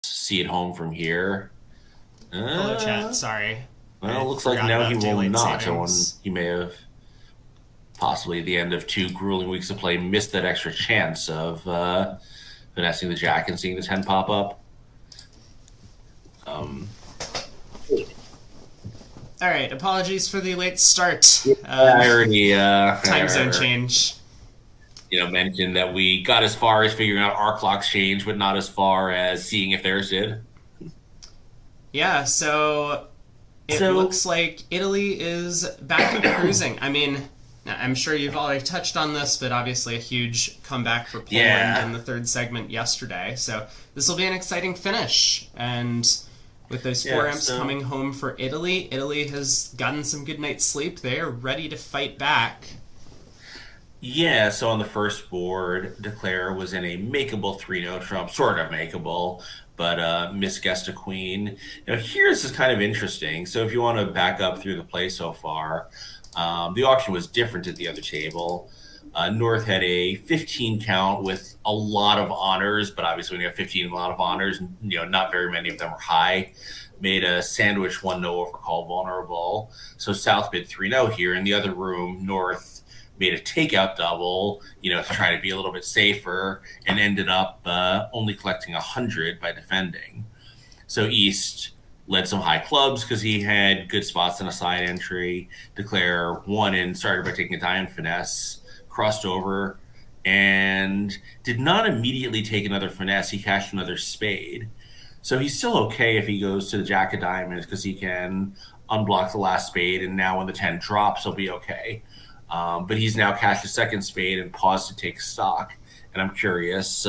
see it home from here. Hello, Uh, chat. Sorry. well, I it looks like forgot now he about will daylight not. And savings. he may have possibly at the end of two grueling weeks of play missed that extra chance of finessing the jack and seeing the 10 pop up. Um, All right. Apologies for the late start. I already Time zone change. mentioned that we got as far as figuring out our clocks change, but not as far as seeing if theirs did. Yeah. So it So looks like Italy is back and cruising. I mean, I'm sure you've already touched on this, but obviously a huge comeback for Poland yeah, in the third segment yesterday. So this will be an exciting finish. And with those four yeah. imps So coming home for Italy, Italy has gotten some good night's sleep. They are ready to fight back. Yeah, so on the first board, Declare was in a makeable 3 no trump, sort of makeable, but misguessed a queen. Now, here's is kind of interesting. So, if you want to back up through the play so far, the auction was different at the other table. North had a 15 count with a lot of honors, but obviously when you have 15 and a lot of honors, not very many of them are high. Made a sandwich 1 no overcall vulnerable. So South bid 3 no here. In the other room, North made a takeout double, to try to be a little bit safer, and ended up only collecting 100 by defending. So East led some high clubs because he had good spots in a side entry. Declare won and started by taking a diamond finesse, crossed over, and did not immediately take another finesse. He cashed another spade. So he's still okay if he goes to the jack of diamonds because he can unblock the last spade, and now when the 10 drops, he'll be okay. But he's now cashed a second spade and paused to take stock. And I'm curious,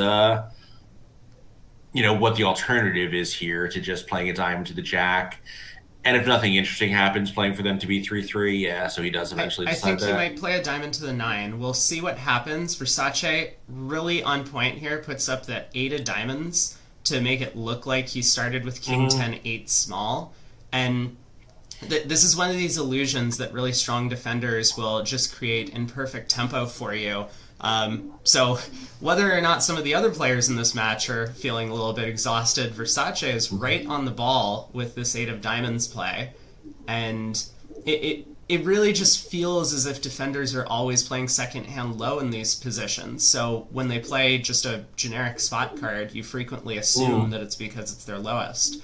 what the alternative is here to just playing a diamond to the jack. And if nothing interesting happens, playing for them to be 3-3, yeah, so he does I, eventually I decide think he that. might play a diamond to the nine. We'll see what happens. Versace really on point here, puts up that eight of diamonds to make it look like he started with king Mm-hmm. 10 8 small. And this is one of these illusions that really strong defenders will just create imperfect tempo for you. So whether or not some of the other players in this match are feeling a little bit exhausted, Versace is right on the ball with this eight of diamonds play, and it really just feels as if defenders are always playing second hand low in these positions. So when they play just a generic spot card, you frequently assume that it's because it's their lowest.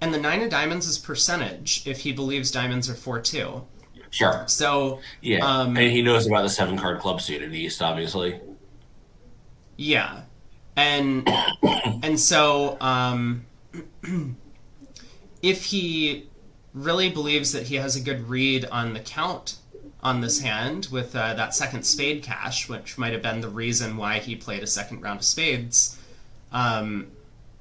And the nine of diamonds is percentage if he believes diamonds are 4-2. Sure. So, Yeah. And he knows about the 7 card club suit in East, obviously. yeah. And so if he really believes that he has a good read on the count on this hand with that second spade cash, which might have been the reason why he played a second round of spades,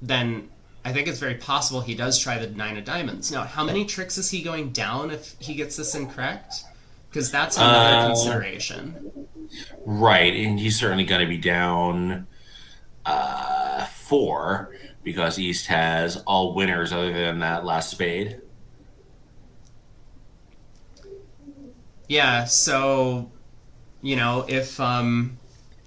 then I think it's very possible he does try the nine of diamonds. Now, how many tricks is he going down if he gets this incorrect? Because that's another Uh, consideration. right. And he's certainly going to be down 4 because East has all winners other than that last spade. Yeah, so, if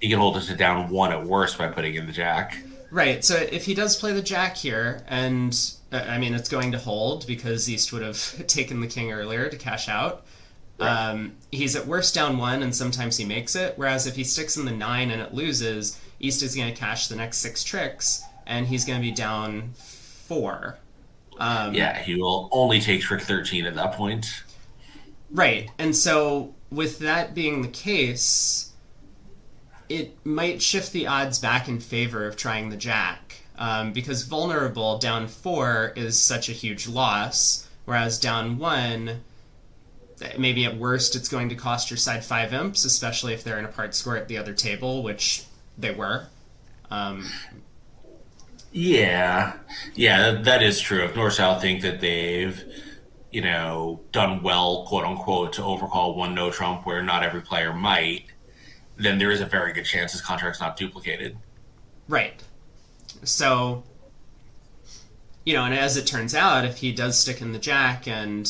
He can hold us to down 1 at worst by putting in the jack. right, so if he does play the jack here, and I mean, it's going to hold because East would have taken the king earlier to cash out. Right. He's at worst down one, and sometimes he makes it. Whereas if he sticks in the nine and it loses, East is going to cash the next 6 tricks, and he's going to be down four. Yeah, he will only take trick 13 at that point. Right, and so with that being the case, it might shift the odds back in favor of trying the jack. Because vulnerable down four is such a huge loss, whereas down one, maybe at worst it's going to cost your side 5 imps, especially if they're in a part score at the other table, which they were. Um, Yeah, yeah, that is true. If North South think that they've, done well, quote unquote, to overcall 1 no trump where not every player might, then there is a very good chance his contract's not duplicated. right. So, and as it turns out, if he does stick in the jack and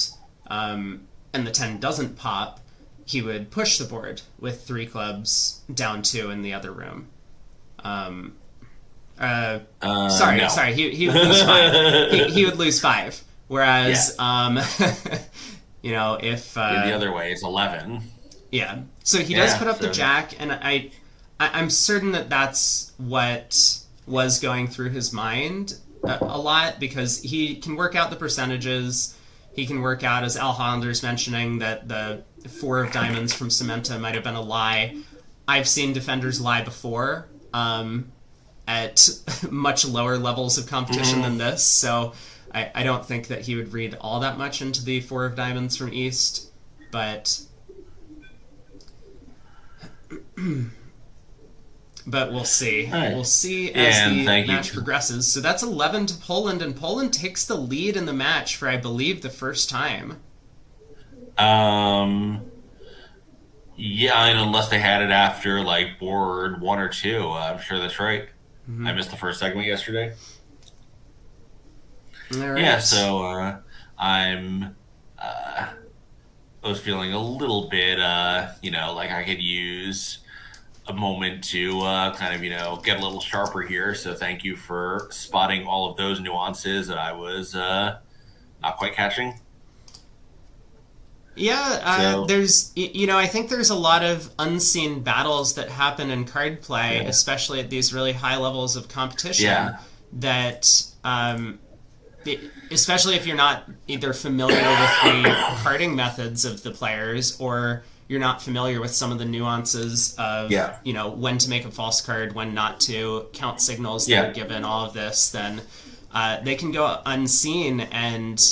the 10 doesn't pop, he would push the board with three clubs down two in the other room. Sorry, No. sorry. He would lose five. He would lose five. Whereas, if The other way is 11. yeah, so he does Yeah, put up the so- jack, and I'm certain that that's what was going through his mind a lot, because he can work out the percentages. He can work out, as Al Hollander's mentioning, that the four of diamonds from Cementa might have been a lie. I've seen defenders lie before, at much lower levels of competition than this, so I don't think that he would read all that much into the four of diamonds from East, but we'll see. right. We'll see as And the thank you. match progresses. So that's 11 to Poland, and Poland takes the lead in the match for, I believe, the first time. Yeah, and unless they had it after like board 1 or 2, I'm sure that's right. I missed the first segment yesterday. All right. Yeah, so I was feeling a little bit, like I could use a moment to kind of, get a little sharper here. So thank you for spotting all of those nuances that I was not quite catching. Yeah, So- I think there's a lot of unseen battles that happen in card play, Yeah. especially at these really high levels of competition. Yeah. That, especially if you're not either familiar with the carding methods of the players, or you're not familiar with some of the nuances of, Yeah. when to make a false card, when not to, count signals that Yeah. are given, all of this, then they can go unseen, and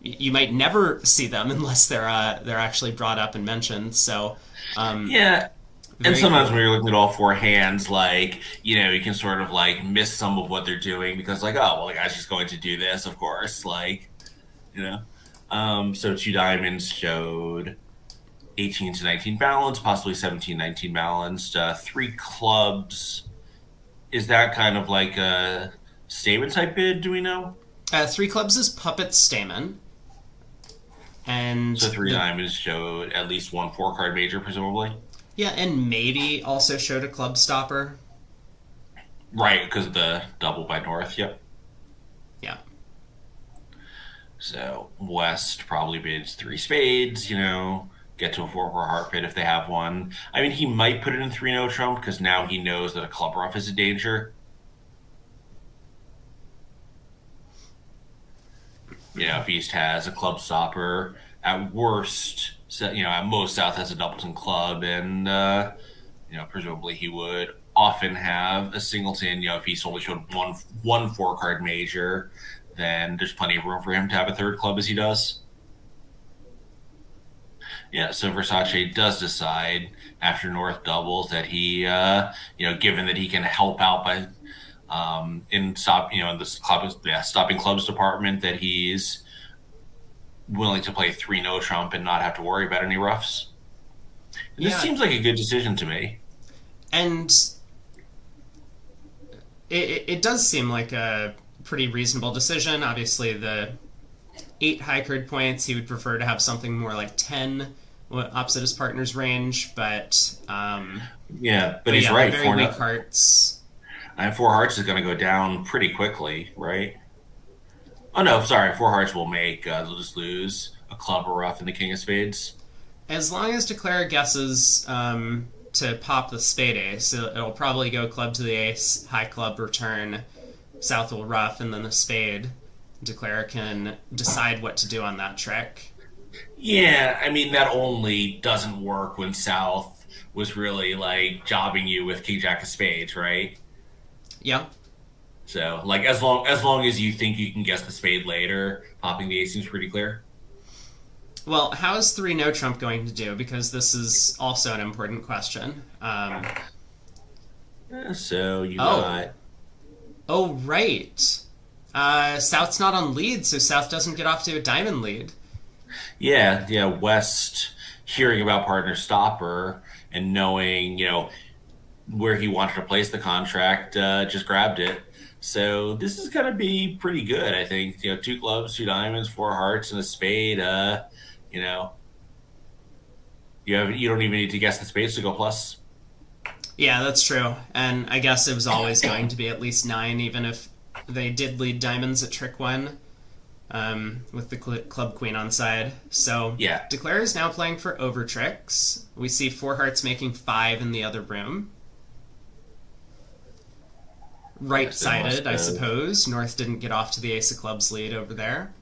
you might never see them unless they're actually brought up and mentioned. So Yeah. And very sometimes cool. when you're looking at all four hands, like, you can sort of like miss some of what they're doing because, like, oh, well, the guy's just going to do this, of course. Like, you know. So two diamonds showed 18 to 19 balanced, possibly 17, 19 balanced. Three clubs. Is that kind of like a statement type bid? Do we know? Three clubs is puppet Stamen. And So three the- diamonds showed at least one 4-card major, presumably. yeah, and maybe also showed a club stopper. Right, because of the double by North. Yep. Yeah. So West probably bids 3 spades, get to a 4-4 heart bid if they have one. I mean, he might put it in 3 no trump because now he knows that a club ruff is a danger. If East has a club stopper, at worst, at most South has a Doubleton club, and presumably he would often have a singleton. If he's only showed one 4-card major, then there's plenty of room for him to have a third club as he does. Yeah, so Versace does decide after North doubles that he, given that he can help out by in this stopping clubs department, that he's willing to play 3 no trump and not have to worry about any roughs. This Yeah. seems like a good decision to me. And it does seem like a pretty reasonable decision. Obviously, the 8 high card points, he would prefer to have something more like 10 opposite his partner's range, but Yeah, but he's right. very weak hearts. And 4 hearts is going to go down pretty quickly, right? Oh no, sorry. 4 hearts will make. They'll just lose a club or rough and the king of spades. As long as Declare guesses to pop the spade ace, it'll probably go club to the ace, high club return, South will rough, and then the spade. Declare can decide what to do on that trick. Yeah, I mean that only doesn't work when South was really like jobbing you with king jack of spades, right? Yeah. So like as long as you think you can guess the spade later, popping the ace seems pretty clear. Well, how is 3 no trump going to do? Because this is also an important question. So you Oh. got Oh, right. South's not on lead, so South doesn't get off to a diamond lead. yeah, West hearing about partner stopper and knowing, where he wanted to place the contract, just grabbed it. So this is gonna be pretty good, I think. 2 clubs, 2 diamonds, 4 hearts, and a spade. You don't even need to guess the spades to go plus. Yeah, that's true. And I guess it was always going to be at least 9, even if they did lead diamonds at trick 1 with the club queen on side. So Yeah. Declare is now playing for over tricks. We see 4 hearts making 5 in the other room. Right-sided, I suppose. North didn't get off to the ace of clubs lead over there.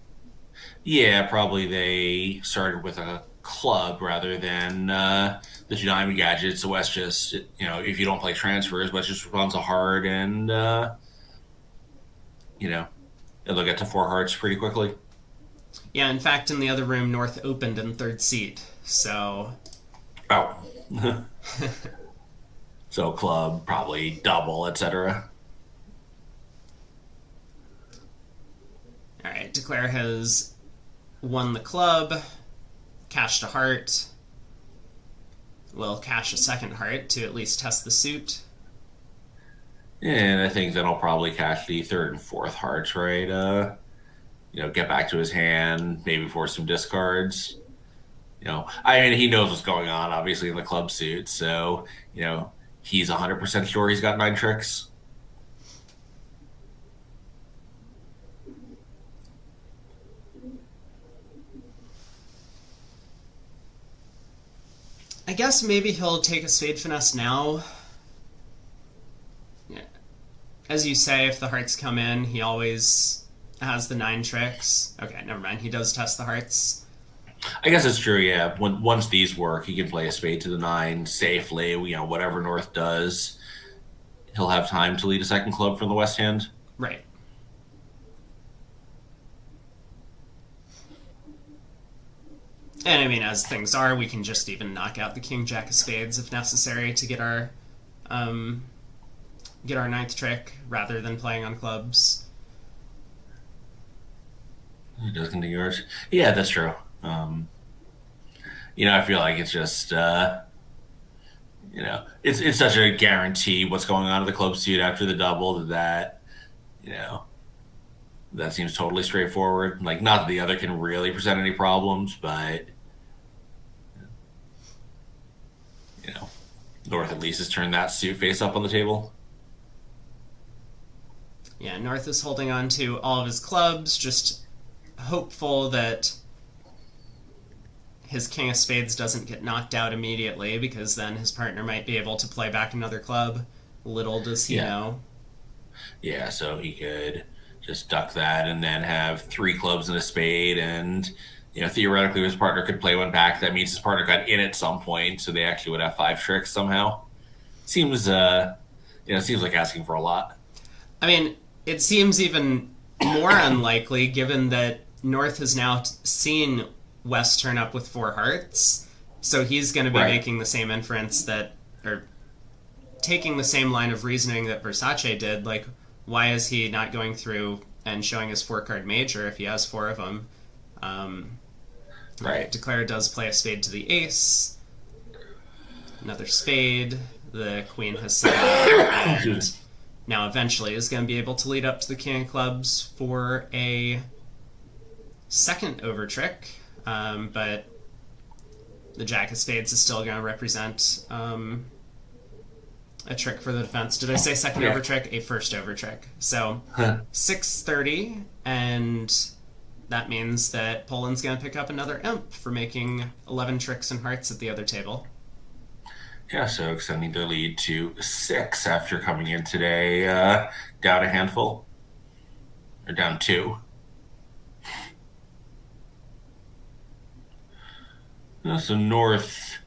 Yeah, probably they started with a club rather than the two diamond gadgets. So West just, if you don't play transfers, West just runs a hard and, you know, they'll get to 4 hearts pretty quickly. Yeah, in fact, in the other room, North opened in third seat. So, Oh. So club, probably double, etc. all right, Declare has won the club, cashed a heart. Will cash a second heart to at least test the suit. And I think then I'll probably cash the third and fourth hearts, right? Get back to his hand, maybe force some discards. I mean, he knows what's going on, obviously, in the club suit. So, he's 100% sure he's got 9 tricks. I guess maybe he'll take a spade finesse now. Yeah. As you say, if the hearts come in, he always has the 9 tricks. Okay, never mind. He does test the hearts. I guess it's true, yeah. Once these work, he can play a spade to the 9 safely. Whatever North does, he'll have time to lead a second club from the West hand. Right. And I mean, as things are, we can just even knock out the King Jack of Spades if necessary to get our 9th trick rather than playing on clubs. He does continue yours. Yeah, that's true. I feel like it's just it's such a guarantee what's going on in the club suit after the double that that seems totally straightforward. Like, not that the other can really present any problems, but North at least has turned that suit face up on the table. Yeah, North is holding on to all of his clubs, just hopeful that his King of Spades doesn't get knocked out immediately, because then his partner might be able to play back another club. Little does he know. Yeah, so he could just duck that and then have 3 clubs and a spade, and theoretically his partner could play one back. That means his partner got in at some point, so they actually would have 5 tricks somehow. Seems seems like asking for a lot. I mean, it seems even more unlikely given that North has now seen West turn up with 4 hearts, so he's going to be making the same inference or taking the same line of reasoning that Versace did. Like, why is he not going through and showing his 4-card major if he has 4 of them? Right. Declare does play a spade to the ace. Another spade. The queen has set up, and now eventually is going to be able to lead up to the king of clubs for a second over trick. But the jack of spades is still going to represent a trick for the defense. Did I say second over trick? A first over trick. So 630, and that means that Poland's going to pick up another imp for making 11 tricks and hearts at the other table. Yeah, so extending their lead to 6 after coming in today, down a handful, or down 2. So North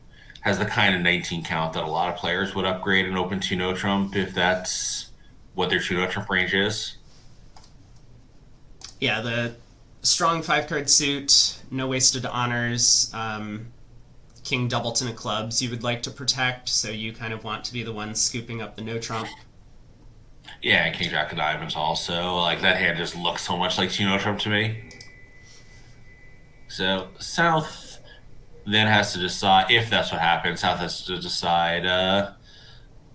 has the kind of 19 count that a lot of players would upgrade and open 2 no trump if that's what their 2 no trump range is. Yeah, the strong 5-card suit, no wasted honors, King Doubleton of clubs you would like to protect, so you kind of want to be the one scooping up the no trump. Yeah, and King Jack of diamonds also. Like, that hand just looks so much like 2 no trump to me. So South then has to decide, if that's what happens, South has to decide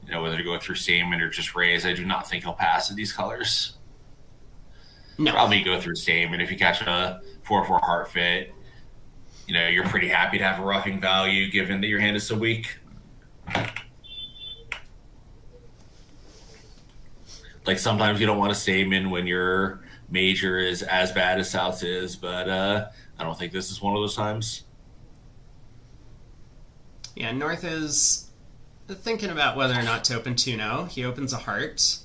whether to go through Stamen or just raise. I do not think he'll pass in these colors. No. Probably go through Stamen. If you catch a 4-4 heart fit, you're pretty happy to have a roughing value given that your hand is so weak. Like sometimes you don't want to stamen when your major is as bad as South is, but I don't think this is one of those times. Yeah, North is thinking about whether or not to open 2-0. He opens a heart,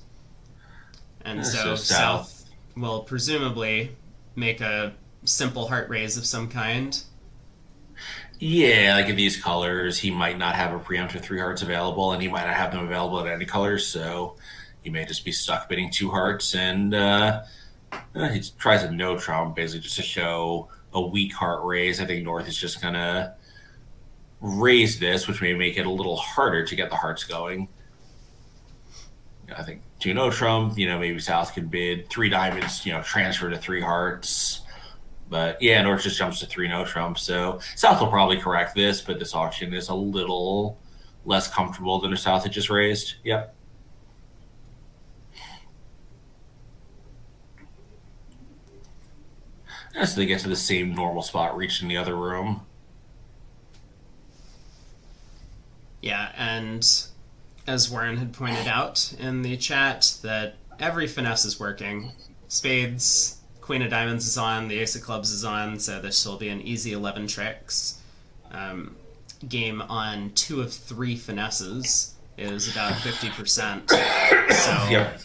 and So so South, South will presumably make a simple heart raise of some kind. yeah, like in these colors, he might not have a preemptive three hearts available, and he might not have them available at any colors, so he may just be stuck bidding two hearts, and he tries a no trump basically just to show a weak heart raise. I think North is just gonna raise this, which may make it a little harder to get the hearts going. I think two no trump, maybe South can bid three diamonds, transfer to three hearts. But yeah, North just jumps to three no trump. So South will probably correct this, but this auction is a little less comfortable than the South had just raised. Yep. Yeah, so they get to the same normal spot reached in the other room. Yeah, and as Warren had pointed out in the chat, that every finesse is working. Spades, Queen of Diamonds is on, the Ace of Clubs is on, so this will be an easy 11 tricks. Game on 2 of 3 finesses is about 50%. So Yep.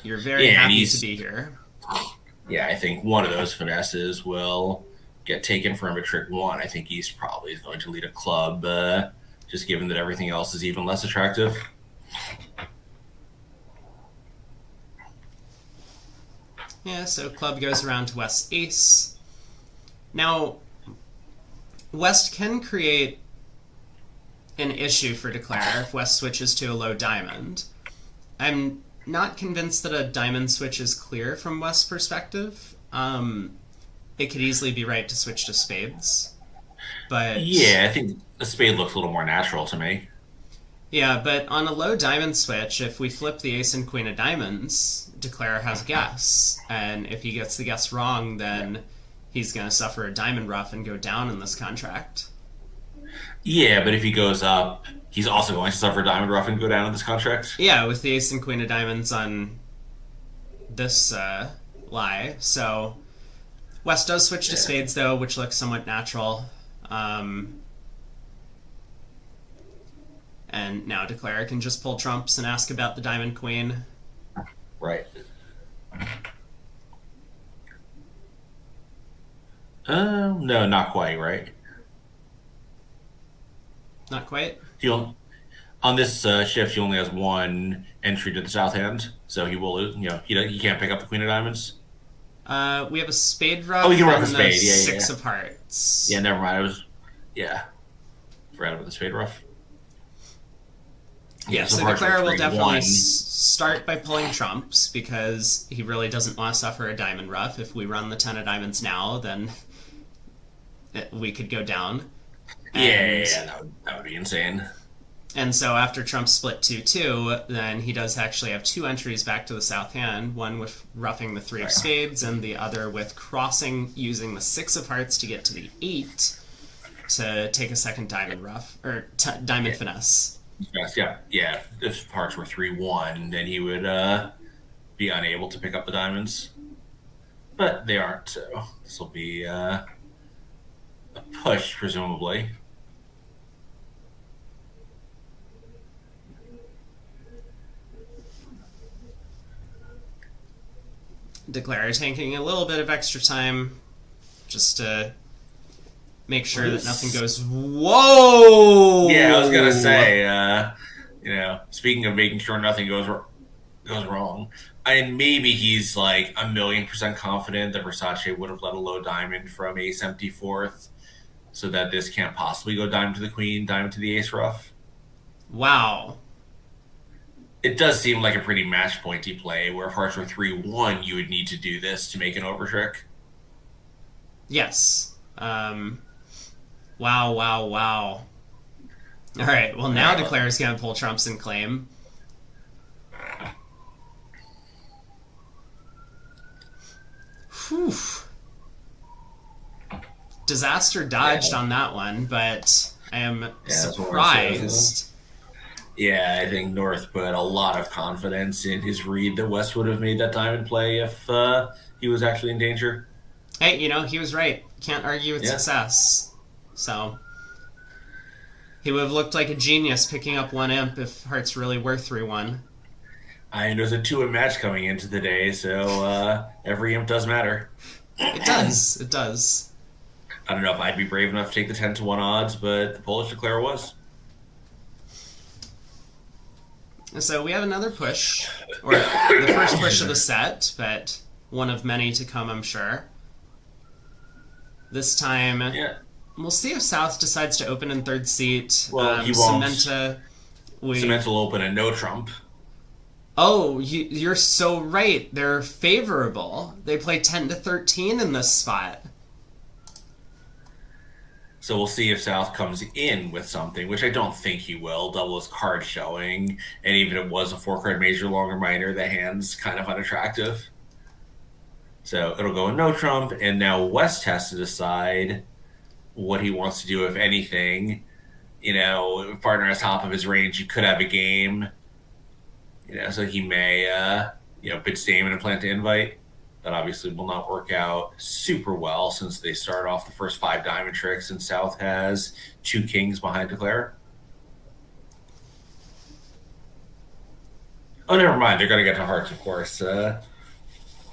you're very Yeah, and happy he's to be here. Yeah, I think one of those finesses will get taken from a trick one. I think East probably is going to lead a club, just given that everything else is even less attractive. Yeah, so club goes around to West's ace. Now, West can create an issue for Declare if West switches to a low diamond. I'm not convinced that a diamond switch is clear from West's perspective. It could easily be right to switch to spades, but Yeah, I think a spade looks a little more natural to me. yeah, but on a low diamond switch, if we flip the ace and queen of diamonds, Declare has a guess, and if he gets the guess wrong, then he's going to suffer a diamond rough and go down in this contract. Yeah, but if he goes up, he's also going to suffer a diamond rough and go down in this contract. Yeah, with the ace and queen of diamonds on this lie. So West does switch to spades, though, which looks somewhat natural. And now Declare can just pull trumps and ask about the diamond queen. Right. No, not quite, right? Not quite. He'll On this shift, he only has one entry to the south hand, so he will lose. He can't pick up the queen of diamonds. We have a spade rough Oh, you can rough and a spade. the Yeah, yeah, six yeah. of hearts. Yeah, never mind. Yeah, forgot about the spade rough. Yeah, so so hearts are Declare will 3-1. definitely start by pulling trumps because he really doesn't want to suffer a diamond rough. If we run the 10 of diamonds now, then we could go down. And, Yeah, that would be insane. and so after trumps split 2-2, then he does actually have 2 entries back to the south hand, one with roughing the 3 of spades and the other with crossing using the 6 of hearts to get to the 8 to take a second diamond rough, or diamond finesse. Yes, yeah. If hearts were 3-1, then he would be unable to pick up the diamonds. But they aren't, so this will be a push, presumably. Declare taking a little bit of extra time just to make sure that nothing goes. Whoa! Yeah, I was gonna say, speaking of making sure nothing goes wrong, and maybe he's like 1,000,000% confident that Versace would have let a low diamond from ace empty fourth, so that this can't possibly go diamond to the queen, diamond to the ace rough. Wow. It does seem like a pretty match pointy play, where if hearts were 3-1, you would need to do this to make an overtrick. Yes. Wow. All right. Well, now Declare's gonna pull trumps and claim. Whew. Disaster dodged on that one, but I am that's what we're saying. surprised Yeah, I think North put a lot of confidence in his read that West would have made that diamond play if he was actually in danger. Hey, he was right. Can't argue with Yeah. success. So he would have looked like a genius picking up one imp if Hearts really were 3-1. I mean, there's a 2 in match coming into the day, so every imp does matter. It does. It does. I don't know if I'd be brave enough to take the 10 to 1 odds, but the Polish declare was. So we have another push, or the first push of the set, but one of many to come, I'm sure. This time, Yeah. we'll see if South decides to open in third seat. Well, he won't. Cementa, Cement will open a no trump. Oh, you're so right. They're favorable. They play 10 to 13 in this spot. So we'll see if South comes in with something, which I don't think he will. Double his card showing, and even if it was a 4 card major, longer minor, the hand's kind of unattractive. So it'll go in no trump, and now West has to decide what he wants to do, if anything. If partner is top of his range, you could have a game. So he may, bid Stamen and plant to invite. That obviously will not work out super well since they start off the first 5 diamond tricks, and South has 2 kings behind Declare. Oh, never mind. They're going to get to hearts, of course. So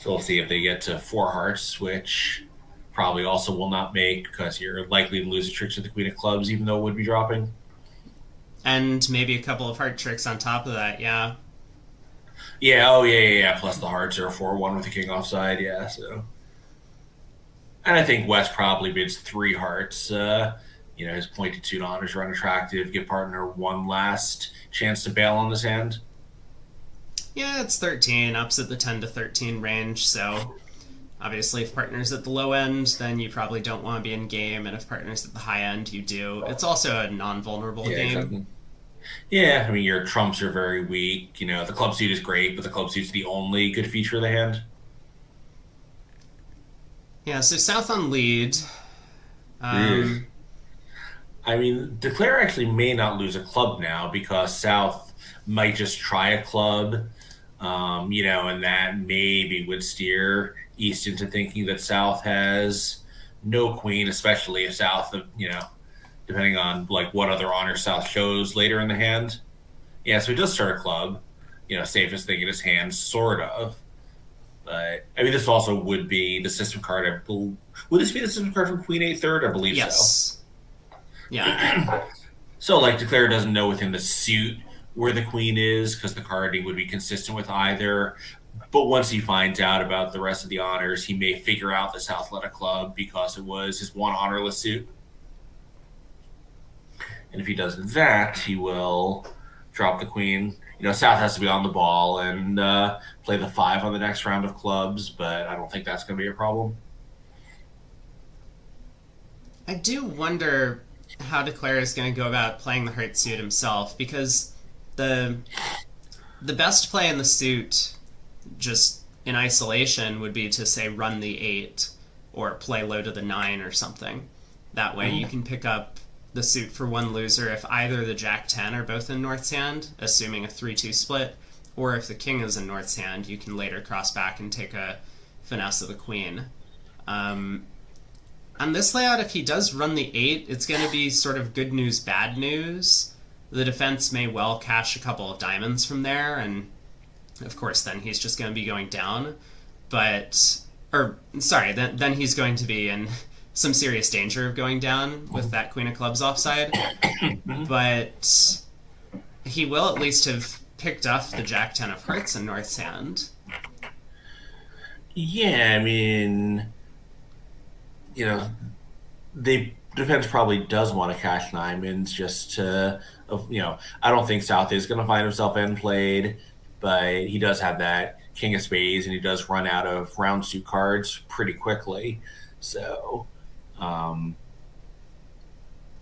we'll see if they get to 4 hearts, which probably also will not make because you're likely to lose a trick to the queen of clubs, even though it would be dropping. And maybe a couple of heart tricks on top of that, yeah. Yeah, oh yeah. Plus the hearts are 4-1 with the king offside, yeah. So, and I think West probably bids 3 hearts. His pointed suit honors are unattractive. Give partner one last chance to bail on this hand. Yeah, it's 13, ups at the 10 to 13 range, so obviously if partner's at the low end, then you probably don't want to be in game, and if partner's at the high end, you do. It's also a non-vulnerable Yeah, game. exactly. Yeah, I mean your trumps are very weak. The club suit is great, but the club suit's the only good feature of the hand. Yeah, so South on lead. Ugh. Um, I mean, Declare actually may not lose a club now because South might just try a club, and that maybe would steer East into thinking that South has no queen, especially if South, depending on like what other honor South shows later in the hand. Yeah, so he does start a club, safest thing in his hand, sort of. But I mean, this also would be the system card. Would this be the system card from Queen 8 third? I believe so. yes. Yeah. So, like, Declare doesn't know within the suit where the queen is because the carding would be consistent with either. But once he finds out about the rest of the honors, he may figure out the South Athletic Club because it was his one honorless suit. And if he does that, he will drop the queen. South has to be on the ball and play the 5 on the next round of clubs, but I don't think that's going to be a problem. I do wonder how Declare is going to go about playing the Heart suit himself, because the best play in the suit, just in isolation, would be to say run the 8 or play low to the 9 or something. That way you can pick up the suit for one loser if either the Jack 10 are both in North's hand, assuming a 3-2 split, or if the King is in North's hand, you can later cross back and take a finesse of the Queen. On this layout, if he does run the 8, it's going to be sort of good news, bad news. The defense may well cash a couple of diamonds from there, and of course then he's just going to be going down. Then he's going to be in some serious danger of going down with that Queen of Clubs offside. But he will at least have picked up the Jack 10 of Hearts in North's hand. Yeah, I mean, the defense probably does want to cash diamonds just to, I don't think South is going to find himself end played, but he does have that King of Spades and he does run out of round suit cards pretty quickly. So,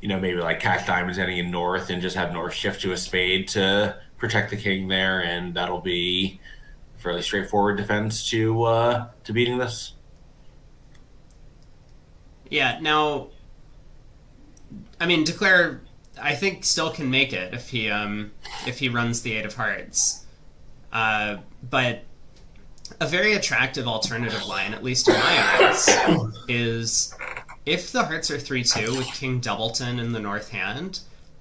maybe like cash diamonds ending in North and just have North shift to a spade to protect the king there, and that'll be a fairly straightforward defense to beating this. Yeah, now, I mean, Declare I think still can make it if he runs the eight of hearts. But a very attractive alternative line, at least in my eyes, is if the hearts are 3-2 with King Doubleton in the north hand,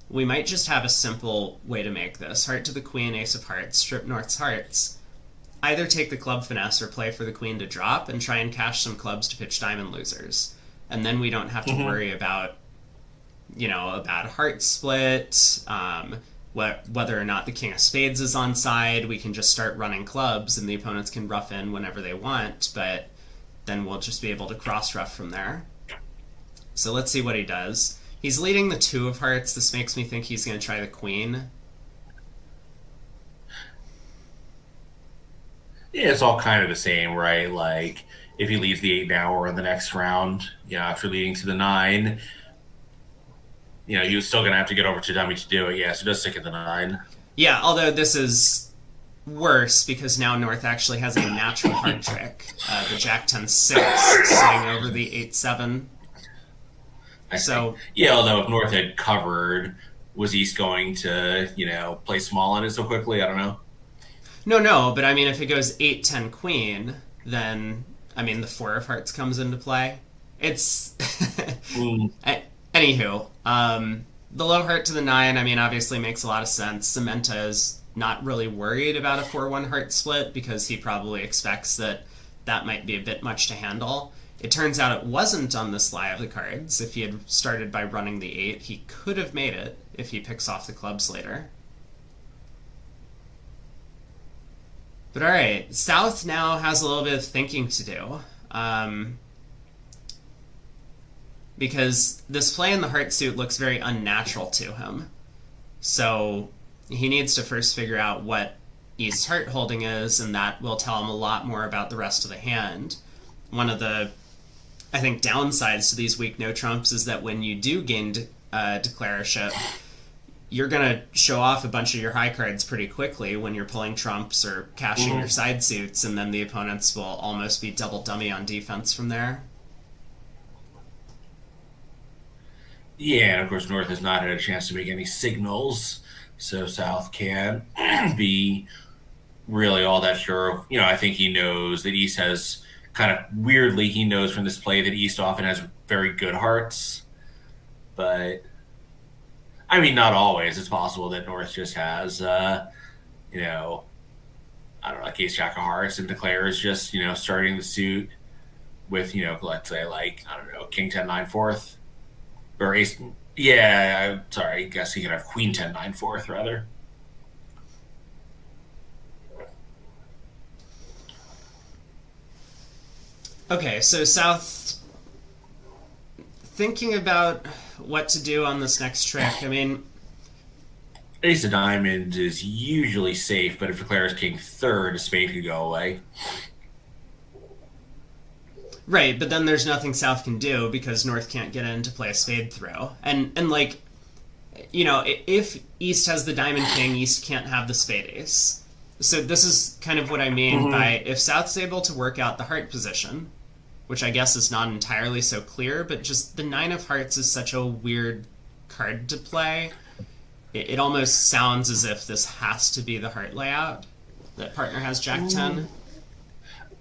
we might just have a simple way to make this. Heart to the queen, ace of hearts, strip North's hearts. Either take the club finesse or play for the queen to drop and try and cash some clubs to pitch diamond losers. And then we don't have to worry about, a bad heart split, whether or not the king of spades is on side. We can just start running clubs and the opponents can rough in whenever they want, but then we'll just be able to cross rough from there. So let's see what he does. He's leading the two of hearts. This makes me think he's going to try the queen. Yeah, it's all kind of the same, right? Like, if he leads the 8 now or in the next round, after leading to the 9, he was still going to have to get over to dummy to do it. Yeah, so just stick at the 9. Yeah, although this is worse because now North actually has a natural heart trick. The Jack 10-6 sitting over the 8-7. Yeah, although if North had covered, was East going to, play small on it so quickly? I don't know. No, but I mean, if it goes 8-10 queen, then, the 4 of hearts comes into play. It's... Anywho, the low heart to the 9, obviously makes a lot of sense. Samantha is not really worried about a 4-1 heart split because he probably expects that might be a bit much to handle. It turns out it wasn't on this lie of the cards. If he had started by running the 8, he could have made it if he picks off the clubs later. But alright, South now has a little bit of thinking to do. Because this play in the heart suit looks very unnatural to him. So he needs to first figure out what East's heart holding is, and that will tell him a lot more about the rest of the hand. One of the, I think, downsides to these weak no-trumps is that when you do gain declarership, you're going to show off a bunch of your high cards pretty quickly when you're pulling trumps or cashing your side suits, and then the opponents will almost be double dummy on defense from there. Yeah, and of course North has not had a chance to make any signals, so South can't be really all that sure. I think he knows that East has he knows from this play that East often has very good hearts, but not always. It's possible that North just has, I don't know, like ace jack of hearts and Declare is just, starting the suit with, let's say king 10-9 fourth. Or ace, yeah, sorry, I guess he could have queen 10-9 fourth, rather. Okay, so South thinking about what to do on this next trick. Ace of diamonds is usually safe, but if declares king third, a spade could go away. Right, but then there's nothing South can do because North can't get in to play a spade throw. And if East has the diamond king, East can't have the spade ace. So this is kind of what I mean by if South's able to work out the heart position, which I guess is not entirely so clear, but just the 9 of hearts is such a weird card to play. It almost sounds as if this has to be the heart layout. That partner has Jack 10.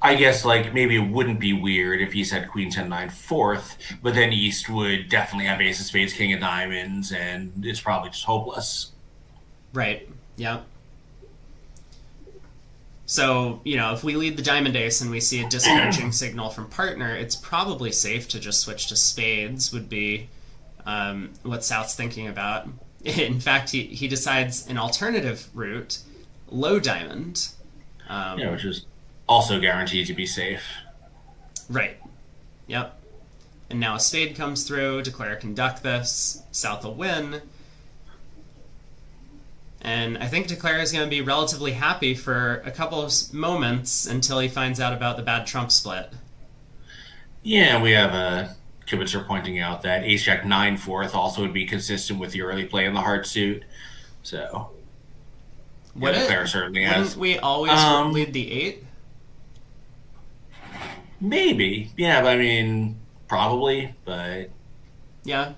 I guess maybe it wouldn't be weird if East had queen 10-9 fourth, but then East would definitely have ace of spades, king of diamonds, and it's probably just hopeless. Right, yeah. So, if we lead the diamond ace and we see a discouraging signal from partner, it's probably safe to just switch to spades, would be what South's thinking about. In fact, he decides an alternative route, low diamond. Which is also guaranteed to be safe. Right. Yep. And now a spade comes through, Declare can duck this, South will win. And I think Declare is going to be relatively happy for a couple of moments until he finds out about the bad trump split. Yeah, we have a Kibitzer pointing out that ace jack 9 fourth also would be consistent with the early play in the heart suit. So, Declare certainly has. Wouldn't we always lead the 8? Maybe. Yeah, but probably, but... Yeah.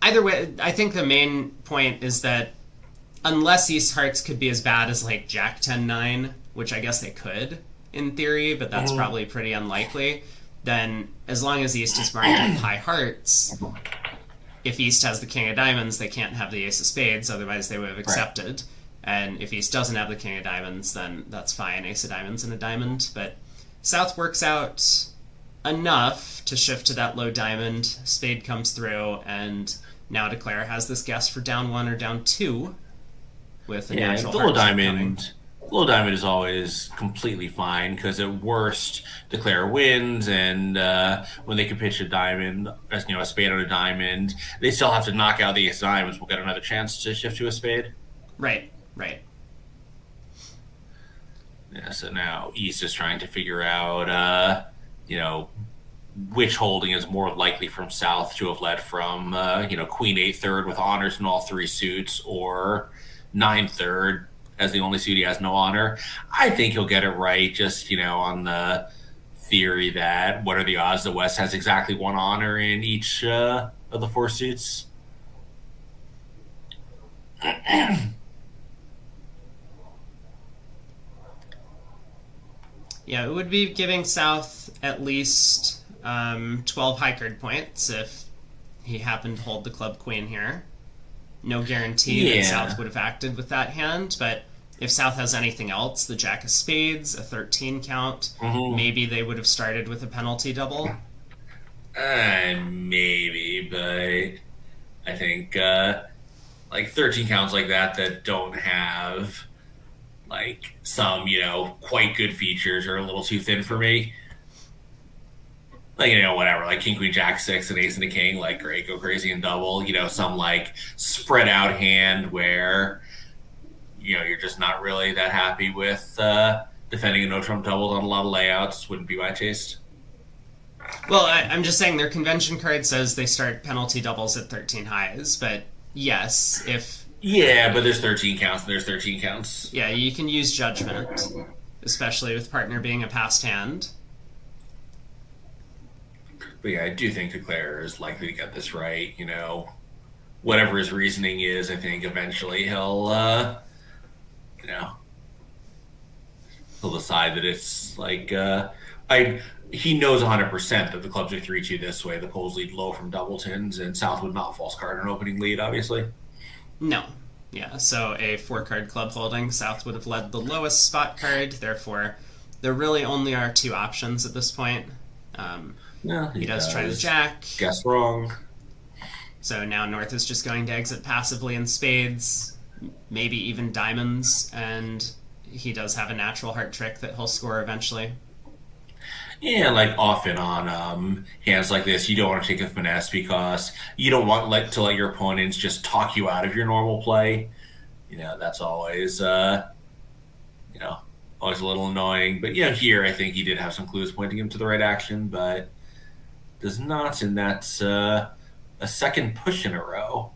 Either way, I think the main point is that unless East Hearts could be as bad as like Jack 10-9, which I guess they could in theory, but that's probably pretty unlikely, then as long as East is marked with high hearts, if East has the King of Diamonds, they can't have the Ace of Spades, otherwise they would have accepted. Right. And if East doesn't have the King of Diamonds, then that's fine, Ace of Diamonds and a diamond. But South works out enough to shift to that low diamond. Spade comes through, and now Declare has this guess for down 1 or down 2 with a natural heart diamond. Low diamond is always completely fine because at worst, Declare wins, and when they can pitch a diamond, as a spade on a diamond, they still have to knock out the ace of diamonds. We'll get another chance to shift to a spade. Right. Yeah. So now East is trying to figure out, which holding is more likely from South to have led from, Queen 8/3 with honors in all 3 suits, or 9/3 as the only suit he has no honor. I think he'll get it right, just, on the theory that what are the odds that West has exactly 1 honor in each of the 4 suits? Yeah, it would be giving South at least 12 high card points if he happened to hold the club queen here. No guarantee that South would have acted with that hand, but if South has anything else, the Jack of Spades, a 13 count, maybe they would have started with a penalty double. Maybe, but I think 13 counts like that don't have some, quite good features are a little too thin for me. Whatever, King, Queen, Jack, 6, and Ace and a King, great, go crazy and double, some spread out hand where, you're just not really that happy with defending a no trump double on a lot of layouts wouldn't be my taste. Well, I'm just saying their convention card says they start penalty doubles at 13 highs, but yes, if... Yeah, but there's 13 counts and there's 13 counts. Yeah, you can use judgment, especially with partner being a passed hand. But yeah, I do think Declare is likely to get this right. Whatever his reasoning is, I think eventually he'll decide that it's he knows 100% that the clubs are 3-2 this way. The polls lead low from doubletons, and South would not false card an opening lead, obviously. No. Yeah, so a 4-card club holding, South would have led the lowest spot card. Therefore, there really only are 2 options at this point. He does try the Jack. Guess wrong. So now North is just going to exit passively in spades, maybe even diamonds, and he does have a natural heart trick that he'll score eventually. Yeah, often on hands like this, you don't want to take a finesse because you don't want to let your opponents just talk you out of your normal play. That's always, always a little annoying. But, here I think he did have some clues pointing him to the right action, but does not, and that's a second push in a row.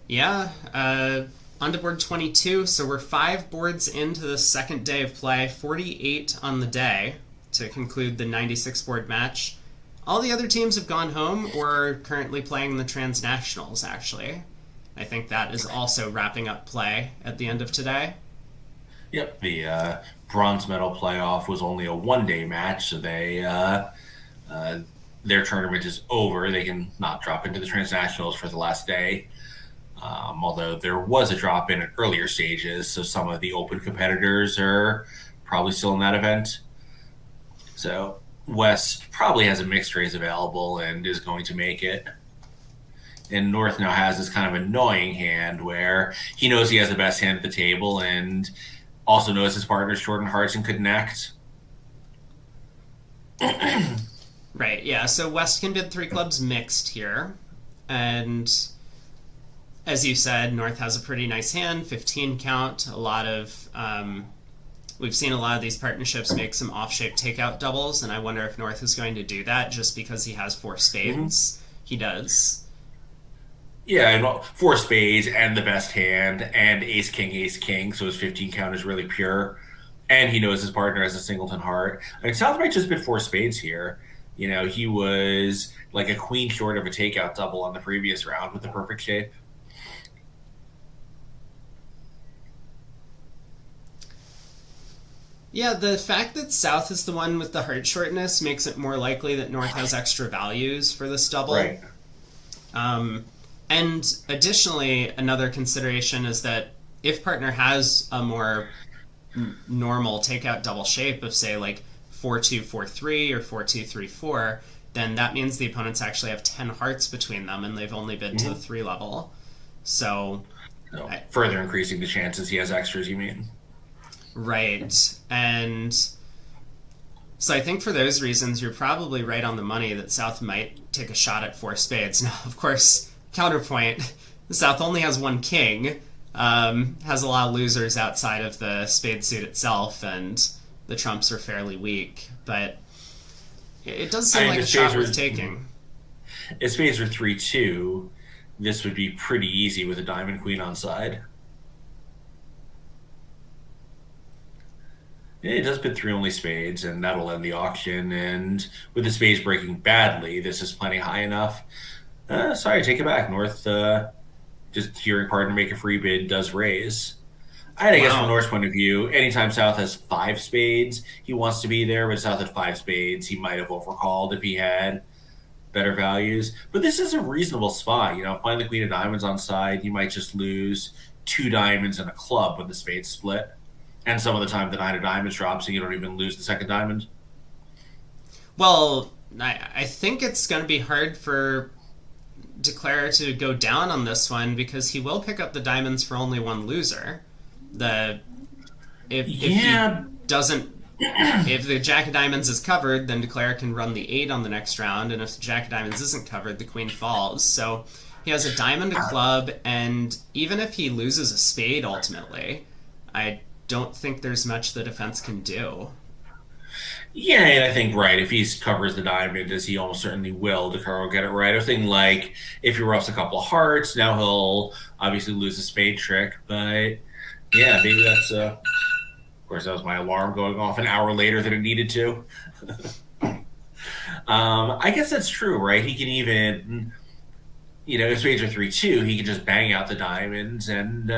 Yeah, on to board 22, so we're 5 boards into the second day of play, 48 on the day to conclude the 96 board match. All the other teams have gone home or are currently playing the transnationals, actually. I think that is also wrapping up play at the end of today. Yep, the bronze medal playoff was only a 1-day match, so they their tournament is over. They can not drop into the transnationals for the last day. Although there was a drop in at earlier stages, so some of the open competitors are probably still in that event. So West probably has a mixed raise available and is going to make it. And North now has this kind of annoying hand where he knows he has the best hand at the table and also knows his partner's short in hearts and couldn't act. Right, yeah, so West can bid 3 clubs mixed here, and as you said, North has a pretty nice hand, 15 count, a lot of, we've seen a lot of these partnerships make some off-shape takeout doubles, and I wonder if North is going to do that just because he has 4 spades. He does. Yeah, and 4 spades and the best hand, and ace, king, so his 15 count is really pure. And he knows his partner has a singleton heart. I mean, South might just bid 4 spades here. He was like a queen short of a takeout double on the previous round with the perfect shape. Yeah, the fact that South is the one with the heart shortness makes it more likely that North has extra values for this double. Right. Um, and additionally, another consideration is that if partner has a more normal takeout double shape of, say, like 4-2-4-3 or 4-2-3-4, then that means the opponents actually have 10 hearts between them and they've only been to the 3 level. So, So further increasing the chances he has extras, you mean? right. And so I think for those reasons, you're probably right on the money that South might take a shot at 4 spades. Now, of course, counterpoint, South only has 1 king, has a lot of losers outside of the spade suit itself, and the trumps are fairly weak. But it does seem like a shot worth taking. If spades are 3-2, this would be pretty easy with a diamond queen on side. It does put 3 only spades, and that'll end the auction. And with the spades breaking badly, this is plenty high enough. Sorry, take it back. North, just hearing partner make a free bid does raise. I guess from Wow. North's point of view, anytime South has 5 spades, he wants to be there. But South at 5 spades, he might have overcalled if he had better values. But this is a reasonable spot. Find the queen of diamonds on side. You might just lose 2 diamonds and a club when the spades split. And some of the time, the 9 of diamonds drops, and you don't even lose the second diamond. Well, I think it's going to be hard for Declare to go down on this one because he will pick up the diamonds for only 1 loser. The if he Yeah, doesn't if the Jack of Diamonds is covered, then Declare can run the 8 on the next round, and if the Jack of Diamonds isn't covered, the Queen falls. So he has a diamond, a club, and even if he loses a spade ultimately, I don't think there's much the defense can do. yeah, and I think right if he covers the diamond, as he almost certainly will, Dakar will get it right. A thing like if he roughs a couple of hearts, now he'll obviously lose a spade trick. But yeah, maybe that's. Of course, that was my alarm going off an hour later than it needed to. I guess that's true, right? He can even, if spades are 3-2, he can just bang out the diamonds and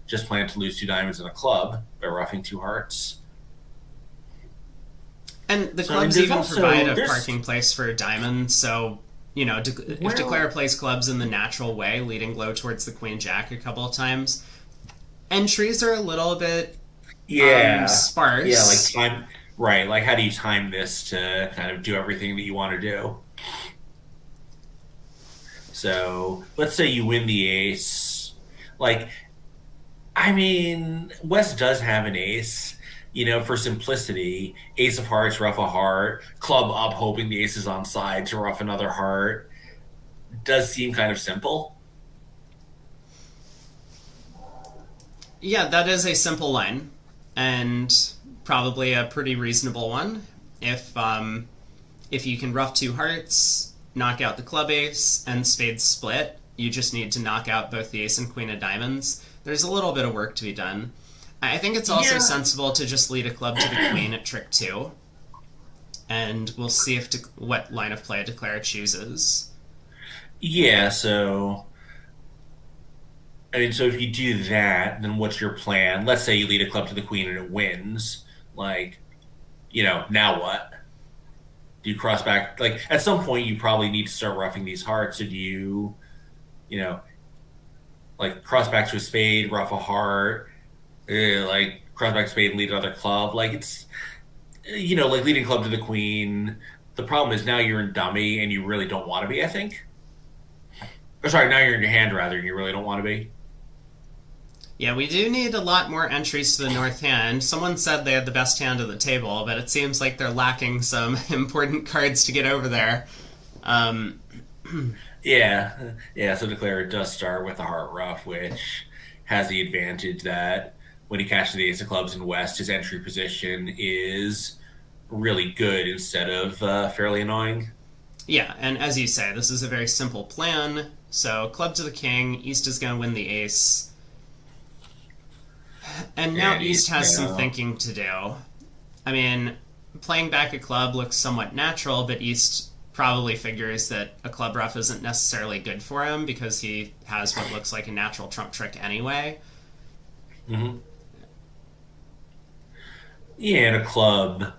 just plan to lose 2 diamonds in a club by roughing 2 hearts. And the So I mean, clubs there's even also provide a there's parking place for a diamond, so if well, Declare plays clubs in the natural way, leading low towards the Queen Jack a couple of times, entries are a little bit yeah, yeah, like sparse. time, right? Like how do you time this to kind of do everything that you want to do? So let's say you win the ace, like I mean, West does have an ace. For simplicity, ace of hearts, rough a heart, club up, hoping the ace is on side to rough another heart. Does seem kind of simple. Yeah, that is a simple line, and probably a pretty reasonable one. If you can rough 2 hearts, knock out the club ace, and spades split, you just need to knock out both the ace and queen of diamonds. There's a little bit of work to be done. I think it's also Yeah. sensible to just lead a club to the queen at trick 2, and we'll see what line of play Declare chooses. Yeah, so I mean, so if you do that, then what's your plan? Let's say you lead a club to the queen and it wins. Like, now what? Do you cross back? Like, at some point, you probably need to start roughing these hearts. So do you know, like cross back to a spade, rough a heart, like cross back spade, lead another club. Like it's like leading club to the queen. The problem is now you're in dummy and you really don't want to be. I think. Or sorry, now you're in your hand rather, and you really don't want to be. Yeah, we do need a lot more entries to the north hand. Someone said they had the best hand of the table, but it seems like they're lacking some important cards to get over there. Um, Yeah, yeah. So Declare does start with the heart rough, which has the advantage that when he catches the ace of clubs in West, his entry position is really good instead of fairly annoying. yeah, and as you say, this is a very simple plan. So, club to the king, East is going to win the ace. And now And East he's has some now thinking to do. I mean, playing back a club looks somewhat natural, but East probably figures that a club ruff isn't necessarily good for him because he has what looks like a natural trump trick anyway. Mm-hmm. Yeah, in a club,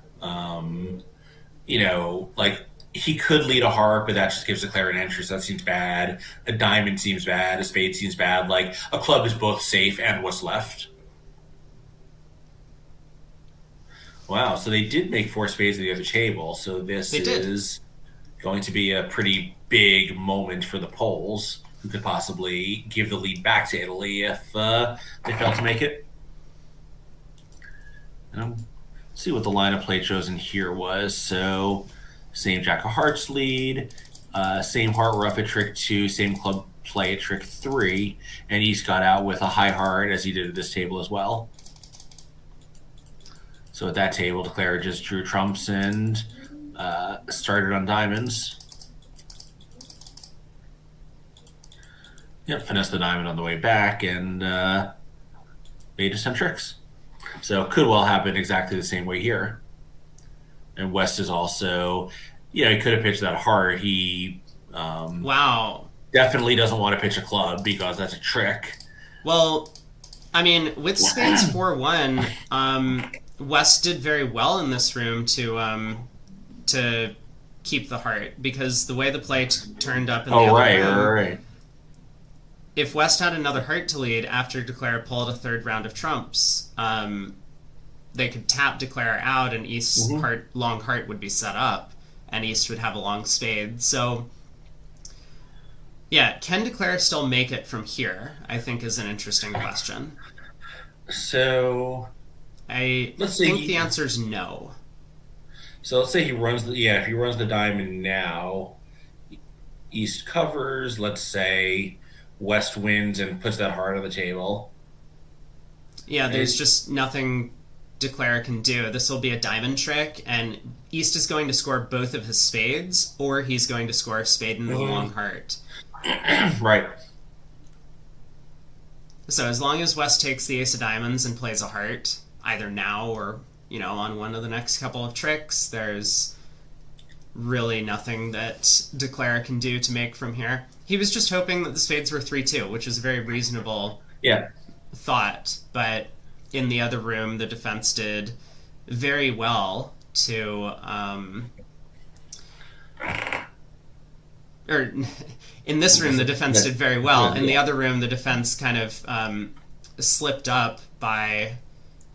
like he could lead a heart, but that just gives the Declare an entry, so that seems bad. A diamond seems bad. A spade seems bad. Like a club is both safe and what's left. Wow, so they did make four spades at the other table, so this They did. is going to be a pretty big moment for the Poles, who could possibly give the lead back to Italy if they fail to make it. See what the line of play chosen here was. So, same Jack of Hearts lead, same heart ruff at trick 2, same club play at trick 3, and East got out with a high heart as he did at this table as well. So at that table, Declare just drew trumps and started on diamonds. Yep, finessed the diamond on the way back and made us some tricks. So could well happen exactly the same way here. And West is also, he could have pitched that heart. He Wow. definitely doesn't want to pitch a club because that's a trick. Well, I mean, with spades 4-1, West did very well in this room to keep the heart because the way the play turned up in the other room, Right. if West had another heart to lead after Declare pulled a third round of trumps, they could tap Declare out and East's long heart would be set up and East would have a long spade. So, yeah, can Declare still make it from here, I think is an interesting question. So I let's say think the answer is no. let's say he runs if he runs the diamond now, East covers, let's say West wins and puts that heart on the table. Yeah, there's just nothing Declare can do. This will be a diamond trick, and East is going to score both of his spades, or he's going to score a spade and a long heart. Right. So as long as West takes the ace of diamonds and plays a heart, either now or, on one of the next couple of tricks, there's really nothing that Declare can do to make from here. He was just hoping that the spades were 3-2, which is a very reasonable thought, but in the other room, the defense did very well to, or in this room, the defense did very well. In the other room, the defense kind of slipped up by,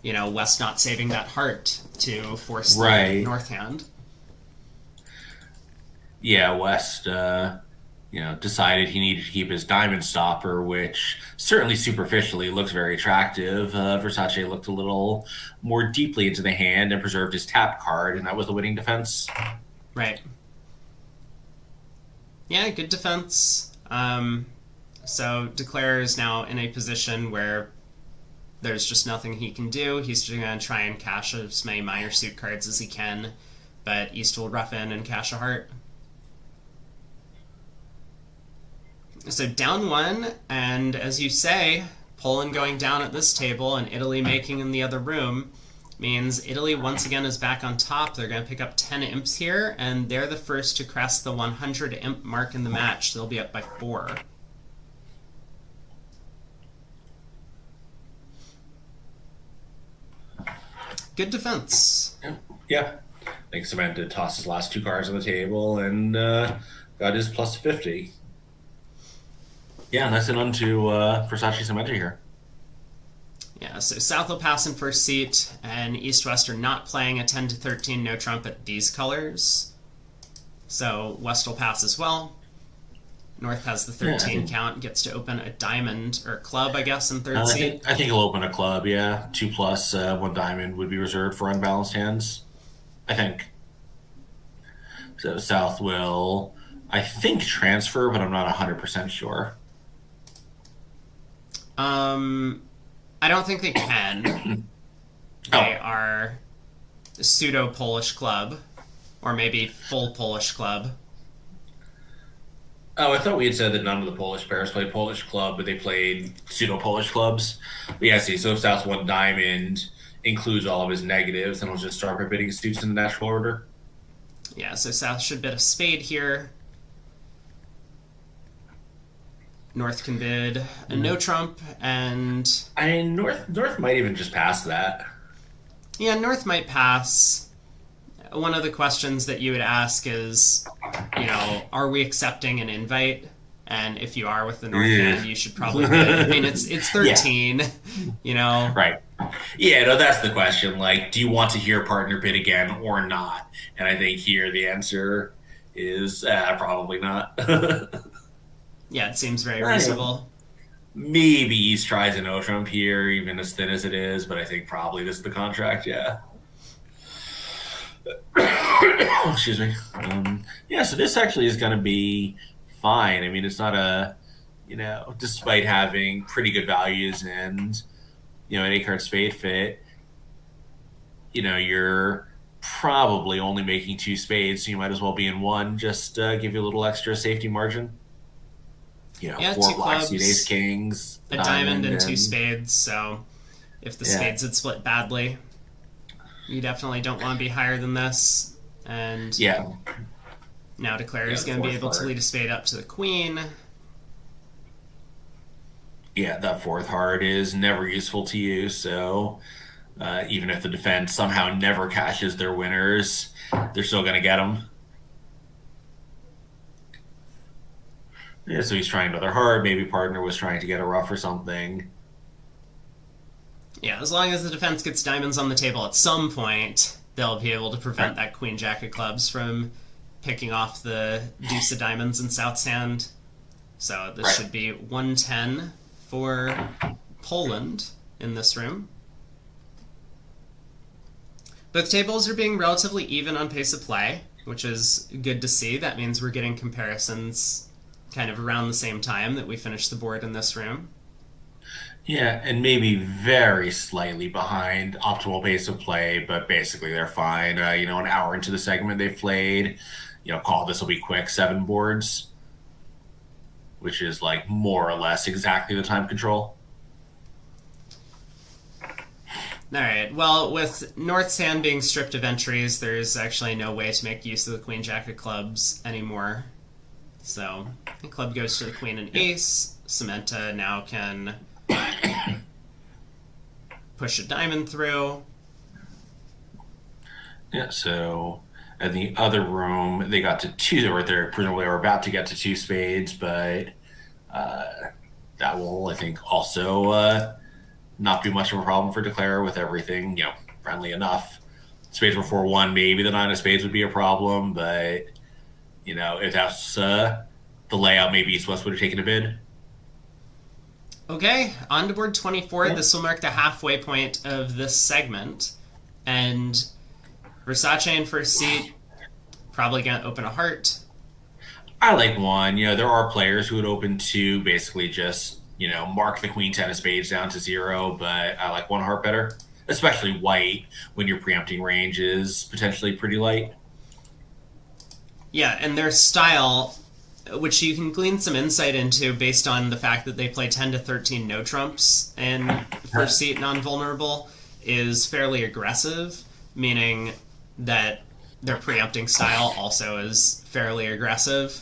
West not saving that heart to force the north hand. Yeah, West, decided he needed to keep his diamond stopper, which certainly superficially looks very attractive. Versace looked a little more deeply into the hand and preserved his tap card, and that was the winning defense. Right. Yeah, good defense. So Declare is now in a position where there's just nothing he can do. He's just going to try and cash as many minor suit cards as he can, but East will rough in and cash a heart. So down 1, and as you say, Poland going down at this table and Italy making in the other room means Italy once again is back on top. They're going to pick up 10 imps here, and they're the first to crest the 100 imp mark in the match. They'll be up by 4. Good defense. Yeah. I think Cement did toss his last 2 cards on the table and got his plus 50. Yeah, that's it on to Versace Cementi here. Yeah, so South will pass in first seat, and East-West are not playing a 10-13 no trump at these colors. So West will pass as well. North has the 13 count, gets to open a diamond, or club, I guess, in third seat. I think he'll open a club, yeah. 2 plus, 1 diamond would be reserved for unbalanced hands, I think. So South will, I think, transfer, but I'm not 100% sure. I don't think they can. They are pseudo-Polish club, or maybe full Polish club. Oh, I thought we had said that none of the Polish pairs played Polish club, but they played pseudo-Polish clubs. But yeah, see, so if South won diamond, includes all of his negatives, and he'll just start by bidding suits in the natural order. Yeah, so South should bid a spade here. North can bid a no trump, and I mean, North might even just pass that. yeah, North might pass. One of the questions that you would ask is, are we accepting an invite? And if you are with the North hand, you should probably bid. I mean, it's 13, Right. Yeah, no, that's the question. Like, do you want to hear partner bid again or not? And I think here the answer is probably not. Yeah, it seems very reasonable. Maybe East tries a no trump here, even as thin as it is, but I think probably this is the contract, yeah. Excuse me. Yeah, so this actually is going to be fine. I mean, it's not despite having pretty good values and, an 8-card spade fit, you're probably only making 2 spades, so you might as well be in one. Just give you a little extra safety margin. Yeah, 4 2 black clubs, suit, ace kings, a diamond, and 2 spades. So if the spades had split badly, you definitely don't want to be higher than this. And now Declare is going to be able to lead a spade up to the queen. Yeah, that 4th heart is never useful to you, so even if the defense somehow never cashes their winners, they're still going to get them. Yeah, so he's trying another heart. Maybe partner was trying to get a ruff or something. Yeah, as long as the defense gets diamonds on the table at some point, they'll be able to prevent that queen jack of clubs from picking off the deuce of diamonds in South's hand. So this should be 110 for Poland in this room. Both tables are being relatively even on pace of play, which is good to see. That means we're getting comparisons kind of around the same time that we finish the board in this room. Yeah, and maybe very slightly behind optimal pace of play, but basically they're fine. An hour into the segment they've played, call this will be quick 7 boards, which is like more or less exactly the time control. All right. Well, with North's hand being stripped of entries, there's actually no way to make use of the queen jack of clubs anymore. So the club goes to the queen and ace. Samantha now can push a diamond through. Yeah, so in the other room, they got to 2, or they're presumably are about to get to 2 spades, but that will, I think, also not be much of a problem for Declare with everything, friendly enough. Spades were 4-1, maybe the 9 of spades would be a problem, but if that's the layout, maybe East West would have taken a bid. Okay, on to board 24. This will mark the halfway point of this segment. And Versace in first seat, probably going to open a heart. I like 1. There are players who would open 2, basically just, mark the queen 10 of spades down to 0, but I like 1 heart better, especially white when your preempting range is potentially pretty light. Yeah, and their style, which you can glean some insight into based on the fact that they play 10 to 13 no trumps in first seat non-vulnerable, is fairly aggressive, meaning that their preempting style also is fairly aggressive.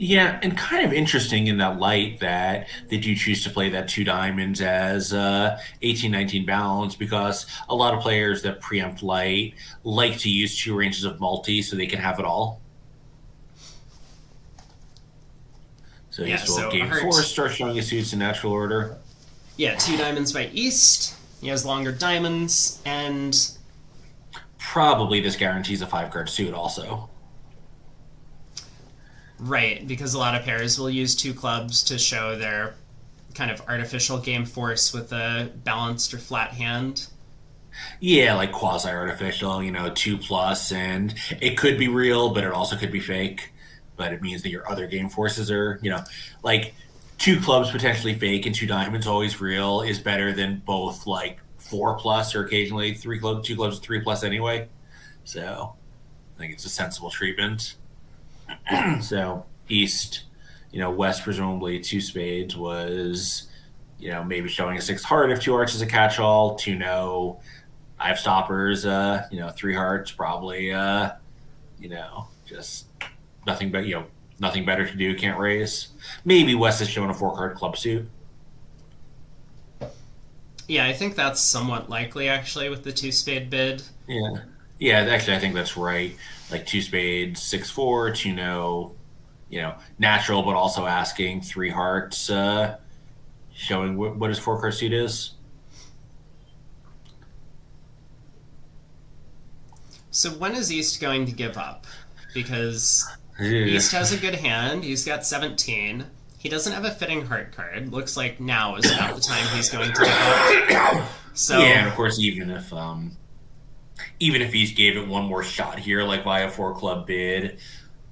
Yeah, and kind of interesting in that light that they do choose to play that 2 diamonds as 18-19 balance, because a lot of players that preempt light like to use 2 ranges of multi so they can have it all. So game 4 starts showing his suits in natural order. Yeah, 2 diamonds by East. He has longer diamonds, and probably this guarantees a 5-card suit also. Right, because a lot of pairs will use 2 clubs to show their kind of artificial game force with a balanced or flat hand. Yeah, like quasi-artificial, 2+, and it could be real, but it also could be fake. But it means that your other game forces are, like 2 clubs potentially fake and 2 diamonds always real is better than both like 4+ or occasionally 2 clubs 3+ anyway. So I think it's a sensible treatment. So East, West presumably 2 spades was maybe showing a six heart if two hearts is a catch-all, two no. I have stoppers, three hearts probably, just nothing but, nothing better to do, can't raise. Maybe West is showing a four card club suit. Yeah, I think that's somewhat likely actually with the two spade bid. Yeah. Yeah, actually, I think that's right. Like two spades, 6-4, two no, natural, but also asking three hearts, showing what his four card suit is. So when is East going to give up? Because Ugh. East has a good hand. He's got 17. He doesn't have a fitting heart card. Looks like now is about the time he's going to give up. So Yeah, and of course, even if he gave it one more shot here, like via four club bid,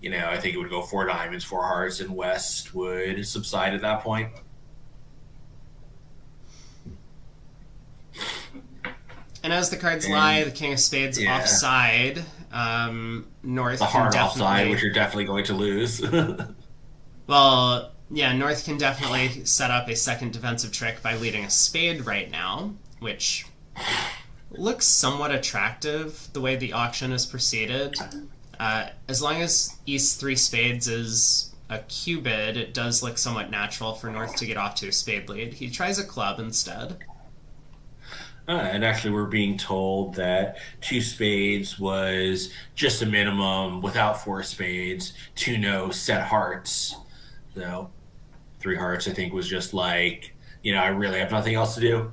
I think it would go four diamonds, four hearts, and West would subside at that point. and as the cards And lie, the King of Spades yeah, offside. North the can hard offside, which definitely you're definitely going to lose. well, yeah, North can definitely set up a second defensive trick by leading a spade right now, which looks somewhat attractive the way the auction is proceeded. As long as East three spades is a Q bid, it does look somewhat natural for North to get off to a spade lead. He tries a club instead. And actually, we're being told that two spades was just a minimum without four spades, two no set hearts. So three hearts, I think, was just like, I really have nothing else to do.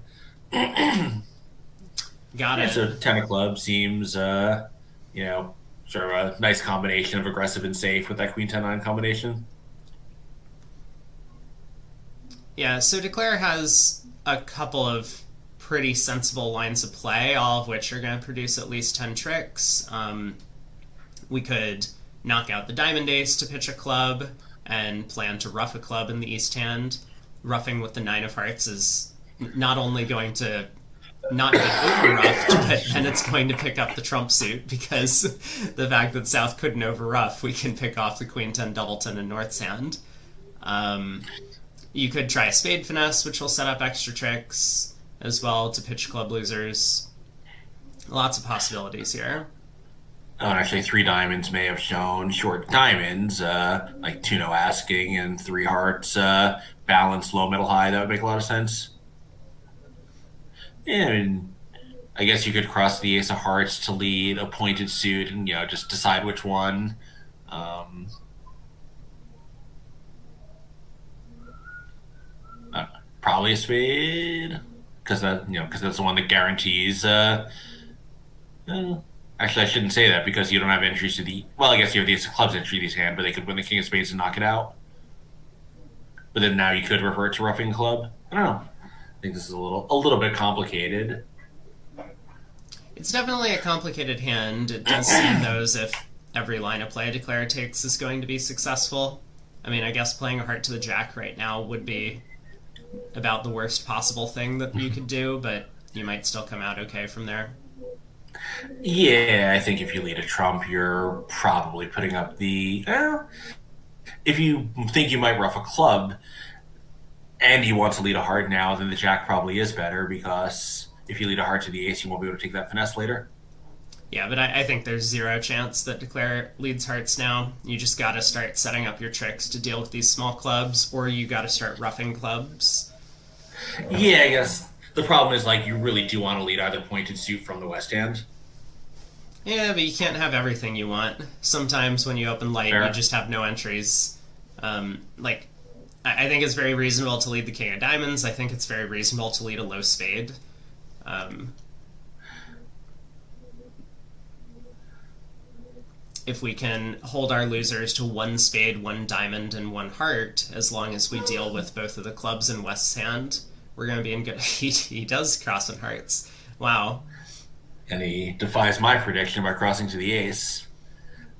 Got Yeah, it. so ten of clubs seems, sort of a nice combination of aggressive and safe with that queen 10-9 combination. Yeah, so Declare has a couple of pretty sensible lines of play, all of which are going to produce at least 10 tricks. We could knock out the diamond ace to pitch a club and plan to ruff a club in the east hand. Ruffing with the nine of hearts is not only going to not get over-ruffed, but then it's going to pick up the trump suit because the fact that South couldn't over-ruff, we can pick off the queen 10 doubleton in North's hand. You could try a spade finesse, which will set up extra tricks as well to pitch club losers. Lots of possibilities here. Oh, and actually, three diamonds may have shown short diamonds, like two no asking and three hearts, balanced low, middle, high. That would make a lot of sense. Yeah, I guess you could cross the ace of hearts to lead a pointed suit and, just decide which one. Um, Probably a spade because that's the one that guarantees. Actually, I shouldn't say that because you don't have entries to the. Well, I guess you have the ace of clubs entry to these hand, but they could win the king of spades and knock it out. But then now you could revert to roughing club. I don't know. I think this is a little bit complicated. It's definitely a complicated hand. It does seem those if every line of play Declare takes is going to be successful. I mean, I guess playing a heart to the jack right now would be about the worst possible thing that you could do, but you might still come out okay from there. Yeah, I think if you lead a trump, you're probably putting up the. If you think you might ruff a club and you want to lead a heart now, then the jack probably is better because if you lead a heart to the ace, you won't be able to take that finesse later. Yeah, but I think there's zero chance that Declare leads hearts now. You just gotta start setting up your tricks to deal with these small clubs, or you gotta start roughing clubs. Yeah, I guess the problem is like you really do want to lead either pointed suit from the west hand. Yeah, but you can't have everything you want. Sometimes when you open light, Fair. you just have no entries. I think it's very reasonable to lead the king of diamonds. I think it's very reasonable to lead a low spade. If we can hold our losers to one spade, one diamond, and one heart, as long as we deal with both of the clubs in West's hand, we're going to be in good. He does cross in hearts. Wow. And he defies my prediction by crossing to the ace.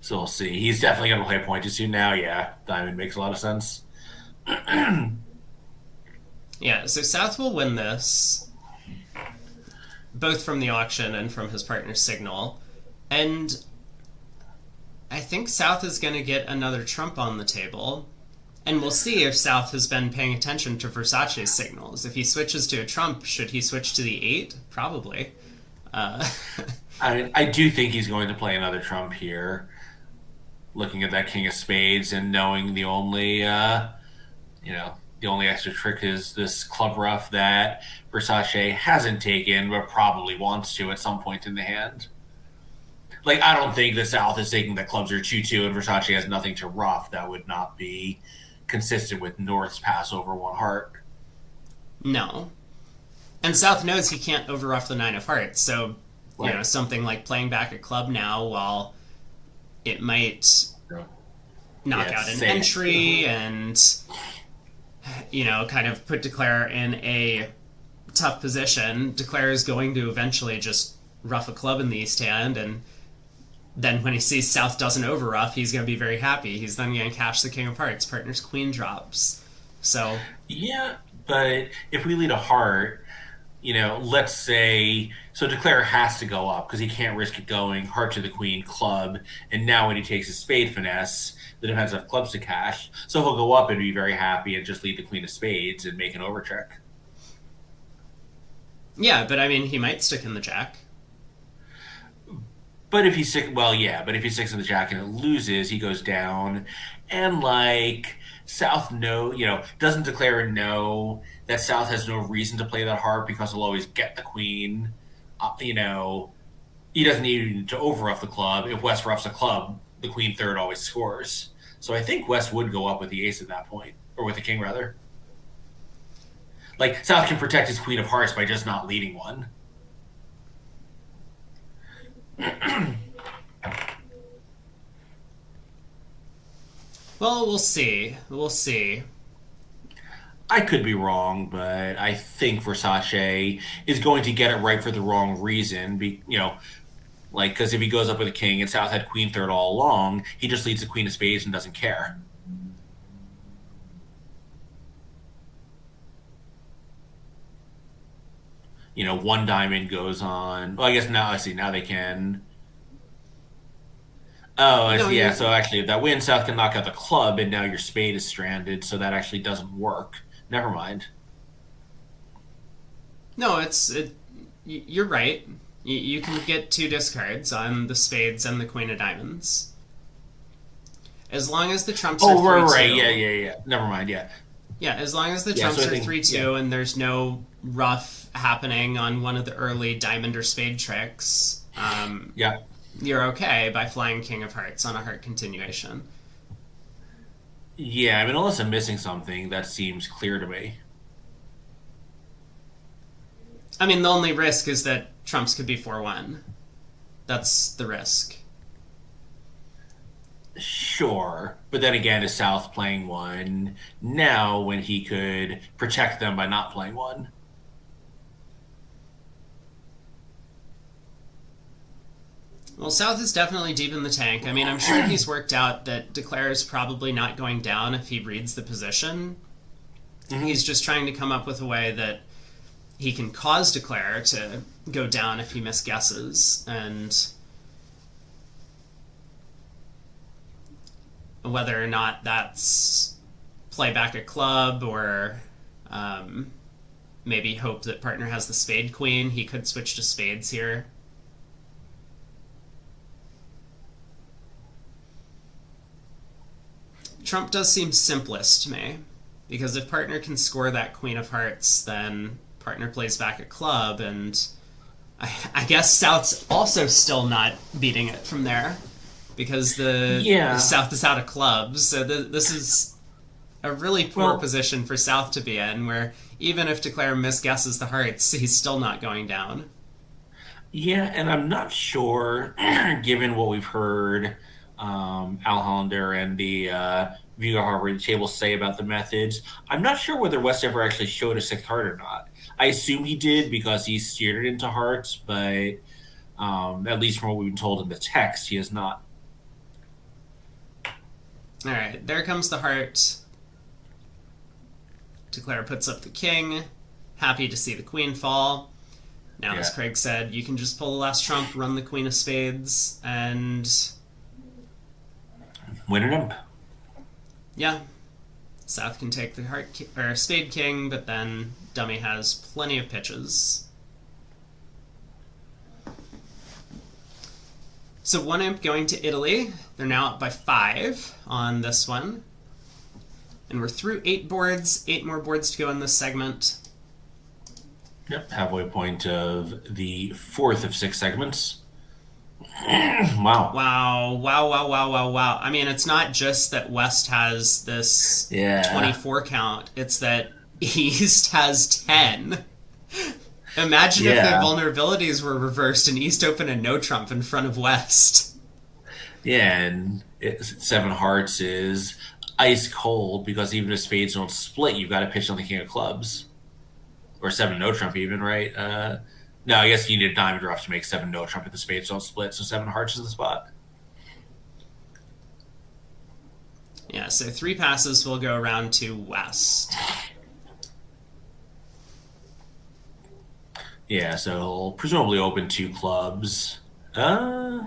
So we'll see. He's definitely going to play pointed suit now. Yeah, diamond makes a lot of sense. Yeah, so South will win this, both from the auction and from his partner's signal. And I think South is going to get another trump on the table. And we'll see if South has been paying attention to Versace's signals. If he switches to a trump, should he switch to the 8? Probably. Uh, I do think he's going to play another trump here. Looking at that king of spades and knowing the only extra trick is this club ruff that Versace hasn't taken but probably wants to at some point in the hand. Like, I don't think the South is thinking that clubs are 2-2 and Versace has nothing to ruff. That would not be consistent with North's pass over one heart. no. And South knows he can't overruff the 9 of hearts, so, Right. something like playing back a club now, while it might knock Yeah, out an safe. entry and, kind of put Declare in a tough position. Declare is going to eventually just ruff a club in the East hand, and then when he sees South doesn't overruff, he's going to be very happy. He's then going to cash the King of Hearts. Partner's Queen drops. So, Yeah, but if we lead a heart, let's say, so Declare has to go up because he can't risk it going heart to the queen, club, and now when he takes his spade finesse, the defense have clubs to cash, so he'll go up and be very happy and just lead the queen of spades and make an overcheck. yeah, but I mean, he might stick in the Jack. But if he but if he sticks in the jack and it loses, he goes down, and like South doesn't Declare know that South has no reason to play that heart because he'll always get the queen. He doesn't need to overruff the club. If West roughs a club, the queen third always scores. So I think West would go up with the ace at that point, or with the king rather. Like South can protect his queen of hearts by just not leading one. Well, we'll see. We'll see. I could be wrong, but I think Versace is going to get it right for the wrong reason. Because if he goes up with a king and South had queen third all along, he just leads the queen of spades and doesn't care. One diamond goes on. Well, I guess now I see. Now they can. Oh, No, yeah. you're So actually, if that wins, South can knock out the club, and now your spade is stranded. So that actually doesn't work. Never mind. no, you're right. You can get 2 discards on the spades and the queen of diamonds. As long as the trumps are Oh, right, 3-2. right. Yeah. Never mind. Yeah. Yeah, as long as the Yeah, trumps so I are think- 3-2 and there's no rough happening on one of the early diamond or spade tricks, Yeah. you're okay by flying King of Hearts on a heart continuation. Yeah, I mean, unless I'm missing something, that seems clear to me. I mean, the only risk is that trumps could be 4-1. That's the risk. Sure. But then again, is South playing one now when he could protect them by not playing one? Well, South is definitely deep in the tank. I mean, I'm sure he's worked out that Declare is probably not going down if he reads the position. He's just trying to come up with a way that he can cause Declare to go down if he misguesses, and whether or not that's play back a club or maybe hope that partner has the spade queen. He could switch to spades here. Trump does seem simplest to me, because if partner can score that queen of hearts, then partner plays back a club, and I guess South's also still not beating it from there, because the South is out of clubs, so this is a really poor position for South to be in, where even if Declare misguesses the hearts, he's still not going down. Yeah, and I'm not sure, given what we've heard Al Hollander and the Vigo Harvard table say about the methods, I'm not sure whether West ever actually showed a sixth heart or not. I assume he did because he steered it into hearts, but at least from what we've been told in the text, he has not. All right, there comes the heart. Declare puts up the king. Happy to see the queen fall. Now, as Craig said, you can just pull the last trump, run the queen of spades, and win an imp. yeah. South can take the or spade king, but then dummy has plenty of pitches. So 1-imp going to Italy. They're now up by 5 on this one. And we're through 8 boards, 8 more boards to go in this segment. Yep, halfway point of the 4th of 6 segments. Wow. Wow. I mean, it's not just that West has this 24 count, it's that East has 10. Imagine if the vulnerabilities were reversed and East opened a no trump in front of West. Yeah, and 7 hearts is ice cold because even if spades don't split, you've got to pitch on the king of clubs. Or 7 no trump even, right? No, I guess you need a diamond rough to make 7 no trump if the spades don't split, so 7 hearts is the spot. Yeah, so 3 passes will go around to West. Yeah, so he'll presumably open 2 clubs. Yeah,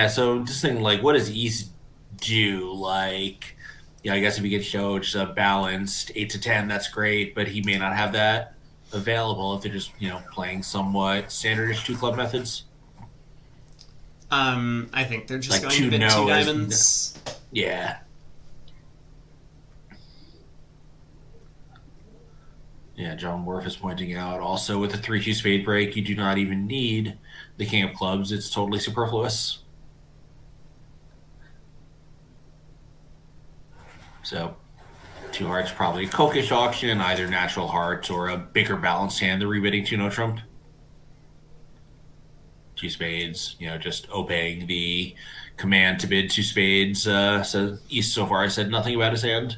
so just thinking, like, what does East do? Like, yeah, I guess if he gets showed just a balanced 8 to 10, that's great, but he may not have that available if they're just, playing somewhat standardish 2 club methods. I think they're just like going to bid 2 diamonds. Yeah. Yeah, John Worf is pointing out also with the 3-2 spade break, you do not even need the king of clubs. It's totally superfluous. So 2 hearts, probably a Kokish auction, either natural hearts or a bigger balanced hand. They're rebidding 2 no trump. 2 spades, just obeying the command to bid 2 spades. So East so far has said nothing about his hand.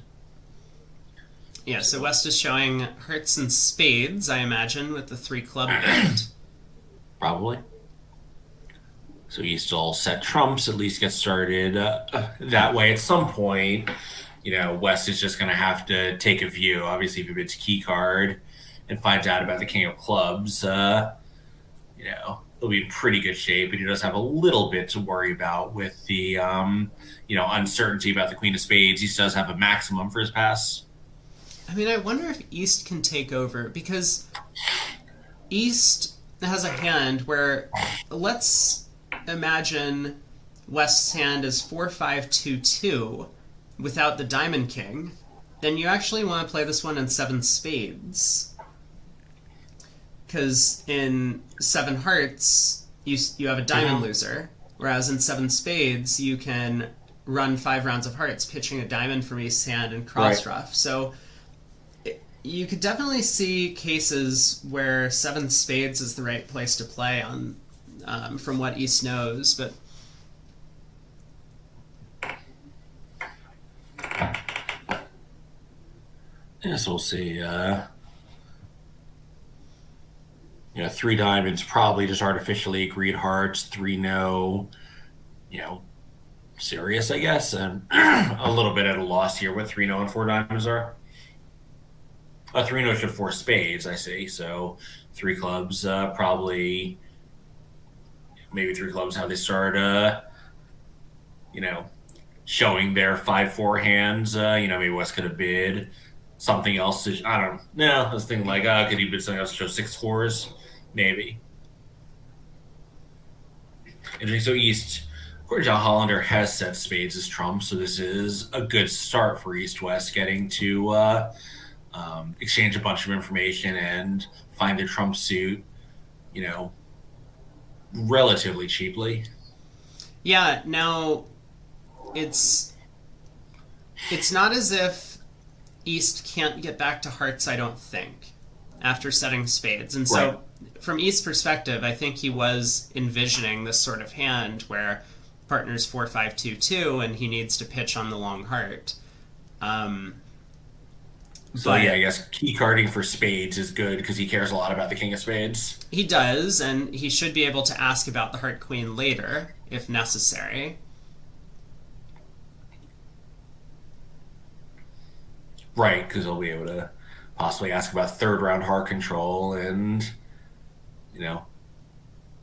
Yeah, so West is showing hearts and spades, I imagine, with the 3 club bid. Probably. So East will set trumps, at least get started that way. At some point, West is just going to have to take a view. Obviously, if he bids key card and finds out about the king of clubs, he'll be in pretty good shape. But he does have a little bit to worry about with the, uncertainty about the queen of spades. He does have a maximum for his pass. I mean, I wonder if East can take over, because East has a hand where, let's imagine West's hand is 4-5-2-2 without the diamond king. Then you actually want to play this one in 7 spades. Because in 7 hearts, you have a diamond loser, whereas in 7 spades, you can run 5 rounds of hearts, pitching a diamond from East's hand and cross rough. So you could definitely see cases where 7 spades is the right place to play on, from what East knows, but yes, we'll see. 3 diamonds, probably just artificially agreed hearts, 3 no, serious, I guess, and a little bit at a loss here what 3 no and 4 diamonds are. 3 no should 4 spades, I see. So 3 clubs, probably, maybe 3 clubs how they start, showing their 5-4 hands. Maybe West could have bid something else. I don't know. I was thinking like, could he bid something else to show 6 fours? Maybe. Interesting. So East, according to John Hollander, has set spades as trump. So this is a good start for East-West getting to exchange a bunch of information and find their trump suit, relatively cheaply. Yeah, now it's not as if East can't get back to hearts, I don't think, after setting spades. And so from East's perspective, I think he was envisioning this sort of hand where partner's 4-5-2-2 and he needs to pitch on the long heart. So yeah, I guess key carding for spades is good because he cares a lot about the king of spades. He does, and he should be able to ask about the heart queen later, if necessary. Right, because he'll be able to possibly ask about 3rd round heart control, and,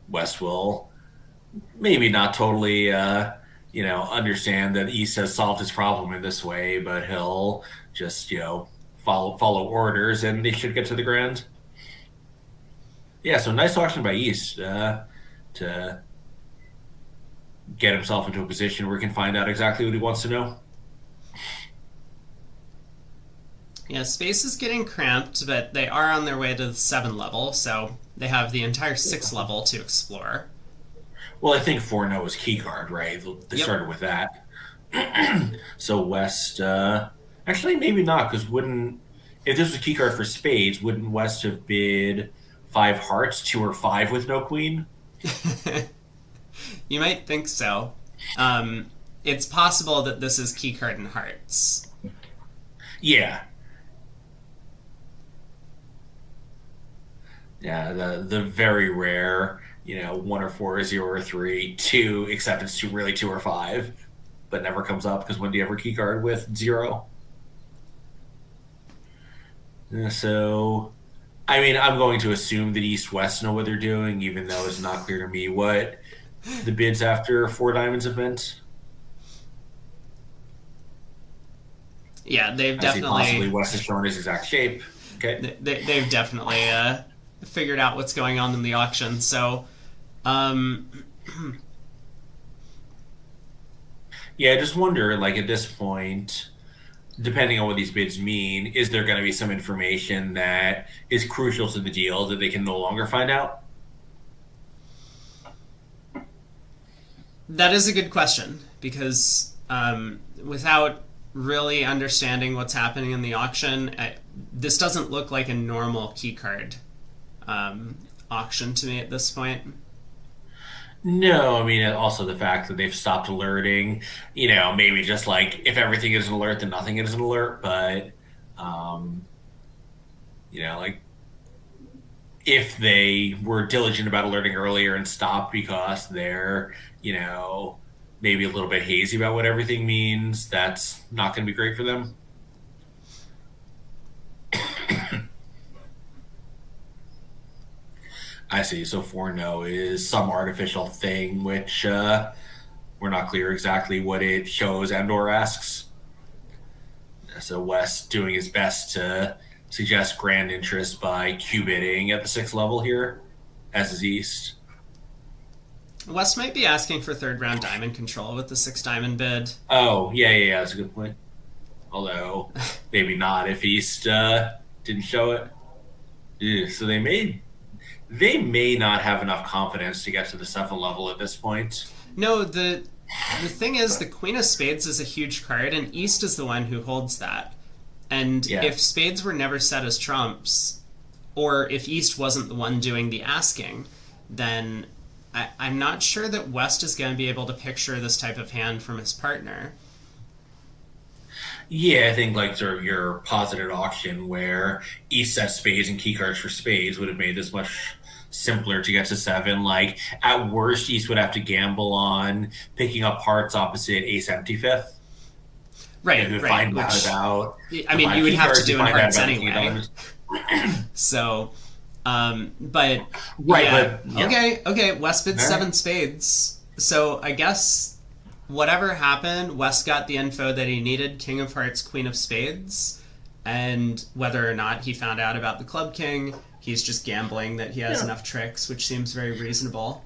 West will maybe not totally understand that East has solved his problem in this way, but he'll just, follow orders and they should get to the grand. Yeah, so nice auction by East to get himself into a position where he can find out exactly what he wants to know. Yeah, space is getting cramped, but they are on their way to the 7 level, so they have the entire 6 level to explore. Well, I think 4 is key card, right? They Yep. started with that. So West, actually maybe not, because wouldn't if this was a key card for spades, wouldn't West have bid 5 hearts, 2 or 5 with no queen? You might think so. It's possible that this is keycard and hearts. Yeah, yeah. The very rare, 1 or 4, 0 or 3, 2, except it's really 2 or 5, but never comes up because when do you ever key card with 0? So I mean, I'm going to assume that East West know what they're doing, even though it's not clear to me what the bids after 4 diamonds have meant. Yeah, they've I see possibly definitely West has shown his exact shape. Okay. they've definitely figured out what's going on in the auction. So, um, Yeah, I just wonder, like at this point, depending on what these bids mean, is there going to be some information that is crucial to the deal that they can no longer find out? that is a good question because without really understanding what's happening in the auction, this doesn't look like a normal keycard auction to me at this point. No, I mean also the fact that they've stopped alerting. Maybe just like if everything is an alert, then nothing is an alert. But um, like if they were diligent about alerting earlier and stopped because they're, maybe a little bit hazy about what everything means, that's not going to be great for them. I see. So 4 is some artificial thing, which we're not clear exactly what it shows and/or asks. So West doing his best to suggest grand interest by cubiting at the 6th level here, as is East. West might be asking for third round diamond control with the 6 diamond bid. Oh, yeah, that's a good point. Although maybe not if East didn't show it. Yeah, so they may not have enough confidence to get to the 7th level at this point. No, the thing is, the Queen of Spades is a huge card, and East is the one who holds that. And Yeah. if Spades were never set as trumps, or if East wasn't the one doing the asking, then I'm not sure that West is going to be able to picture this type of hand from his partner. Yeah, I think like sort of your posited auction where East set spades and key cards for spades would have made this much simpler to get to 7. Like at worst, East would have to gamble on picking up hearts opposite ace empty fifth. Right, To right. find out Which, about I to mean, find you would key have to cards, do in find out hearts about the king of anyway. diamonds. So, but Right, yeah, but yeah. okay. West bid All right. 7 spades. So I guess whatever happened, West got the info that he needed: King of Hearts, Queen of Spades, and whether or not he found out about the Club King, he's just gambling that he has Yeah. enough tricks, which seems very reasonable.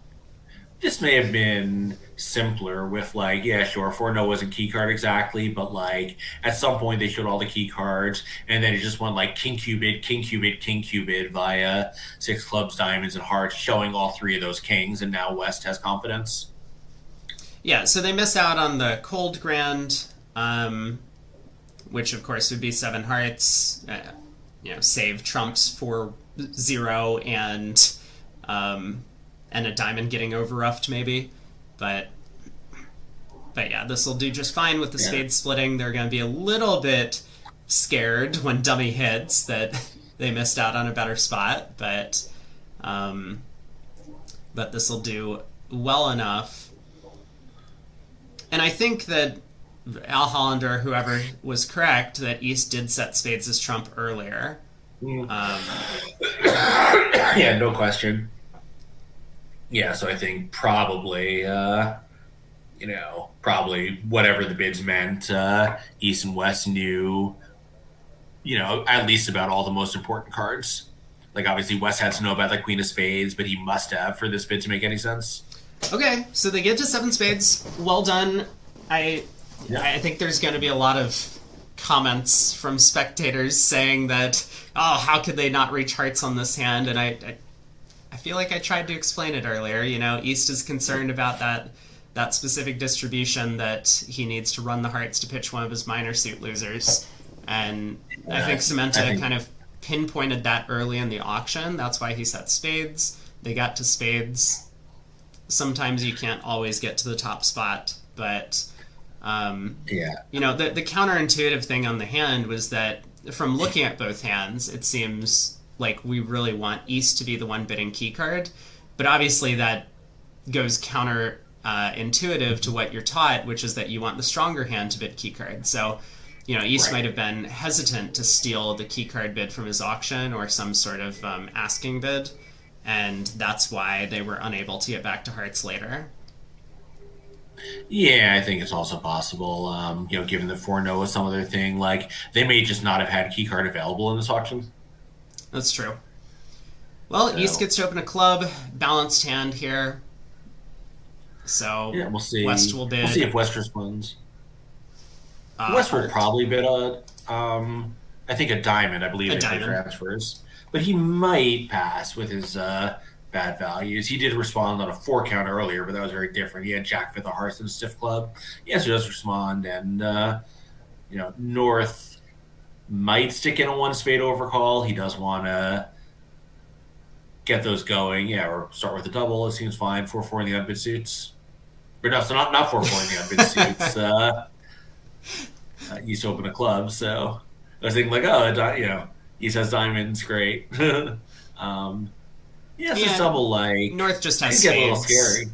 This may have been simpler with like, yeah, sure, 4 wasn't key card exactly, but like at some point they showed all the key cards, and then it just went like king cubed, king cubed, king cubed via 6 clubs, diamonds, and hearts, showing all 3 of those kings, and now West has confidence. Yeah, so they miss out on the Cold Grand, which of course would be 7 hearts. Save trumps for 0 and a diamond getting overruffed maybe, but yeah, this will do just fine with the Yeah. spade splitting. They're going to be a little bit scared when dummy hits that they missed out on a better spot, um, but this will do well enough. And I think that Al Hollander, whoever was correct, that East did set spades as trump earlier. Yeah, no question. Yeah, so I think probably probably whatever the bids meant, East and West knew, at least about all the most important cards. Like, obviously, West had to know about the Queen of Spades, but he must have for this bid to make any sense. Okay, so they get to seven spades. Well done. I Yeah. I think there's going to be a lot of comments from spectators saying that, oh, how could they not reach hearts on this hand? And I feel like I tried to explain it earlier. East is concerned about that specific distribution, that he needs to run the hearts to pitch one of his minor suit losers. And I think Cementa kind of pinpointed that early in the auction. That's why he set spades. They got to spades. Sometimes you can't always get to the top spot, but Yeah. the counterintuitive thing on the hand was that from looking at both hands, it seems like we really want East to be the one bidding key card, but obviously that goes counter intuitive to what you're taught, which is that you want the stronger hand to bid key card. So, East Right. might have been hesitant to steal the key card bid from his auction or some sort of asking bid, and that's why they were unable to get back to hearts later. Yeah, I think it's also possible, given that 4 is some other thing, like, they may just not have had keycard available in this auction. That's true. Well, East So, gets to open a club, balanced hand here. So yeah, we'll see. West will We'll see bid if West responds. West will heart. probably bid I think a diamond, I believe A they play diamond. transfers. But he might pass with his bad values. He did respond on a 4 count earlier, but that was very different. He had Jack fifth of hearts and stiff club. Yes, he does respond, and North might stick in a one spade overcall. He does want to get those going, yeah, or start with a double. It seems fine. 4-4 in the unbid suits, or no, so not 4-4 in the unbid suits. East open a club, so I was thinking like, oh, East has diamonds, great. Yeah, so Yeah, double like North just has could get a little spades. scary.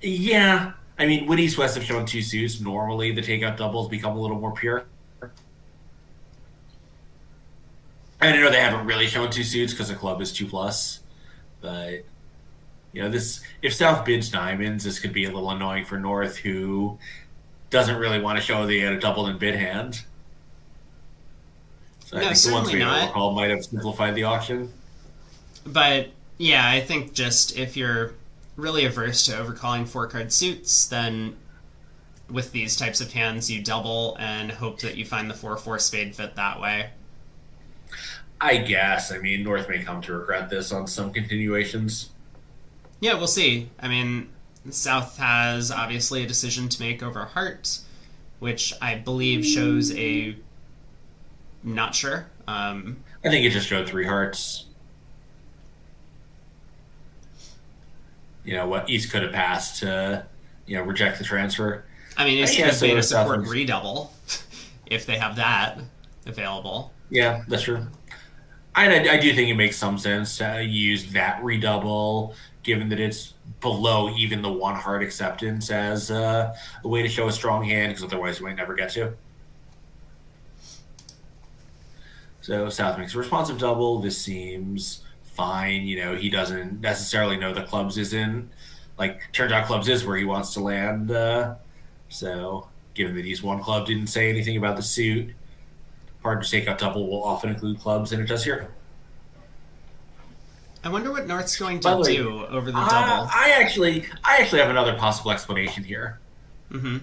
Yeah, I mean, when East West have shown 2 suits, normally the takeout doubles become a little more pure. And I know they haven't really shown 2 suits because the club is 2+, but this if South bids diamonds, this could be a little annoying for North, who doesn't really want to show they had a double in bid hand. So I No, think the one certainly spade not. overcall might have simplified the auction. But yeah, I think just if you're really averse to overcalling 4 card suits, then with these types of hands, you double and hope that you find the 4-4 spade fit that way. I guess. I mean, North may come to regret this on some continuations. Yeah, we'll see. I mean, South has obviously a decision to make over Heart, which I believe shows a. Not sure. I think it just showed 3 hearts. What East could have passed to, reject the transfer. I mean, East Yeah, could so beta South support was- redouble if they have that available. Yeah, that's true. I do think it makes some sense to use that redouble, given that it's below even the 1 heart acceptance, as a way to show a strong hand, because otherwise you might never get to. So South makes a responsive double. This seems fine. He doesn't necessarily know the clubs isn't, like, turns out clubs is where he wants to land. So given that he's one club, didn't say anything about the suit. Hard to take out double will often include clubs, and it does here. I wonder what North's going By to the way, do over the double. I actually have another possible explanation here. Hmm.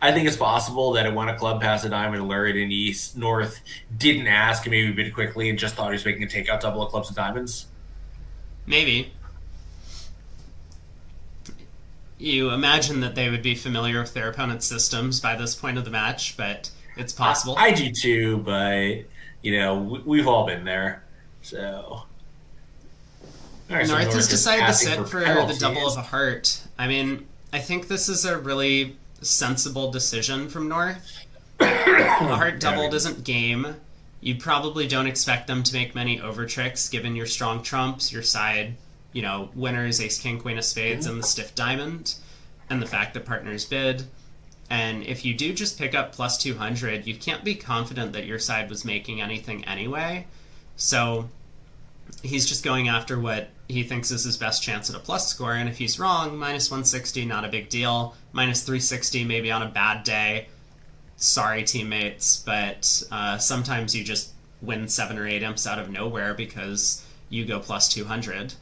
I think it's possible that when a club passed a diamond alert in East, North didn't ask and maybe bid quickly and just thought he was making a takeout double of clubs and diamonds. Maybe. You imagine that they would be familiar with their opponent's systems by this point of the match, but it's possible. I do too, but we've all been there. So, all right, so North has is decided to asking sit for the penalties. double of a heart. I mean, I think this is a really sensible decision from North. A heart doubled isn't game. You probably don't expect them to make many over tricks given your strong trumps, your side, winners, ace, king, queen of spades, and the stiff diamond, and the fact that partners bid. And if you do just pick up plus 200, you can't be confident that your side was making anything anyway. So he's just going after what he thinks is his best chance at a plus score, and if he's wrong, minus 160, not a big deal. Minus 360, maybe on a bad day. Sorry, teammates, but sometimes you just win 7 or 8 imps out of nowhere because you go plus 200.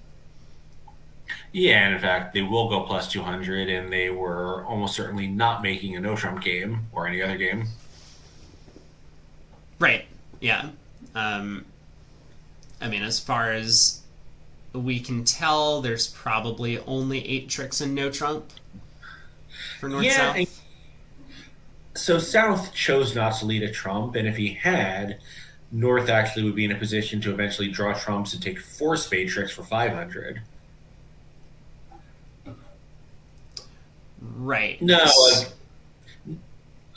Yeah, and in fact, they will go plus 200, and they were almost certainly not making a no trump game or any other game. Right, yeah. I mean, as far as we can tell, there's probably only 8 tricks and no trump for North Yeah, South. so South chose not to lead a trump, and if he had, North actually would be in a position to eventually draw trumps and take 4 spade tricks for 500. Right. No,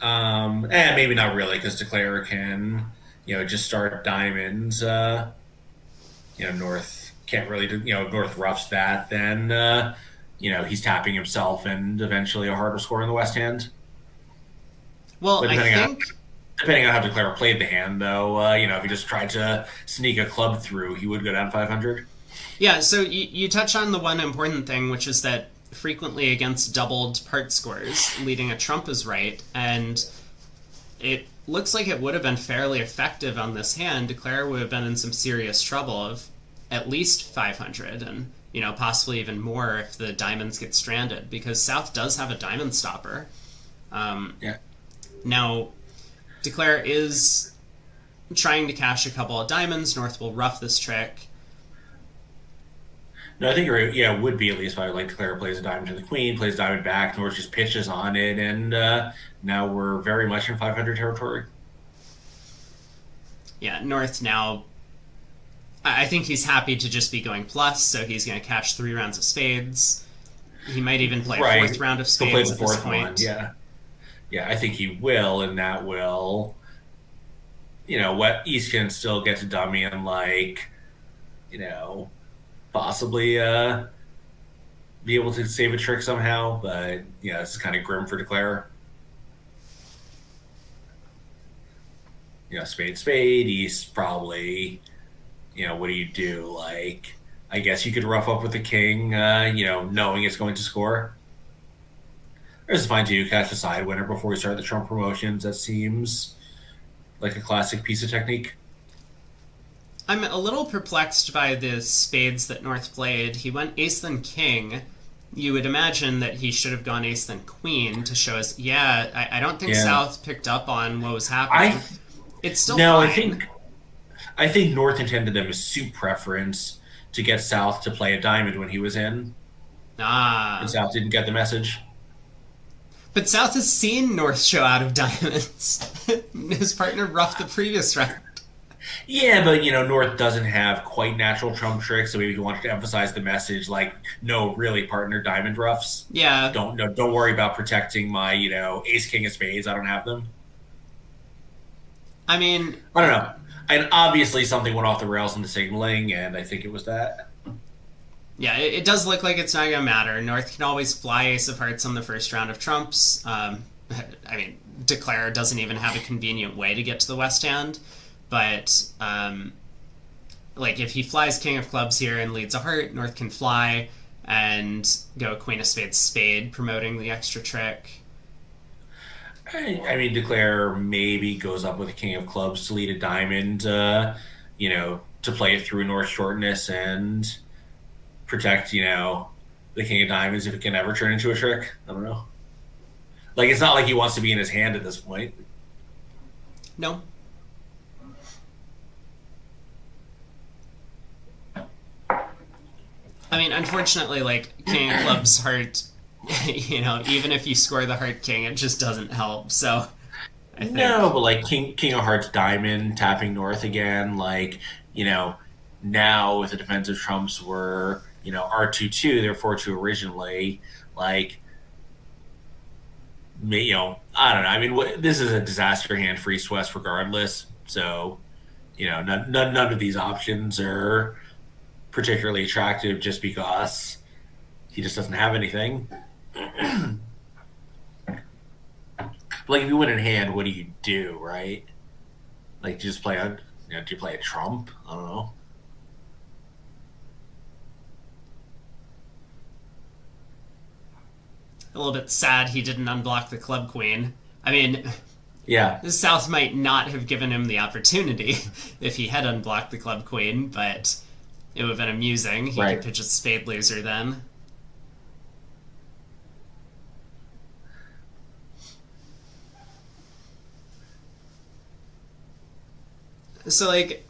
and maybe not really, because Declare can, just start diamonds. North can't really do, North roughs that, then, he's tapping himself and eventually a harder score in the West Hand. Well, But I think depending on how Declare played the hand, though, if he just tried to sneak a club through, he would go down 500. yeah. So you touch on the one important thing, which is that frequently against doubled part scores, leading a trump is right, and it looks like it would have been fairly effective on this hand. Declare would have been in some serious trouble of at least 500, and possibly even more if the diamonds get stranded, because South does have a diamond stopper. Yeah. Now, Declare is trying to cash a couple of diamonds. North will rough this trick. No, I think you're right. Yeah, it would be at least if I like Declare plays a diamond to the queen, plays diamond back, North just pitches on it, and now we're very much in 500 territory. Yeah, North now, I think he's happy to just be going plus, so he's going to cash 3 rounds of spades. He might even play a Right. 4th round of He'll play spades the at this fourth one. point. Yeah. Yeah, I think he will, and that will, what East can still get to dummy and possibly be able to save a trick somehow. But yeah, it's kind of grim for Declare. Spade, spade. East probably. What do you do? I guess you could rough up with the king. Knowing it's going to score. Or it's fine to catch a side winner before we start the trump promotions. That seems like a classic piece of technique. I'm a little perplexed by the spades that North played. He went ace then king. You would imagine that he should have gone ace then queen to show us, I don't think Yeah. South picked up on what was happening. It's still No, fine. I think North intended them as suit preference to get South to play a diamond when he was in, and South didn't get the message. But South has seen North show out of diamonds. His partner roughed the previous round. Yeah, but North doesn't have quite natural trump tricks, so maybe he wanted to emphasize the message, no, really, partner, diamond roughs. Yeah. Don't worry about protecting my ace king of spades. I don't have them. I mean, I don't know. And obviously something went off the rails in the signaling, and I think it was that. yeah, it does look like it's not going to matter. North can always fly ace of hearts on the first round of trumps. I mean, Declare doesn't even have a convenient way to get to the West Hand. But, if he flies king of clubs here and leads a heart, North can fly and go queen of spades spade, promoting the extra trick. I mean, Declare maybe goes up with a king of clubs to lead a diamond, to play it through North shortness and protect, the king of diamonds if it can ever turn into a trick. I don't know. It's not like he wants to be in his hand at this point. No. I mean, unfortunately, king of clubs heart, even if you score the heart king, it just doesn't help. So, I think. No, but king of hearts diamond tapping North again, now with the defensive trumps were R2-2, they're 4-2 originally. I don't know. I mean, this is a disaster hand for East West regardless. So, none of these options are particularly attractive just because he just doesn't have anything. If you win in hand, what do you do, right? Do you just play do you play a trump? I don't know. a little bit sad he didn't unblock the club queen. I mean, Yeah. the South might not have given him the opportunity if he had unblocked the club queen, but it would have been amusing. He Right. could pitch a spade loser then. So, like,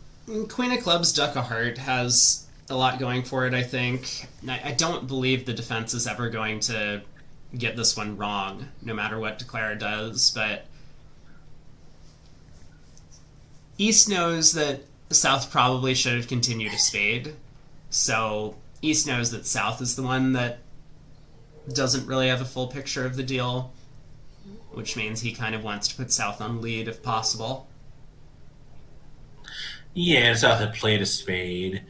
Queen of Clubs, Duck of Heart has a lot going for it, I think. I don't believe the defense is ever going to get this one wrong, no matter what Declare does, but East knows that South probably should have continued a spade, so East knows that South is the one that doesn't really have a full picture of the deal, which means he kind of wants to put South on lead if possible. Yeah, and South had played a spade.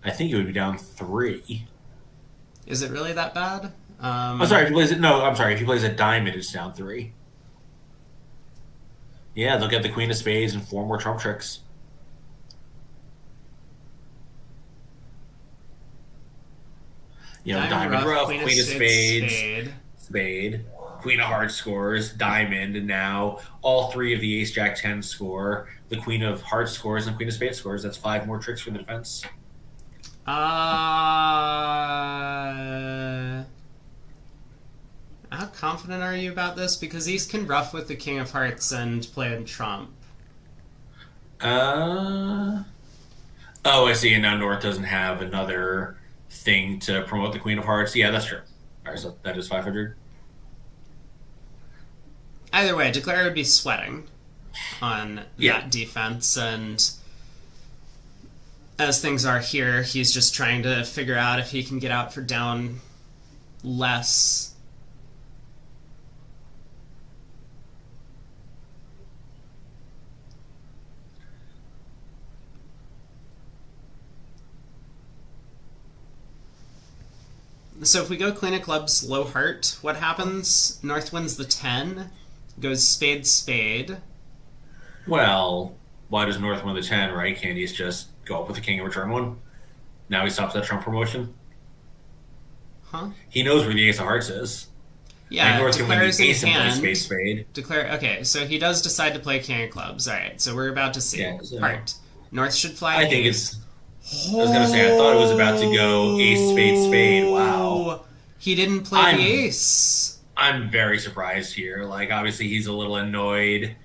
I think it would be down 3. Is it really that bad? I'm sorry, if he plays it. No, I'm sorry. If he plays a diamond, it's down 3. Yeah, they'll get the queen of spades and 4 more trump tricks. You know, diamond rough, queen of spades, spade. spade, queen of hearts scores, diamond, and now all 3 of the ace jack 10 score. The queen of hearts scores and queen of spades scores. That's 5 more tricks for the defense. How confident are you about this? Because East can ruff with the king of hearts and play in trump. Oh, I see. And now North doesn't have another thing to promote the queen of hearts. Yeah, that's true. All right, so that is 500. Either way, Declare would be sweating on Yeah. that defense, and as things are here, he's just trying to figure out if he can get out for down less. So if we go Queen of Clubs, low heart, what happens? North wins the 10, goes spade, spade. Well, why does North win the 10, right? Can't he just go up with the king and return one? Now he stops that trump promotion. Huh? He knows where the ace of hearts is. Yeah, And North can win Declare's the in ace and play hand. spade, spade. Declare. Okay, so he does decide to play King of Clubs. All right, so we're about to see. Yeah, so- Heart. North should fly. I think ace. it's. I was gonna say I thought it was about to go ace, spade, spade. Wow. He didn't play I'm- the ace. I'm very surprised here. Like, obviously, he's a little annoyed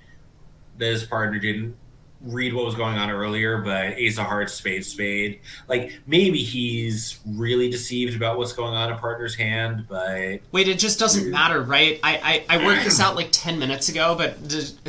that his partner didn't read what was going on earlier, but ace of hearts, spade, spade. Like, maybe he's really deceived about what's going on in partner's hand, but Wait, it just doesn't matter, right? I worked this out like 10 minutes ago, but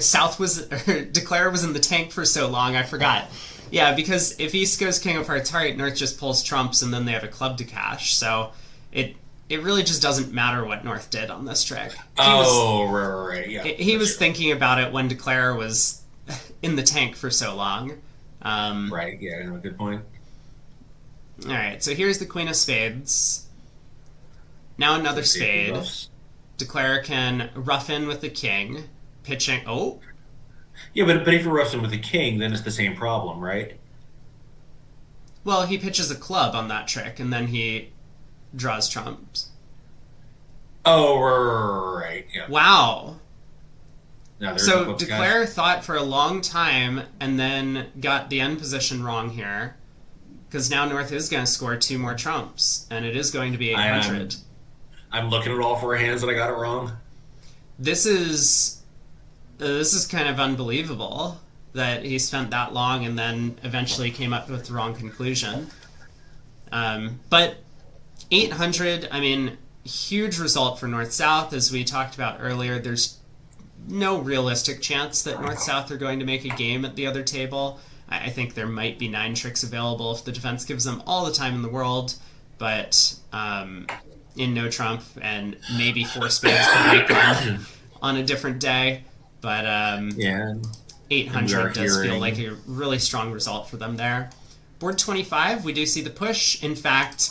South was Declare was in the tank for so long, I forgot. Yeah, because if East goes King of Hearts Heart, North just pulls trumps, and then they have a club to cash. So it really just doesn't matter what North did on this trick. right, yeah. He that's was true. thinking about it when Declare was in the tank for so long. Right, yeah, no, good point. All right, so here's the Queen of Spades. Now another spade. Declare can rough in with the king, pitching. Oh, Yeah, but if you're wrestling with the king, then it's the same problem, right? well, he pitches a club on that trick, and then he draws trumps. Oh, right, yeah. Wow. Now, there's So the clubs, Declare guys. thought for a long time, and then got the end position wrong here, because now North is going to score 2 more trumps, and it is going to be 800. I'm looking at all 4 hands that I got it wrong. This is kind of unbelievable that he spent that long and then eventually came up with the wrong conclusion. But 800, I mean, huge result for North-South. As we talked about earlier, there's no realistic chance that North-South are going to make a game at the other table. I think there might be 9 tricks available if the defense gives them all the time in the world, but in no trump, and maybe 4 spades could make on a different day. But Yeah. 800 does feel hearing- like a really strong result for them there. Board 25, we do see the push. In fact,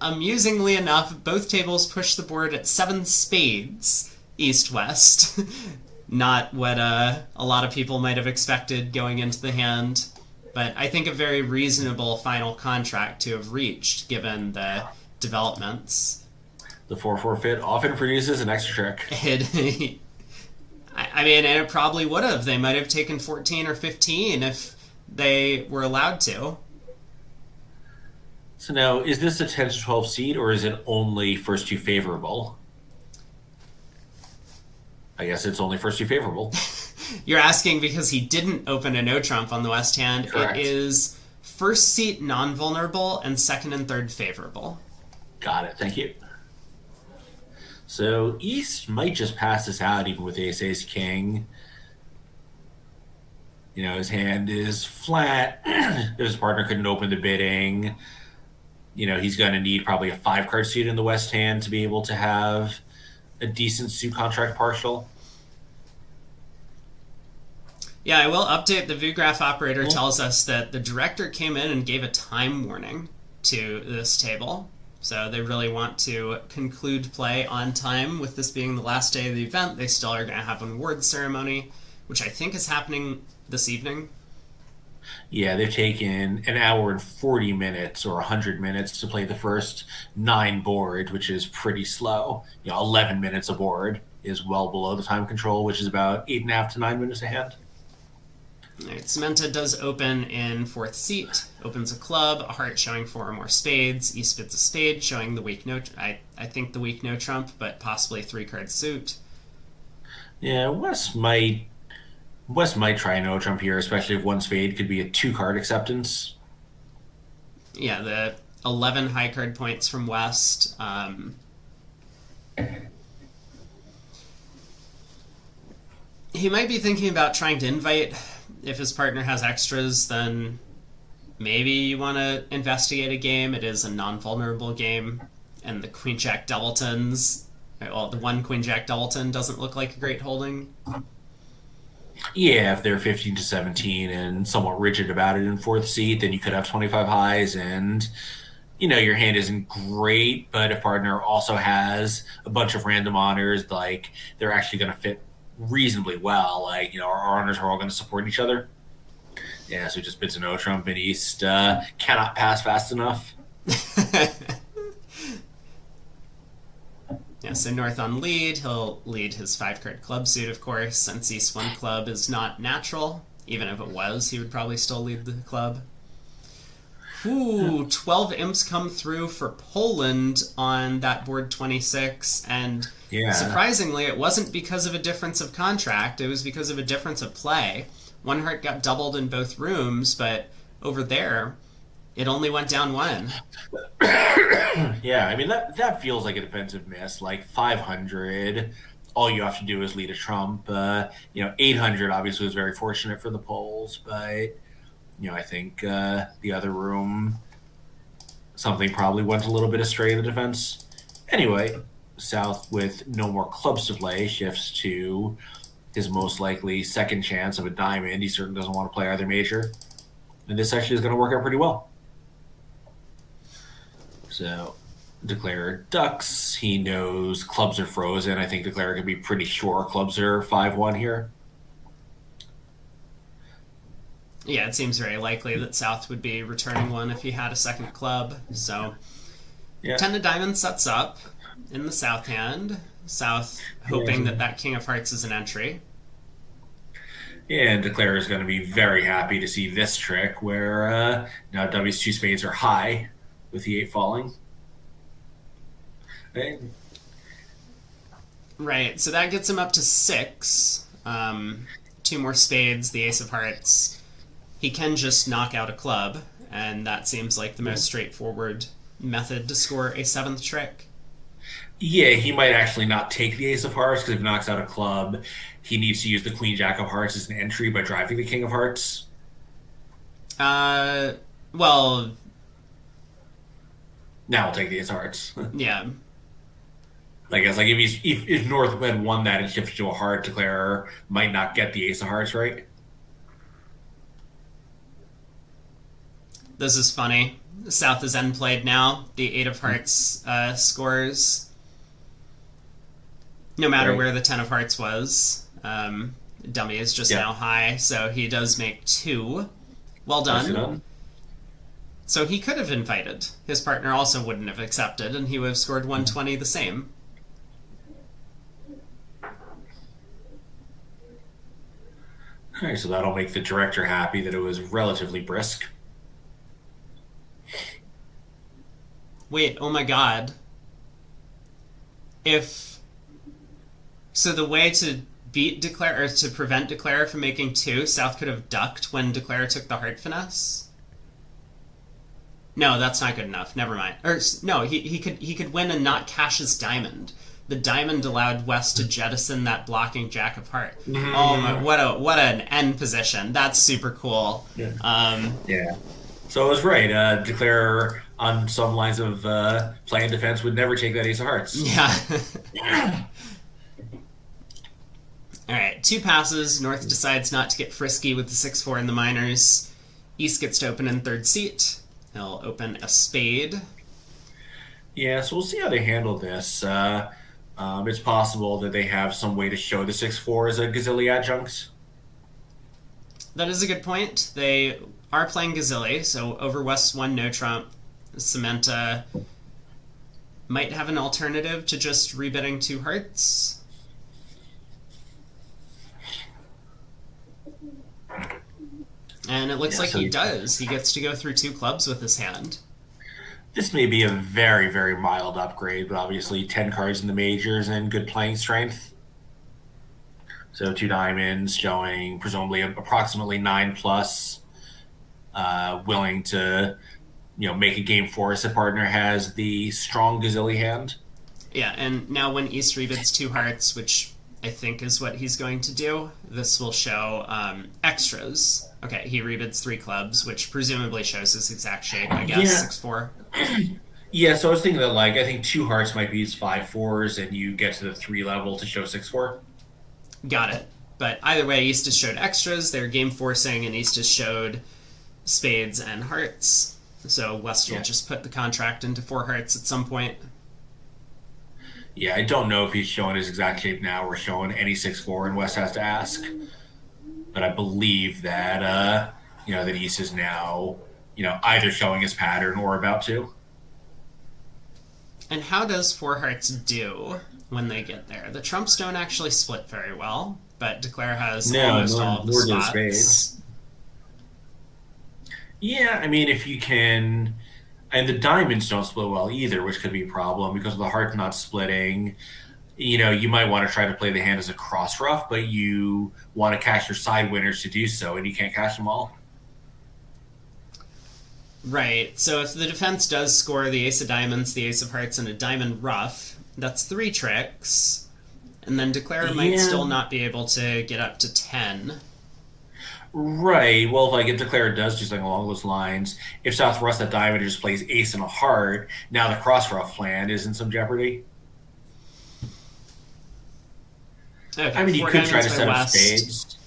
amusingly enough, both tables push the board at 7 spades, east-west. Not what a lot of people might have expected going into the hand, but I think a very reasonable final contract to have reached, given the developments. The 4-4 fit often produces an extra trick. It, I mean, and it probably would have. They might have taken 14 or 15 if they were allowed to. So now, is this a 10 to 12 seed, or is it only first two favorable? I guess it's only first two favorable. You're asking because he didn't open a no trump on the West Hand. Correct. It is first seat non-vulnerable and second and third favorable. Got it. Thank you. So East might just pass this out even with ace king. You know, his hand is flat. If his partner couldn't open the bidding, you know, he's going to need probably a 5-card suit in the West Hand to be able to have a decent suit contract partial. Yeah, I will update. The VuGraph operator tells us that the director came in and gave a time warning to this table. So they really want to conclude play on time. With this being the last day of the event, they still are going to have an award ceremony, which I think is happening this evening. Yeah, they've taken an hour and 40 minutes or 100 minutes to play the first 9 board, which is pretty slow. You know, 11 minutes a board is well below the time control, which is about 8.5 to 9 minutes a hand. All right, Cementa does open in fourth seat, opens a club, a heart showing 4 or more spades, East bids a spade, showing the weak no, I think the weak no trump, but possibly 3-card suit. Yeah, West might try no trump here, especially if one spade could be a 2-card acceptance. Yeah, the 11 high card points from West. He might be thinking about trying to invite. If his partner has extras, then maybe you want to investigate a game. It is a non-vulnerable game, and the Queen Jack doubletons. Well, the one Queen Jack doubleton doesn't look like a great holding. Yeah, if they're 15 to 17 and somewhat rigid about it in fourth seat, then you could have 25 highs, and you know your hand isn't great. But if partner also has a bunch of random honors, like they're actually going to fit reasonably well. Like, you know, our honors are all going to support each other. Yeah, so he just bids a no trump, and East cannot pass fast enough. Yeah, so North on lead. He'll lead his 5-card club suit, of course, since East 1 club is not natural. Even if it was, he would probably still lead the club. Ooh, 12 imps come through for Poland on that board 26, and Yeah. surprisingly, it wasn't because of a difference of contract, it was because of a difference of play. One heart got doubled in both rooms, but over there, it only went down 1. Yeah, I mean, that feels like a defensive miss. Like 500, all you have to do is lead a trump. You know, 800 obviously was very fortunate for the Poles, but you know, I think the other room, something probably went a little bit astray in the defense. Anyway, South, with no more clubs to play, shifts to his most likely second chance of a diamond. He certainly doesn't want to play either major. And this actually is going to work out pretty well. So, Declare ducks. He knows clubs are frozen. I think Declare could be pretty sure clubs are 5-1 here. Yeah, it seems very likely that South would be returning 1 if he had a second club. So, Yeah. 10 of diamonds sets up in the South hand. South hoping that King of Hearts is an entry. And Declare is going to be very happy to see this trick where now W's 2 spades are high with the 8 falling. Okay. Right, so that gets him up to 6. 2 more spades, the Ace of Hearts. He can just knock out a club, and that seems like the most straightforward method to score a 7th trick. Yeah, he might actually not take the Ace of Hearts, because if he knocks out a club, he needs to use the Queen Jack of Hearts as an entry by driving the King of Hearts. Well, Now we'll take the Ace of Hearts. yeah. I guess, like, if North had won that and shifted to a heart, Declare might not get the Ace of Hearts, right? This is funny. South is end played now. The 8 of Hearts scores. No matter Right. where the 10 of Hearts was. Dummy is just now high, so he does make 2. Well Nicely done. done. So he could have invited. His partner also wouldn't have accepted, and he would have scored 120 the same. Okay, so that'll make the director happy that it was relatively brisk. Wait, oh my god. If... So the way to beat Declare, or to prevent Declare from making two, South could have ducked when Declare took the heart finesse? No, that's not good enough. Never mind. Or no, he could win and not cash his diamond. The diamond allowed West to jettison that blocking Jack of Heart. Oh my! What an end position. That's super cool. Yeah. Yeah. So I was right. Declare on some lines of play and defense would never take that ace of hearts. Yeah. All right, two passes. North decides not to get frisky with the 6-4 in the minors. East gets to open in third seat. He'll open a spade. Yeah, so we'll see how they handle this. It's possible that they have some way to show the 6-4 as a Gazilli adjunct. That is a good point. They are playing Gazilli, so over West's 1 no trump. Cementa might have an alternative to just rebidding 2 hearts. And it looks like he does. He gets to go through 2 clubs with his hand. This may be a very, very mild upgrade, but obviously 10 cards in the majors and good playing strength. So 2 diamonds showing presumably approximately 9+, willing to, make a game for us. A partner has the strong Gazilli hand. Yeah, and now when East rebids 2 hearts, which I think is what he's going to do, this will show extras. Okay, he rebids 3 clubs, which presumably shows his exact shape, I guess, 6-4. Yeah, so I was thinking that, I think 2 hearts might be his 5-4s, and you get to the 3 level to show 6-4. Got it. But either way, East has showed extras, they're game forcing, and East has showed spades and hearts. So West will just put the contract into 4 hearts at some point. Yeah, I don't know if he's showing his exact shape now or showing any 6-4, and West has to ask. But I believe that, that East is now, either showing his pattern or about to. And how does 4 hearts do when they get there? The trumps don't actually split very well, but Declare has almost all of the spots. Spades. Yeah, I mean, if you can... And the diamonds don't split well either, which could be a problem because of the heart not splitting. You might want to try to play the hand as a cross ruff, but you want to cash your side winners to do so, and you can't cash them all. Right. So if the defense does score the ace of diamonds, the ace of hearts, and a diamond ruff, that's 3 tricks. And then Declare might still not be able to get up to 10. Right. Well, if Declare does do something along those lines, if South Russ that diamond just plays ace and a heart, now the cross ruff plan is in some jeopardy. Okay, I mean, you could try to set up spades.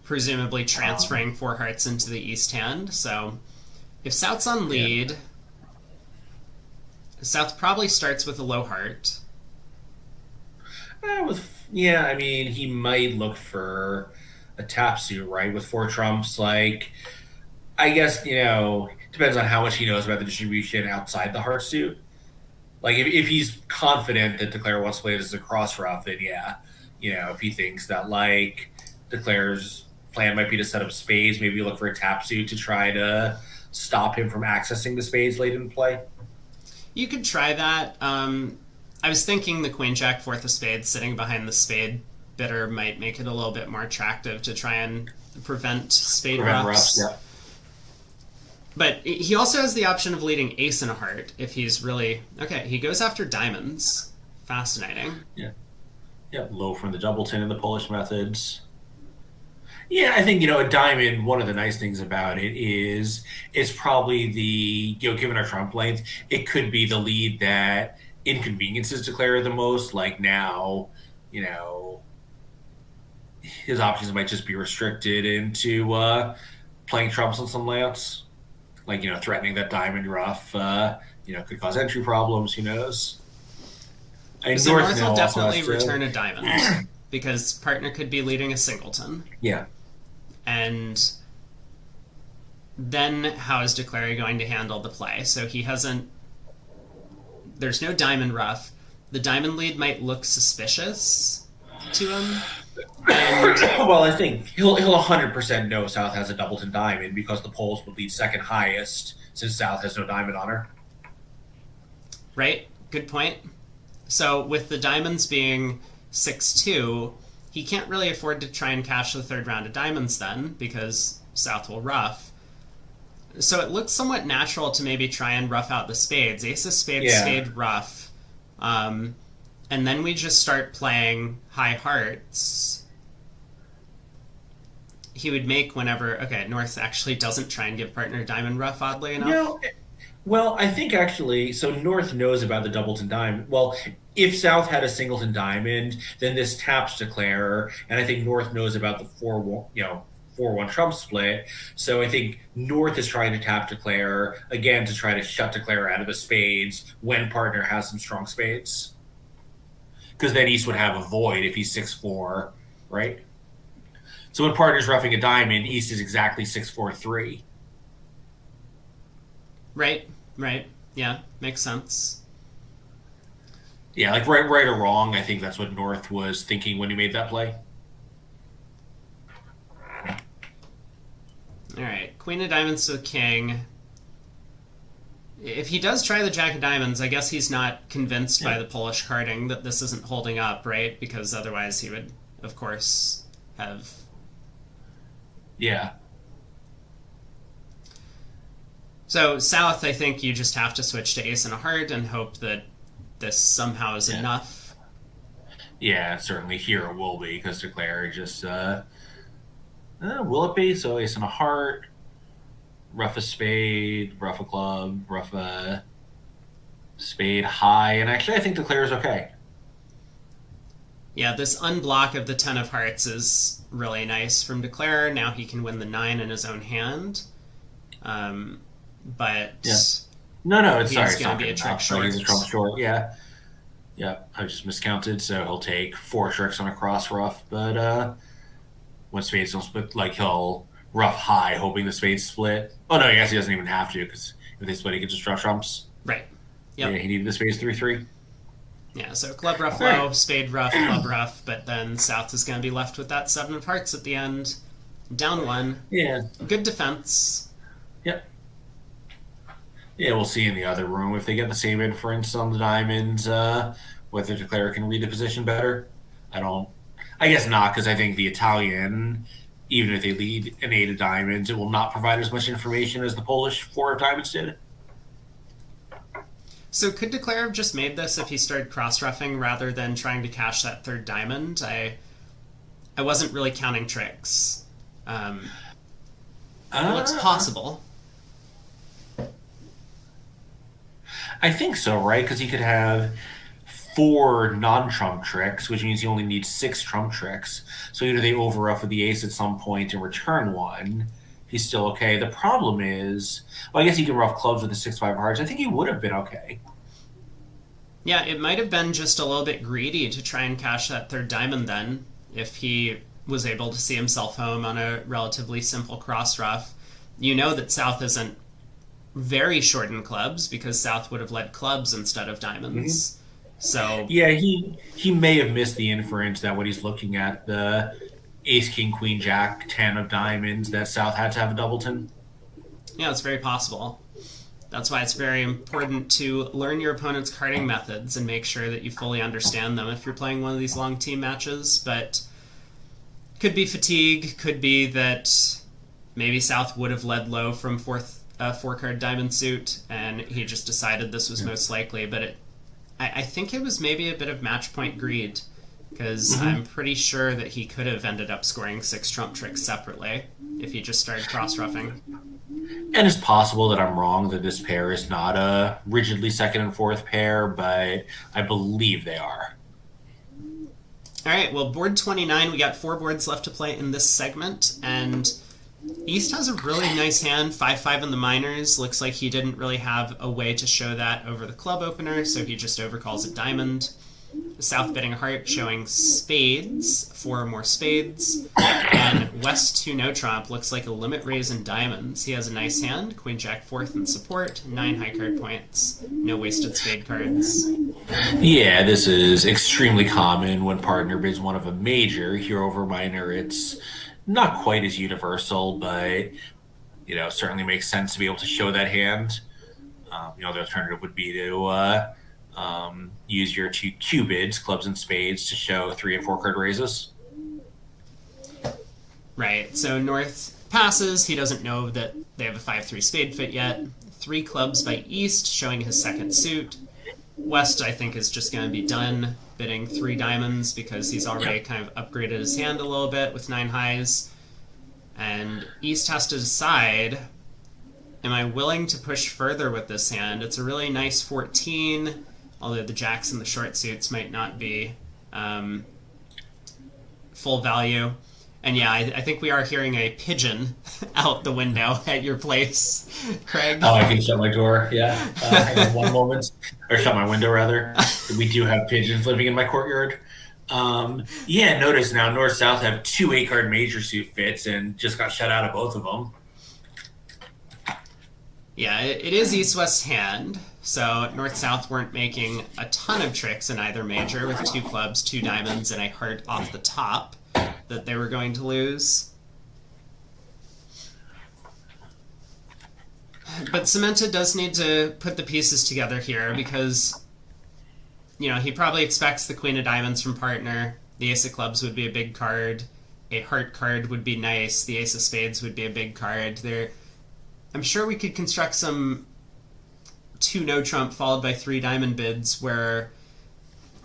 Presumably transferring 4 hearts into the East hand. So if South's on lead, South probably starts with a low heart. I mean, he might look for a tap suit, right? With 4 trumps, I guess, depends on how much he knows about the distribution outside the heart suit. If he's confident that Declare wants to play it as a cross ruff, then if he thinks that Declare's plan might be to set up spades, maybe look for a tap suit to try to stop him from accessing the spades late in play. You could try that. I was thinking the queen jack 4th of spades sitting behind the spade bidder might make it a little bit more attractive to try and prevent spade ruffs. Yeah. But he also has the option of leading ace and a heart if he's really... Okay, he goes after diamonds. Fascinating. Yeah. Yeah, low from the doubleton in the Polish methods. Yeah, I think, a diamond, one of the nice things about it is it's probably the, given our trump length, it could be the lead that inconveniences Declare the most. Now, his options might just be restricted into playing trumps on some layouts. Threatening that diamond ruff, could cause entry problems, who knows. So North will definitely return a diamond because partner could be leading a singleton. Yeah. And then how is Declare going to handle the play? So he hasn't. There's no diamond ruff. The diamond lead might look suspicious to him. And Well, I think he'll 100% know South has a Doubleton diamond because the polls would lead second highest since South has no diamond on her. right, good point. So with the diamonds being 6-2, he can't really afford to try and cash the third round of diamonds then because South will ruff. So it looks somewhat natural to maybe try and rough out the spades. Ace of spades, Yeah. spade, ruff. And then we just start playing high hearts. He would make whenever... Okay, North actually doesn't try and give partner diamond ruff, oddly enough. No, well, I think actually, so North knows about the Doubleton diamond. Well, if South had a singleton diamond, then this taps Declare, and I think North knows about the 4-1 Trump split. So I think North is trying to tap Declare again to try to shut Declare out of the spades when partner has some strong spades. Because then East would have a void if he's 6-4, right? So when partner's roughing a diamond, East is exactly 6-4-3. Right, right. Yeah, makes sense. Yeah, like right or wrong, I think that's what North was thinking when he made that play. All right, Queen of Diamonds to the King. If he does try the Jack of Diamonds, I guess he's not convinced by the Polish carding that this isn't holding up, right? Because otherwise he would, of course, have... Yeah. So South, I think you just have to switch to Ace and a Heart and hope that this somehow is enough. Yeah, certainly here it will be, because Declare just, will it be? So Ace and a Heart, rough a spade, rough a club, rough a spade high, and actually I think Declare is okay. Yeah, this unblock of the Ten of Hearts is really nice from Declare. Now he can win the 9 in his own hand. But... Yeah. No, it's sorry, he's it's gonna not be a going to trick drop. short. He's a Trump short, yeah. Yeah, I just miscounted, so he'll take 4 tricks on a cross rough, but when spades don't split, like he'll rough high, hoping the spades split. Oh no, I guess he doesn't even have to, because if they split, he can just draw trumps. Right. Yep. Yeah, he needed the spades 3-3. Yeah, so club rough low, spade rough, club rough, but then South is going to be left with that 7 of hearts at the end. Down 1. Yeah. Good defense. Yep. Yeah, we'll see in the other room if they get the same inference on the diamonds, whether Declare can read the position better. I guess not, because I think the Italian, even if they lead an 8 of diamonds, it will not provide as much information as the Polish 4 of diamonds did. So could Declare have just made this if he started cross-roughing rather than trying to cash that 3rd diamond? I wasn't really counting tricks. It looks possible. I think so, right? Because he could have 4 non-trump tricks, which means he only needs 6 trump tricks. So either they overruff with the ace at some point and return 1. He's still okay. The problem is, well, I guess he can rough clubs with the 6-5 hearts. I think he would have been okay. Yeah, it might have been just a little bit greedy to try and cash that 3rd diamond then, if he was able to see himself home on a relatively simple cross rough. You know that South isn't very short in clubs because South would have led clubs instead of diamonds. Mm-hmm. So yeah, he may have missed the inference that when he's looking at the ace, king, queen, jack, 10 of diamonds, that South had to have a doubleton. Yeah, it's very possible. That's why it's very important to learn your opponent's carding methods and make sure that you fully understand them if you're playing one of these long team matches. But could be fatigue, could be that maybe South would have led low from 4-card diamond suit, and he just decided this was most likely. But I think it was maybe a bit of match point greed, because I'm pretty sure that he could have ended up scoring 6 trump tricks separately if he just started cross-roughing. And it's possible that I'm wrong, that this pair is not a rigidly 2nd and 4th pair, but I believe they are. All right, well, board 29, we got 4 boards left to play in this segment, and East has a really nice hand, 5-5 in the minors. Looks like he didn't really have a way to show that over the club opener, so he just overcalls a diamond. South bidding heart showing spades, 4 or more spades, and West 2 no trump looks like a limit raise in diamonds. He has a nice hand, Queen Jack 4th in support, 9 high card points, no wasted spade cards. Yeah, this is extremely common when partner bids one of a major. Here over minor, it's not quite as universal, but certainly makes sense to be able to show that hand. The alternative would be to use your 2 cubids, clubs and spades, to show 3 and 4 card raises. Right, so North passes. He doesn't know that they have a 5-3 spade fit yet. 3 clubs by East, showing his second suit. West, I think, is just going to be done bidding 3 diamonds because he's already kind of upgraded his hand a little bit with 9 highs. And East has to decide, am I willing to push further with this hand? It's a really nice 14, although the jacks and the short suits might not be full value. And yeah, I think we are hearing a pigeon out the window at your place, Craig. Oh, I can shut my door. Yeah, hang on one moment, or shut my window rather. We do have pigeons living in my courtyard. Notice now North South have 2 8-card major suit fits and just got shut out of both of them. Yeah, it is East-West hand, so North-South weren't making a ton of tricks in either major with 2 clubs, 2 diamonds, and a heart off the top that they were going to lose. But Cementa does need to put the pieces together here because, he probably expects the Queen of Diamonds from partner, the Ace of Clubs would be a big card, a heart card would be nice, the Ace of Spades would be a big card. I'm sure we could construct some 2 no trump followed by 3 diamond bids where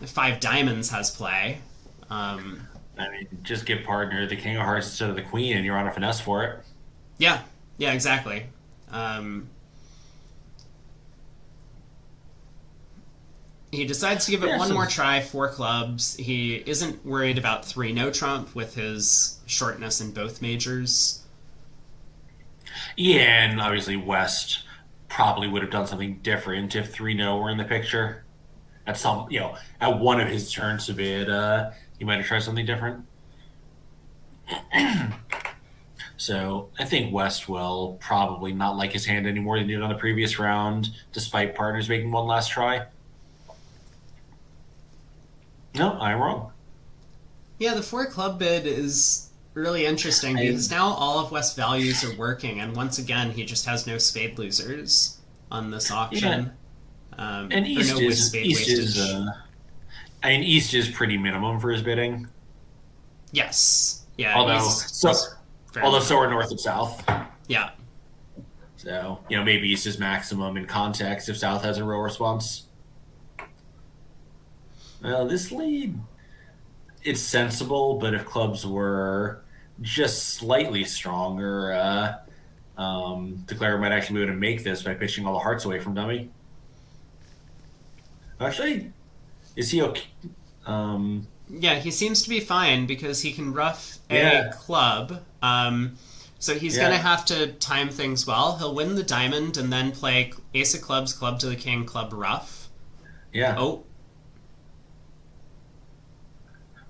5 diamonds has play. Just give partner the King of Hearts instead of the Queen, and you're on a finesse for it. Yeah, exactly. He decides to give it one more try, 4 clubs. He isn't worried about 3 no trump with his shortness in both majors. Yeah, and obviously West probably would have done something different if 3-no were in the picture. At at one of his turns to bid, he might have tried something different. So I think West will probably not like his hand any more than he did on the previous round, despite partners making one last try. No, I'm wrong. Yeah, the 4 club bid is really interesting because now all of West's values are working, and once again, he just has no spade losers on this auction. Yeah. And East East is pretty minimum for his bidding. Yes. Yeah. Although so are North and South. Yeah. So, maybe East is maximum in context if South has a real response. Well, this lead, it's sensible, but if clubs were just slightly stronger, Declare might actually be able to make this by pitching all the hearts away from dummy. Actually, is he okay? Yeah, he seems to be fine because he can rough a club. So he's going to have to time things well. He'll win the diamond and then play Ace of Clubs, club to the king, club rough. Yeah. Oh.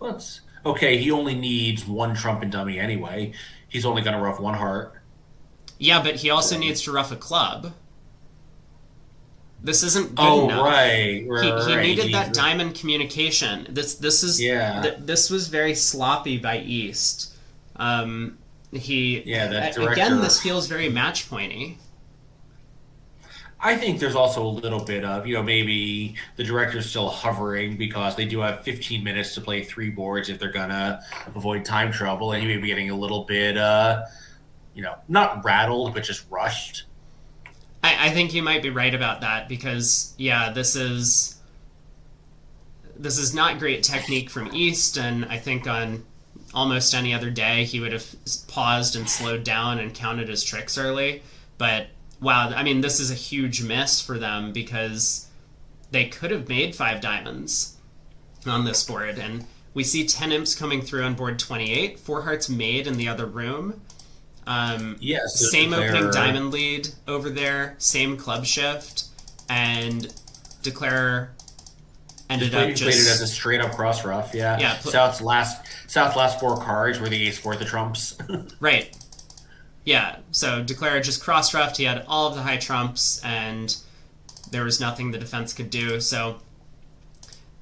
Well, okay, he only needs 1 trump and dummy anyway. He's only going to rough 1 heart. Yeah, but he also needs to rough a club. This isn't good enough. Right. He needed that diamond communication. This was very sloppy by East. That director, again, this feels very match pointy. I think there's also a little bit of, maybe the director's still hovering because they do have 15 minutes to play 3 boards if they're gonna avoid time trouble, and he may be getting a little bit, not rattled, but just rushed. I think you might be right about that because, this is not great technique from East, and I think on almost any other day he would have paused and slowed down and counted his tricks early. But, wow, this is a huge miss for them because they could have made 5 diamonds on this board, and we see 10 imps coming through on board 28, 4 hearts made in the other room. Same opening diamond lead over there, same club shift, and Declare ended Played, up he played it as a just straight up cross ruff. Yeah. yeah, South's last four cards were the ace four the trumps. right. Yeah, so Declare just cross-ruffed. He had all of the high trumps, and there was nothing the defense could do. So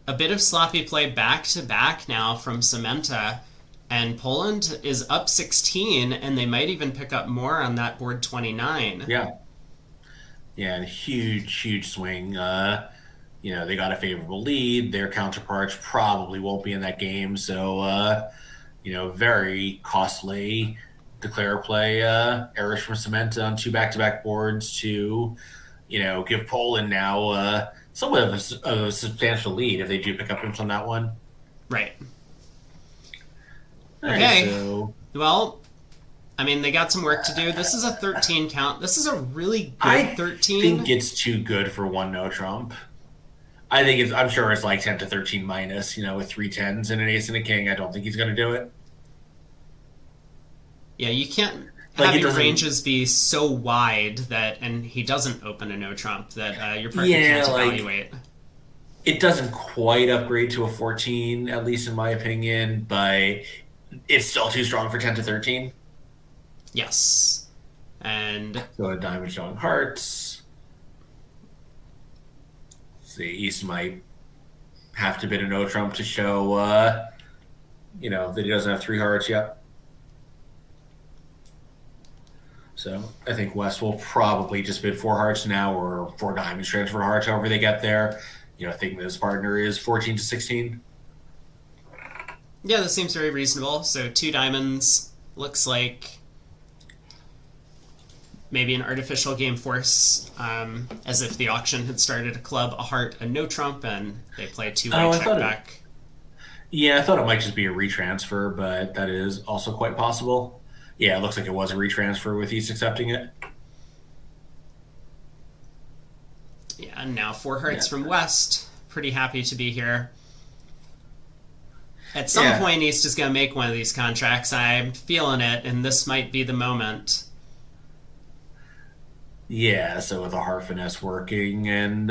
a bit of sloppy play back-to-back now from Cementa, and Poland is up 16, and they might even pick up more on that board 29. Yeah. Yeah, and huge swing. They got a favorable lead. Their counterparts probably won't be in that game, so very costly declare play errors from Cementa on two back-to-back boards to, give Poland now somewhat of a substantial lead if they do pick up him on that one. Right. All right, Okay. so Well, I mean, they got some work to do. This is a 13 count. This is a really good I 13. think it's too good for one no trump. I'm sure it's like 10 to 13 minus, with three tens and an ace and a king. I don't think he's going to do it. Yeah, you can't Like, have it your doesn't- ranges be so wide that, and he doesn't open a no trump, that your partner Yeah, can't like- evaluate. It doesn't quite upgrade to a 14, at least in my opinion, but it's still too strong for 10 to 13. Yes. And So a diamond showing hearts. See, East might have to bid a no trump to show, that he doesn't have three hearts yet. So I think West will probably just bid four hearts now or four diamonds transfer hearts, however they get there. Thinking that his partner is 14 to 16. yeah, this seems very reasonable. So 2 diamonds looks like maybe an artificial game force, as if the auction had started a club, a heart, a no trump, and they play 2 Oh, white I check thought back. Yeah, I thought it might just be a retransfer, but that is also quite possible. Yeah, it looks like it was a retransfer with East accepting it. Yeah, and now 4 hearts Yeah. from West. Pretty happy to be here. At some Yeah. point, East is going to make one of these contracts. I'm feeling it, and this might be the moment. Yeah, so with a heart finesse working and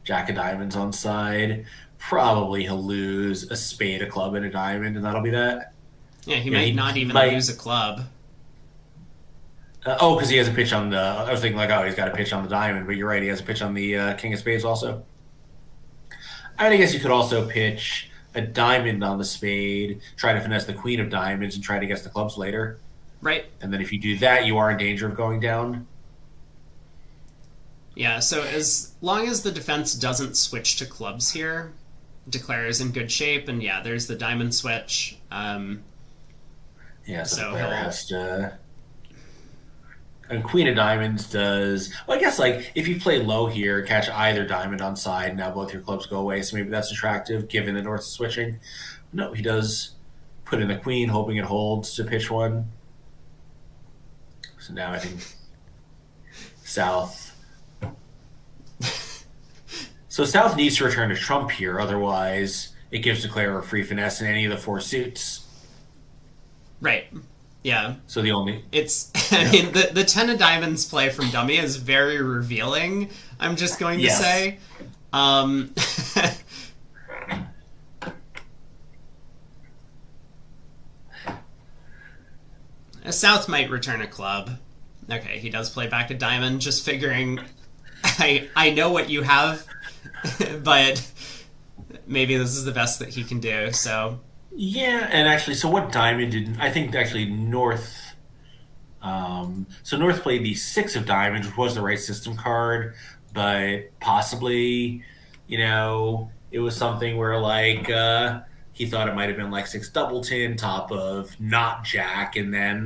Jack of Diamonds on side, probably he'll lose a spade, a club, and a diamond, and that'll be that. Yeah, he Yeah, might he not even might- lose a club. Because he has a pitch on the. I was thinking he's got a pitch on the diamond, but you're right, he has a pitch on the king of spades also. I guess you could also pitch a diamond on the spade, try to finesse the queen of diamonds, and try to guess the clubs later. Right. And then if you do that, you are in danger of going down. Yeah, so as long as the defense doesn't switch to clubs here, Declare is in good shape, and yeah, there's the diamond switch. Yeah, so So the player he'll- has to. And Queen of Diamonds does. Well, I guess if you play low here, catch either diamond on side, now both your clubs go away. So maybe that's attractive given the North is switching. No, he does put in the Queen, hoping it holds to pitch one. So now I think South. So South needs to return to Trump here, otherwise it gives Declare a free finesse in any of the 4 suits. Right. Yeah. So the only It's, I mean, the 10 of diamonds play from dummy is very revealing, I'm just going to Yes. say. South might return a club. Okay, he does play back a diamond, just figuring I know what you have, but maybe this is the best that he can do, so Yeah, and actually, so what diamond did I think actually North? So North played the 6 of diamonds, which was the right system card, but possibly, it was something where he thought it might have been 6 doubleton top of not Jack, and then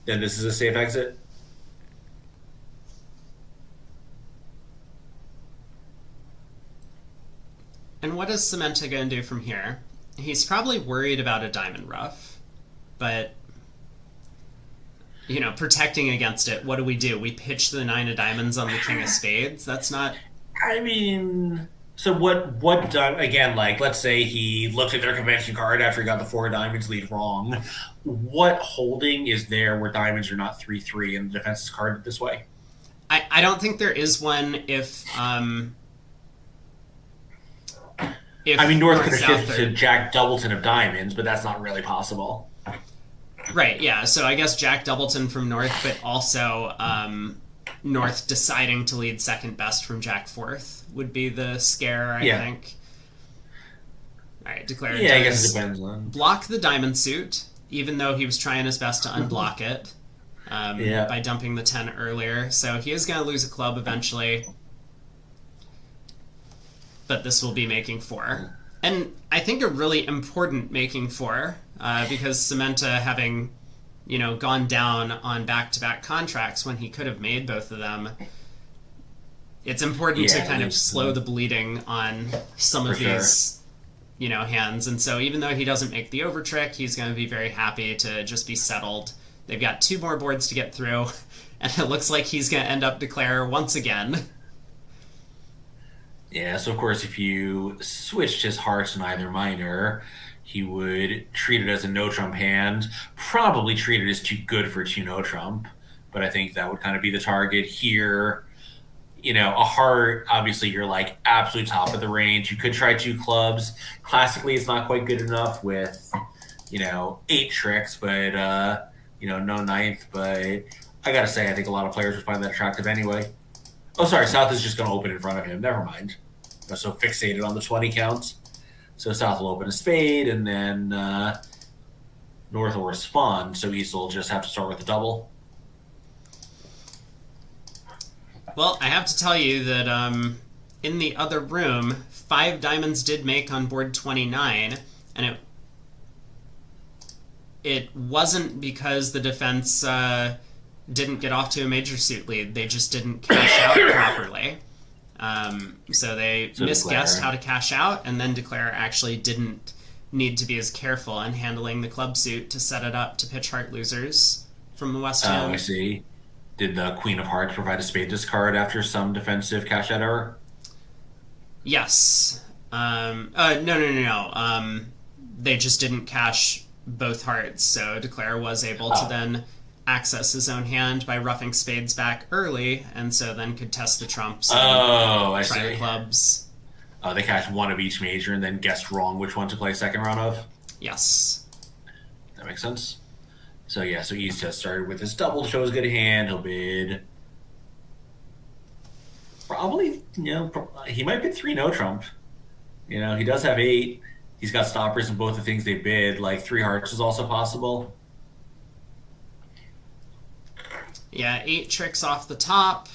this is a safe exit. And what is Cementa going to do from here? He's probably worried about a diamond ruff, but protecting against it. What do? We pitch the 9 of diamonds on the king of spades. That's not. I mean, so what again, let's say he looked at their convention card after he got the 4 diamonds lead wrong. What holding is there where diamonds are not 3-3 and the defense is carded this way? I don't think there is one if I if mean, North could have North-South shifted to are Jack Doubleton of diamonds, but that's not really possible. right. Yeah, so I guess Jack Doubleton from North, but also North deciding to lead second best from Jack fourth would be the scare, I Yeah. think. All right, Declare Yeah, I guess does it depends on. block the diamond suit, even though he was trying his best to unblock it Yeah. by dumping the 10 earlier. So he is going to lose a club eventually, but this will be making 4. And I think a really important making 4, because Cementa having, gone down on back-to-back contracts when he could have made both of them, it's important to Yeah, kind of there's- slow the bleeding on some of For sure. these hands. And so even though he doesn't make the over trick, he's going to be very happy to just be settled. They've got 2 more boards to get through, and it looks like he's going to end up Declare once again. Yeah, so of course, if you switched his hearts in either minor, he would treat it as a no trump hand, probably treat it as too good for 2 no trump. But I think that would kind of be the target here. A heart, obviously, you're like absolute top of the range. You could try 2 clubs. Classically, it's not quite good enough with, 8 tricks, but, no ninth. But I gotta say, I think a lot of players would find that attractive anyway. Oh, sorry, South is just going to open in front of him. Never mind. I'm so fixated on the 20 count. So South will open a spade, and then North will respond. So East will just have to start with a double. Well, I have to tell you that in the other room, 5 diamonds did make on board 29, and it wasn't because the defense didn't get off to a major suit lead. They just didn't cash out properly. So they misguessed Declare. how to cash out, and then Declare actually didn't need to be as careful in handling the club suit to set it up to pitch heart losers from the West Oh, Hand. I see. Did the Queen of Hearts provide a spade discard after some defensive cash out error? Yes. No. They just didn't cash both hearts, so Declare was able to then access his own hand by roughing spades back early, and so then could test the trumps and Oh, I try the see. clubs. They cashed one of each major and then guessed wrong which one to play second round of. Yes. That makes sense. So yeah, so East has started with his double to show his good hand. He'll bid. Probably, he might bid 3 no trump. He does have 8. He's got stoppers in both the things they bid. Like 3 hearts is also possible. Yeah, 8 tricks off the top.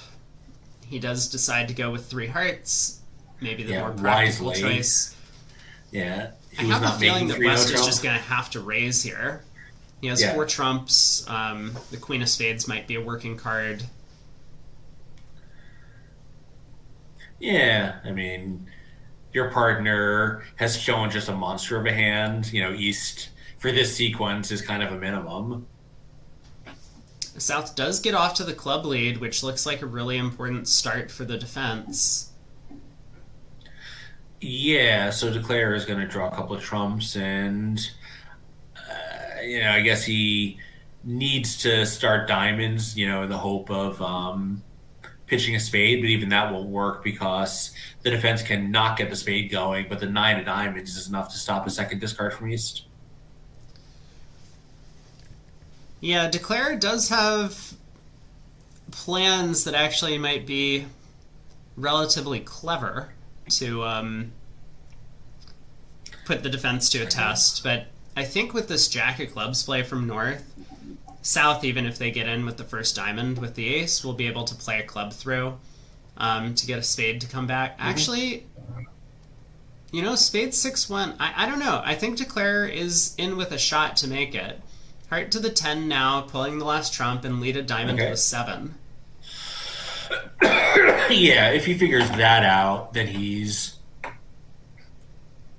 He does decide to go with 3 hearts. Maybe the Yeah, more practical wisely. choice. Yeah. I He was have a not feeling making that 3 no West is trump. just going to have to raise here. He has Yeah. 4 trumps. The Queen of Spades might be a working card. Yeah, I mean, your partner has shown just a monster of a hand. East for this sequence is kind of a minimum. South does get off to the club lead, which looks like a really important start for the defense. Yeah, so Declare is going to draw a couple of trumps, and I guess he needs to start diamonds, in the hope of pitching a spade, but even that won't work because the defense cannot get the spade going, but the 9 of diamonds is enough to stop a second discard from East. Yeah, Declare does have plans that actually might be relatively clever to put the defense to a test, but I think with this Jack of Clubs play from North, South, even if they get in with the first diamond with the ace, will be able to play a club through to get a spade to come back. Actually, spade 6-1. I don't know. I think Declare is in with a shot to make it. Heart to the 10 now, pulling the last trump, and lead a diamond to Okay. the 7. Yeah, if he figures that out, then he's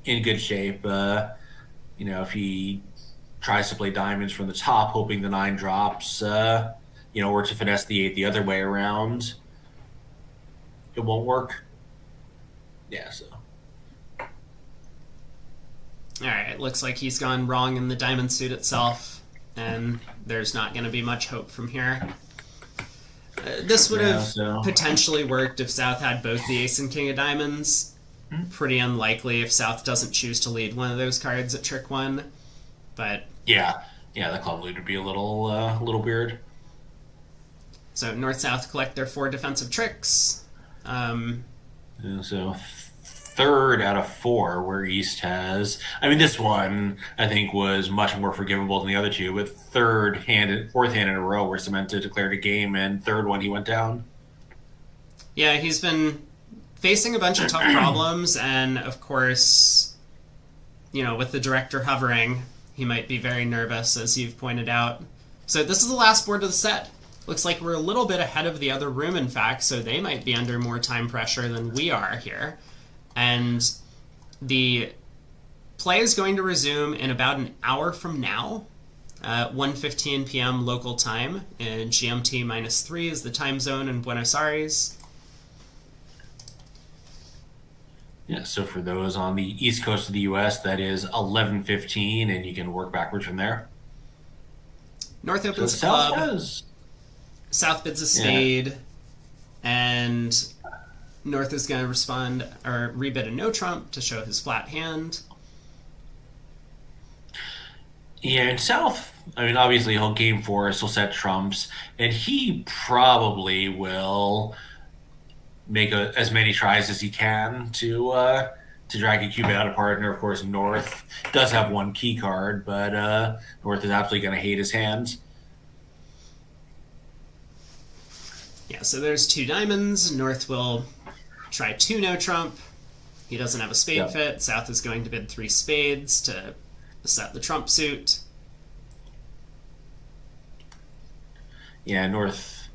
in good shape. If he tries to play diamonds from the top, hoping the 9 drops, or to finesse the 8 the other way around, it won't work. Yeah, so. Alright, it looks like he's gone wrong in the diamond suit itself, and there's not going to be much hope from here. This would Yeah, have so- potentially worked if South had both the ace and king of diamonds, pretty unlikely if South doesn't choose to lead one of those cards at trick one. But Yeah, yeah, the club lead would be little weird. so North South collect their 4 defensive tricks. So third out of four, where East has. I mean, this one I think was much more forgivable than the other two. But fourth hand in a row, where Cementa declared a game, and third one he went down. Yeah, he's been facing a bunch of tough problems, and of course, with the director hovering, he might be very nervous, as you've pointed out. So this is the last board of the set. Looks like we're a little bit ahead of the other room, in fact, so they might be under more time pressure than we are here. And the play is going to resume in about an hour from now, 1:15 p.m. local time, and GMT -3 is the time zone in Buenos Aires. Yeah, so for those on the east coast of the U.S., that is 11:15, and you can work backwards from there. North So opens the South club, has. South bids a spade, and North is going to respond or rebid a no trump to show his flat hand. Yeah, and South, I mean, obviously he'll game force, he'll set trumps, and he probably will make as many tries as he can to drag a cube out of partner. Of course, North does have one key card, but North is absolutely going to hate his hand. Yeah, so there's 2 diamonds. North will try 2 no trump. He doesn't have a spade Yep. fit. South is going to bid 3 spades to set the trump suit. Yeah, North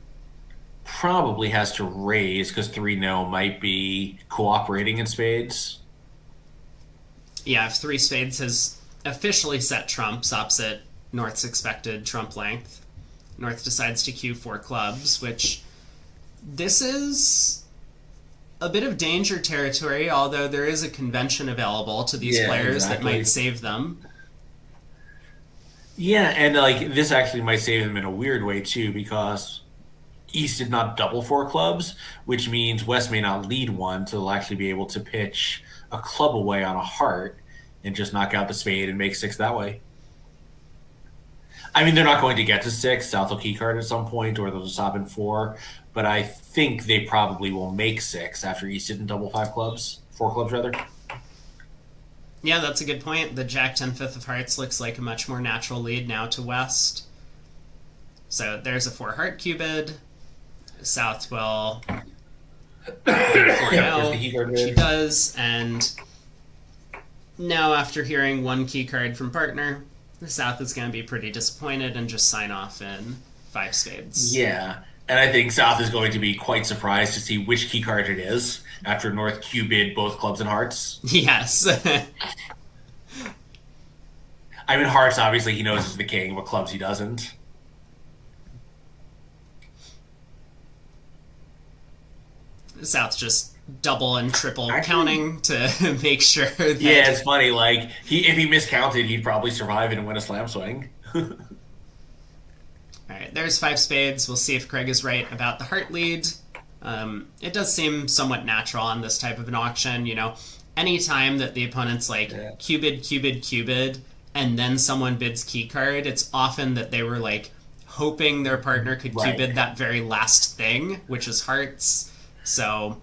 probably has to raise because 3 no might be cooperating in spades. Yeah, if 3 spades has officially set trumps opposite North's expected trump length, North decides to cue 4 clubs, which this is a bit of danger territory, although there is a convention available to these Yeah, players that exactly. might save them. Yeah, and like this actually might save them in a weird way too, because East did not double 4 clubs, which means West may not lead one, so they'll actually be able to pitch a club away on a heart and just knock out the spade and make 6 that way. I mean, they're not going to get to 6. South will keycard at some point, or they'll just stop in 4. But I think they probably will make 6 after East didn't double 5 clubs, 4 clubs rather. Yeah, that's a good point. The Jack 10 fifth of hearts looks like a much more natural lead now to West. So there's a 4 heart cubed. South will bid 4 Yeah, no, there's the keycard which he there. does, and now after hearing 1 key card from partner, the South is going to be pretty disappointed and just sign off in 5 spades. Yeah. And I think South is going to be quite surprised to see which key card it is after North Q-bid both clubs and hearts. Yes. I mean, hearts, obviously, he knows is the king, but clubs he doesn't. South just double and triple Actually- counting to make sure that... Yeah, it's funny. Like, if he miscounted, he'd probably survive and win a slam swing. Alright, there's 5 spades. We'll see if Craig is right about the heart lead. It does seem somewhat natural on this type of an auction, any time that the opponent's like Yeah. cubed, cubed, cubed, and then someone bids key card, it's often that they were like hoping their partner could Right. cubed that very last thing, which is hearts. So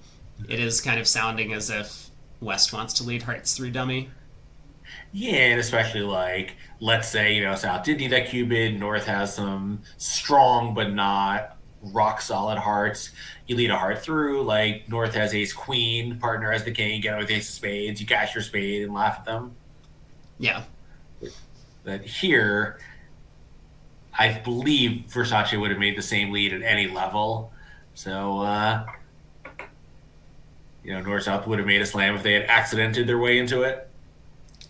it is kind of sounding as if West wants to lead hearts through dummy. Yeah, and especially like, let's say, South did need that Cupid, North has some strong but not rock solid hearts. You lead a heart through, like North has ace queen, partner has the king, get it with ace of spades, you cash your spade and laugh at them. Yeah. But here, I believe Versace would have made the same lead at any level. So, North South would have made a slam if they had accidented their way into it.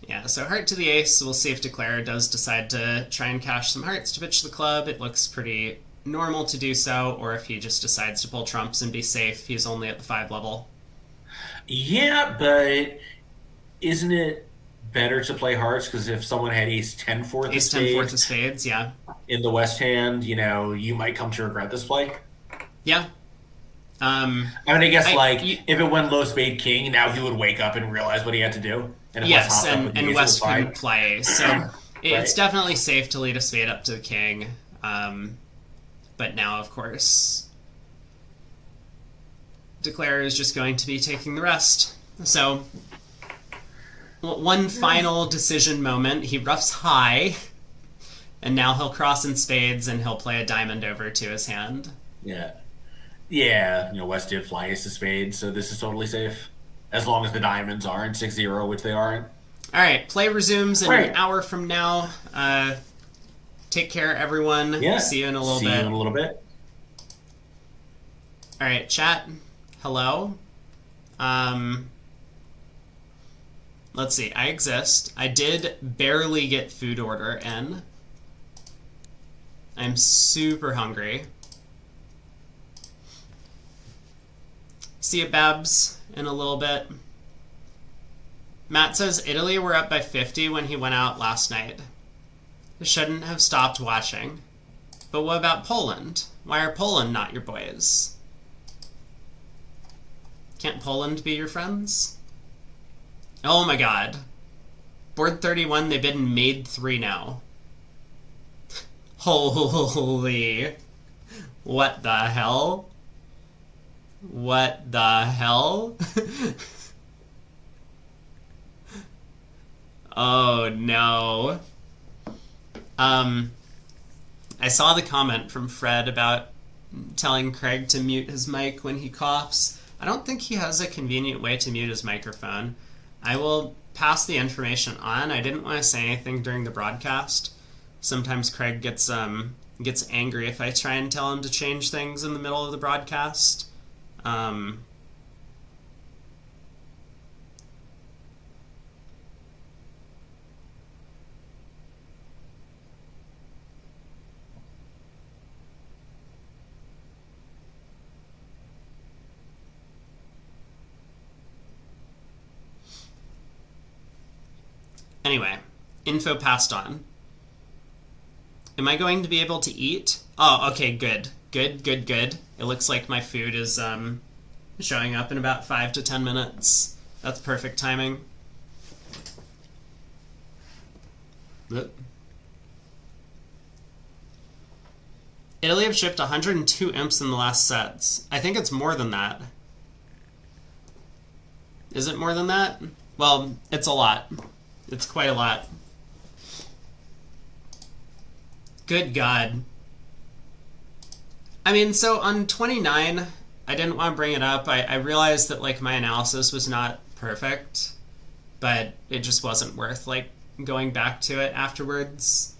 Yeah, so heart to the ace. We'll see if Declare does decide to try and cash some hearts to pitch the club. It looks pretty normal to do so, or if he just decides to pull trumps and be safe, he's only at the 5 level. Yeah, but isn't it better to play hearts? Because if someone had ace 10 fourth of Ace 10 fourth of spades spades, yeah. in the west hand, you might come to regret this play. Yeah. I mean, I guess I like you, if it went low spade king, now he would wake up and realize what he had to do. And if West yes, hopped up with the and ace, it was West couldn't fine. play, so it's Right. definitely safe to lead a spade up to the king. But now, of course, Declare is just going to be taking the rest. So, one final decision moment. He roughs high, and now he'll cross in spades and he'll play a diamond over to his hand. Yeah. Yeah. West did fly ace to spade, so this is totally safe. As long as the diamonds aren't 6-0, which they aren't. All right, play resumes in an Right. hour from now. Take care, everyone. Yeah. See you in a little See bit. you in a little bit. All right, chat. Hello. Let's see. I exist. I did barely get food order in. I'm super hungry. See you, Babs, in a little bit. Matt says Italy were up by 50 when he went out last night. Shouldn't have stopped watching. But what about Poland? Why are Poland not your boys? Can't Poland be your friends? Oh my god. Board 31, they've been made 3 now. Holy. What the hell? What the hell? Oh no. I saw the comment from Fred about telling Craig to mute his mic when he coughs. I don't think he has a convenient way to mute his microphone. I will pass the information on. I didn't want to say anything during the broadcast. Sometimes Craig gets angry if I try and tell him to change things in the middle of the broadcast. Anyway, info passed on. Am I going to be able to eat? Oh, okay, good. Good. It looks like my food is showing up in about 5 to 10 minutes. That's perfect timing. Italy have shipped 102 imps in the last sets. I think it's more than that. Is it more than that? Well, it's a lot. It's quite a lot. Good God. I mean, so on 29, I didn't want to bring it up. I realized that, like, my analysis was not perfect, but it just wasn't worth, like, going back to it afterwards.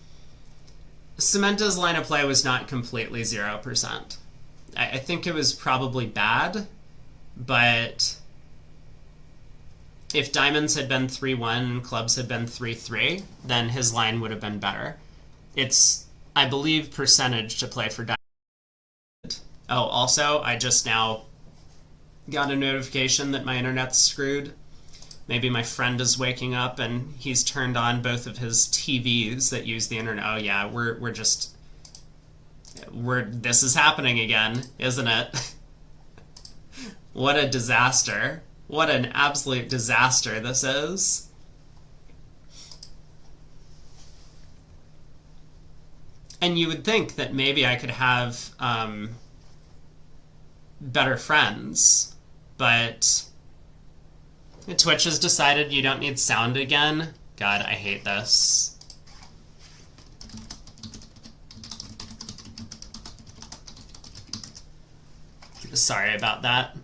Samantha's line of play was not completely 0%. I think it was probably bad, but if diamonds had been 3-1 and clubs had been 3-3, then his line would have been better. It's, I believe, percentage to play for diamond. Oh, also, I just now got a notification that my internet's screwed. Maybe my friend is waking up and he's turned on both of his TVs that use the internet. Oh yeah, this is happening again, isn't it? What a disaster. What an absolute disaster this is. And you would think that maybe I could have better friends, but Twitch has decided you don't need sound again. God, I hate this. Sorry about that.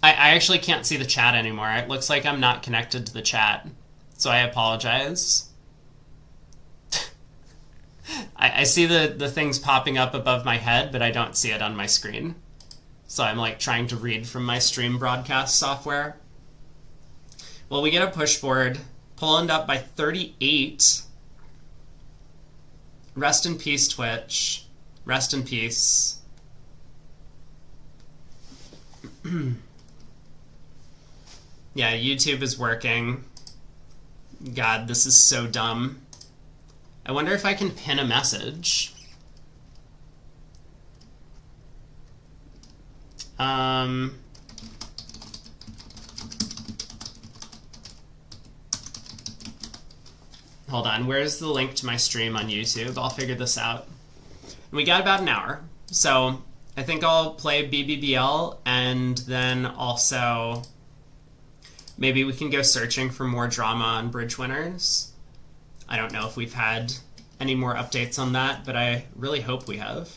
I actually can't see the chat anymore. It looks like I'm not connected to the chat, so I apologize. I see the things popping up above my head, but I don't see it on my screen. So I'm like trying to read from my stream broadcast software. Well, we get a push board. Poland up by 38. Rest in peace, Twitch. Rest in peace. Yeah, YouTube is working. God, this is so dumb. I wonder if I can pin a message. Hold on, where's the link to my stream on YouTube? I'll figure this out. And we got about an hour, so I think I'll play BBBL, and then also maybe we can go searching for more drama on Bridge Winners. I don't know if we've had any more updates on that, but I really hope we have.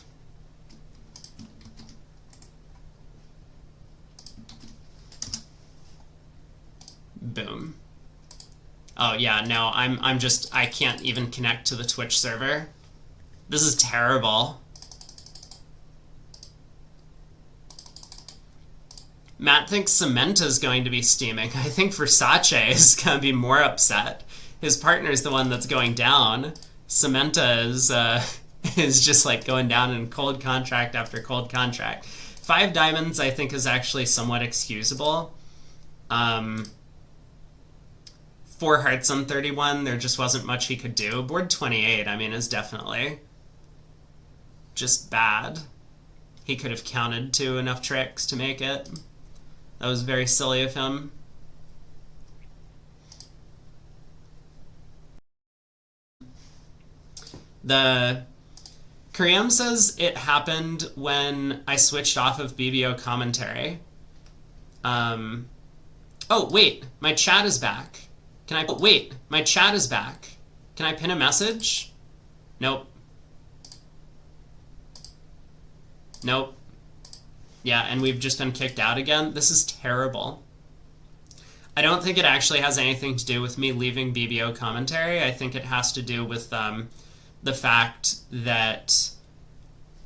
Boom. Oh yeah, no, I can't even connect to the Twitch server. This is terrible. Matt thinks Samantha's going to be steaming. I think Versace is going to be more upset. His partner's the one that's going down. Samantha is just like going down in cold contract after cold contract. 5 diamonds I think is actually somewhat excusable. 4 hearts on 31, there just wasn't much he could do. Board 28, I mean, is definitely just bad. He could have counted to enough tricks to make it. That was very silly of him. The Kareem says it happened when I switched off of BBO commentary. Oh, wait, my chat is back. Wait, my chat is back. Can I pin a message? Nope. Nope. Yeah, and we've just been kicked out again. This is terrible. I don't think it actually has anything to do with me leaving BBO commentary. I think it has to do with the fact that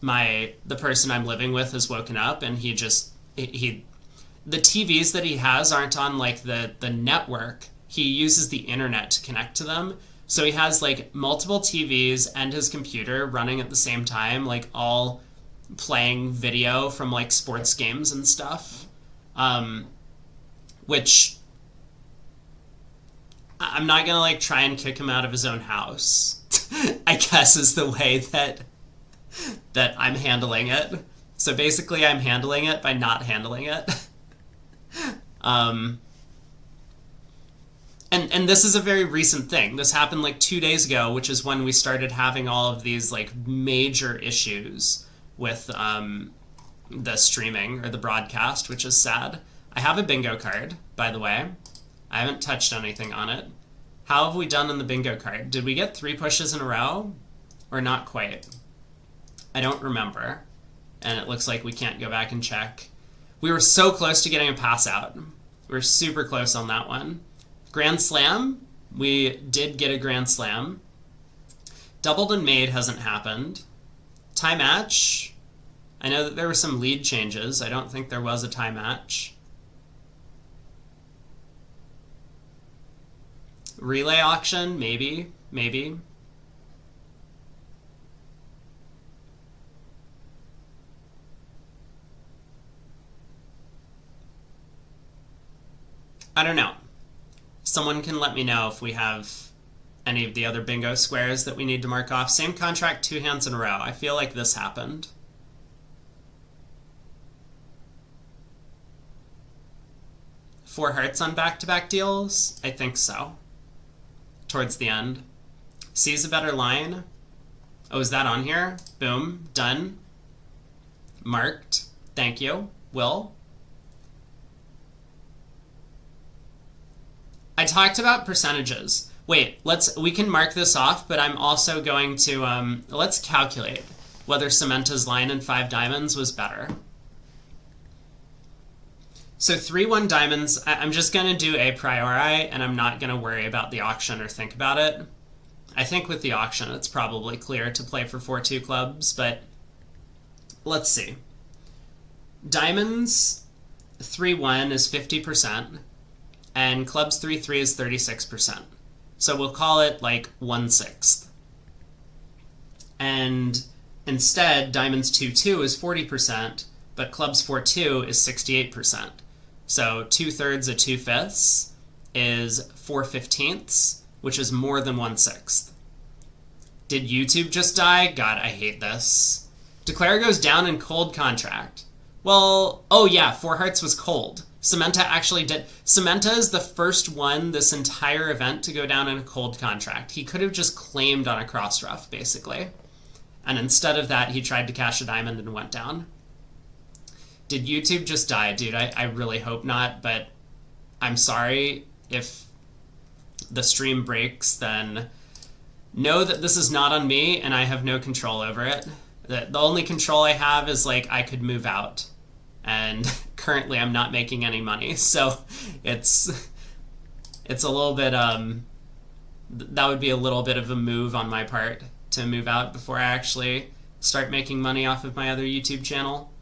the person I'm living with has woken up, and the TVs that he has aren't on like the network. He uses the internet to connect to them. So he has like multiple TVs and his computer running at the same time, like all playing video from like sports games and stuff. Which I'm not gonna like try and kick him out of his own house, I guess is the way that I'm handling it. So basically I'm handling it by not handling it. And this is a very recent thing. This happened like 2 days ago, which is when we started having all of these like major issues with the streaming or the broadcast, which is sad. I have a bingo card, by the way. I haven't touched anything on it. How have we done on the bingo card? Did we get 3 pushes in a row? Or not quite? I don't remember. And it looks like we can't go back and check. We were so close to getting a pass out. We were super close on that one. Grand Slam, we did get a Grand Slam. Doubled and made hasn't happened. Tie match, I know that there were some lead changes. I don't think there was a tie match. Relay auction, maybe. I don't know. Someone can let me know if we have any of the other bingo squares that we need to mark off. Same contract 2 hands in a row. I feel like this happened. Four hearts on back-to-back deals? I think so. Towards the end. C's a better line. Oh, is that on here? Boom. Done. Marked. Thank you. Will. I talked about percentages. Wait, we can mark this off, but I'm also going to, let's calculate whether Samantha's line in 5 diamonds was better. So 3-1 diamonds, I'm just going to do a priori, and I'm not going to worry about the auction or think about it. I think with the auction, it's probably clear to play for 4-2 clubs, but let's see. Diamonds 3-1 is 50%, and clubs 3-3 is 36%. So we'll call it like 1/6. And instead, diamonds 2-2 is 40%, but clubs 4-2 is 68%. So 2/3 of 2/5 is 4/15, which is more than 1/6. Did YouTube just die? God, I hate this. Declare goes down in cold contract. Well, oh yeah, Four Hearts was cold. Samantha actually did. Samantha is the first one this entire event to go down in a cold contract. He could have just claimed on a cross ruff, basically. And instead of that, he tried to cash a diamond and went down. Did YouTube just die? Dude, I really hope not, but I'm sorry if the stream breaks, then know that this is not on me and I have no control over it. The only control I have is, like, I could move out. And currently I'm not making any money, so it's a little bit, that would be a little bit of a move on my part to move out before I actually start making money off of my other YouTube channel.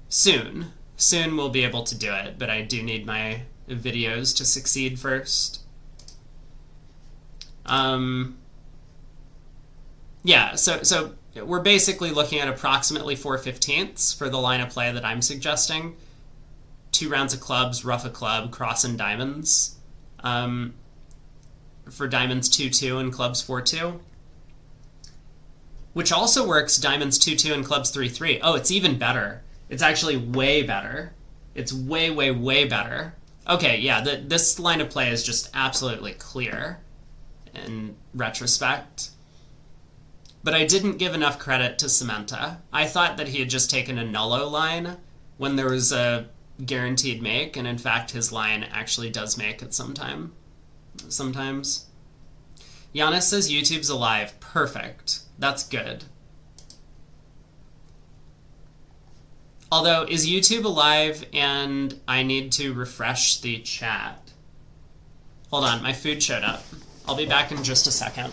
Soon we'll be able to do it, but I do need my videos to succeed first. Yeah, so we're basically looking at approximately 4/15 for the line of play that I'm suggesting. 2 rounds of clubs, ruff a club, cross and diamonds. For diamonds 2-2 and clubs 4-2. Which also works diamonds 2-2 and clubs 3-3. Oh, it's even better. It's actually way better. It's way, way, way better. Okay, yeah, this line of play is just absolutely clear in retrospect. But I didn't give enough credit to Samantha. I thought that he had just taken a nullo line when there was a guaranteed make, and in fact his line actually does make it sometimes. Giannis says YouTube's alive. Perfect. That's good. Although, is YouTube alive and I need to refresh the chat? Hold on, my food showed up. I'll be back in just a second.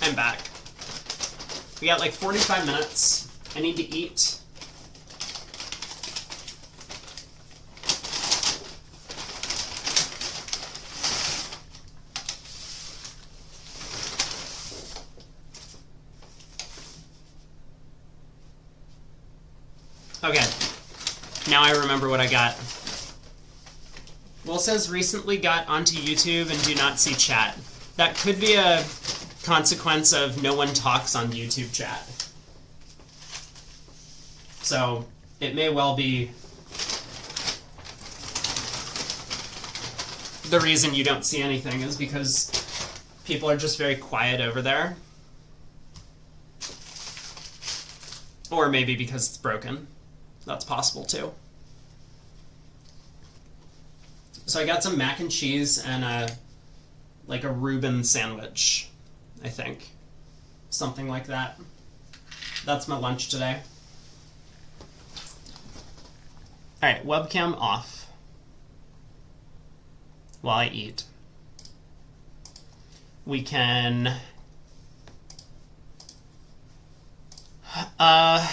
I'm back. We got like 45 minutes. I need to eat. Okay. Now I remember what I got. Will says recently got onto YouTube and do not see chat. That could be a consequence of no one talks on YouTube chat. So it may well be the reason you don't see anything is because people are just very quiet over there. Or maybe because it's broken. That's possible too. So I got some mac and cheese and a Reuben sandwich, I think. Something like that. That's my lunch today. Alright, webcam off while I eat. We can... I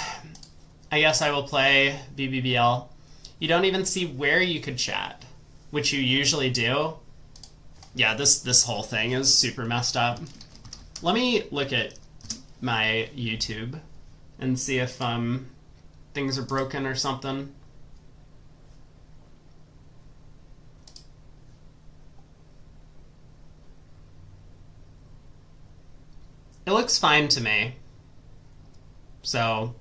guess I will play BBBL. You don't even see where you could chat, which you usually do. Yeah, this whole thing is super messed up. Let me look at my YouTube and see if things are broken or something. It looks fine to me. So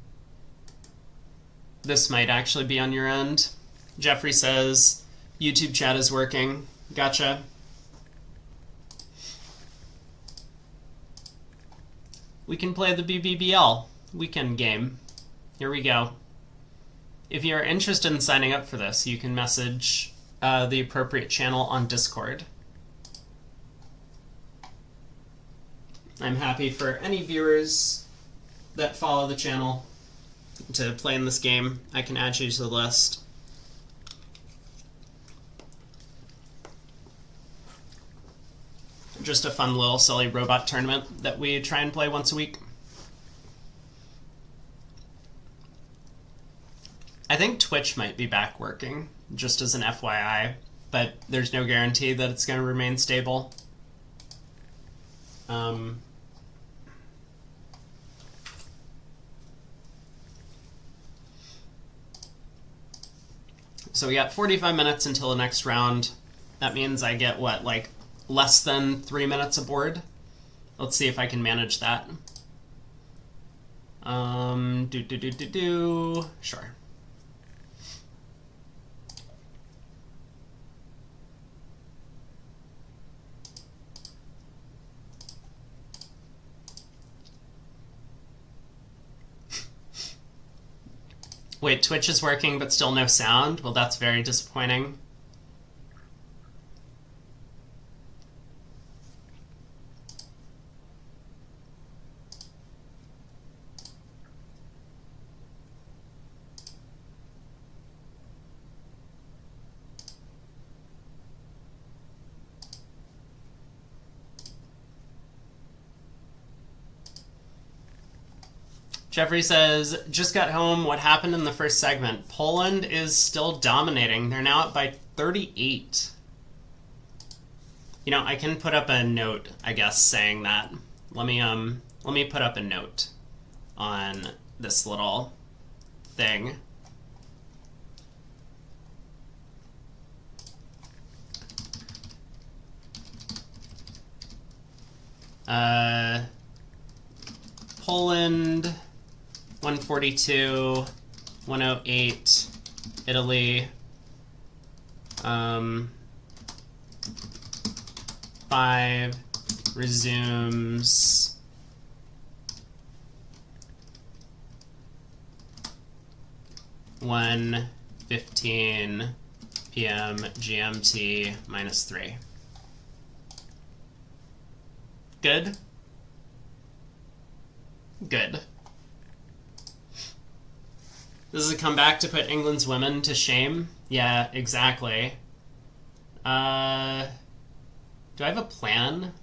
this might actually be on your end. Jeffrey says YouTube chat is working. Gotcha. We can play the BBBL weekend game. Here we go. If you're interested in signing up for this, you can message the appropriate channel on Discord. I'm happy for any viewers that follow the channel to play in this game. I can add you to the list. just a fun little silly robot tournament that we try and play once a week. I think Twitch might be back working, just as an FYI, but there's no guarantee that it's going to remain stable. So we got 45 minutes until the next round. That means I get, what, like less than 3 minutes aboard? Let's see if I can manage that. Sure. Wait, Twitch is working but still no sound? Well, that's very disappointing. Jeffrey says, just got home. What happened in the first segment? Poland is still dominating. They're now up by 38. You know, I can put up a note, I guess, saying that. Let me put up a note on this little thing. Poland 142, 108, Italy, 5, resumes, 1:15 p.m. GMT -3. Good? Good. This is a comeback to put England's women to shame? Yeah, exactly. Do I have a plan?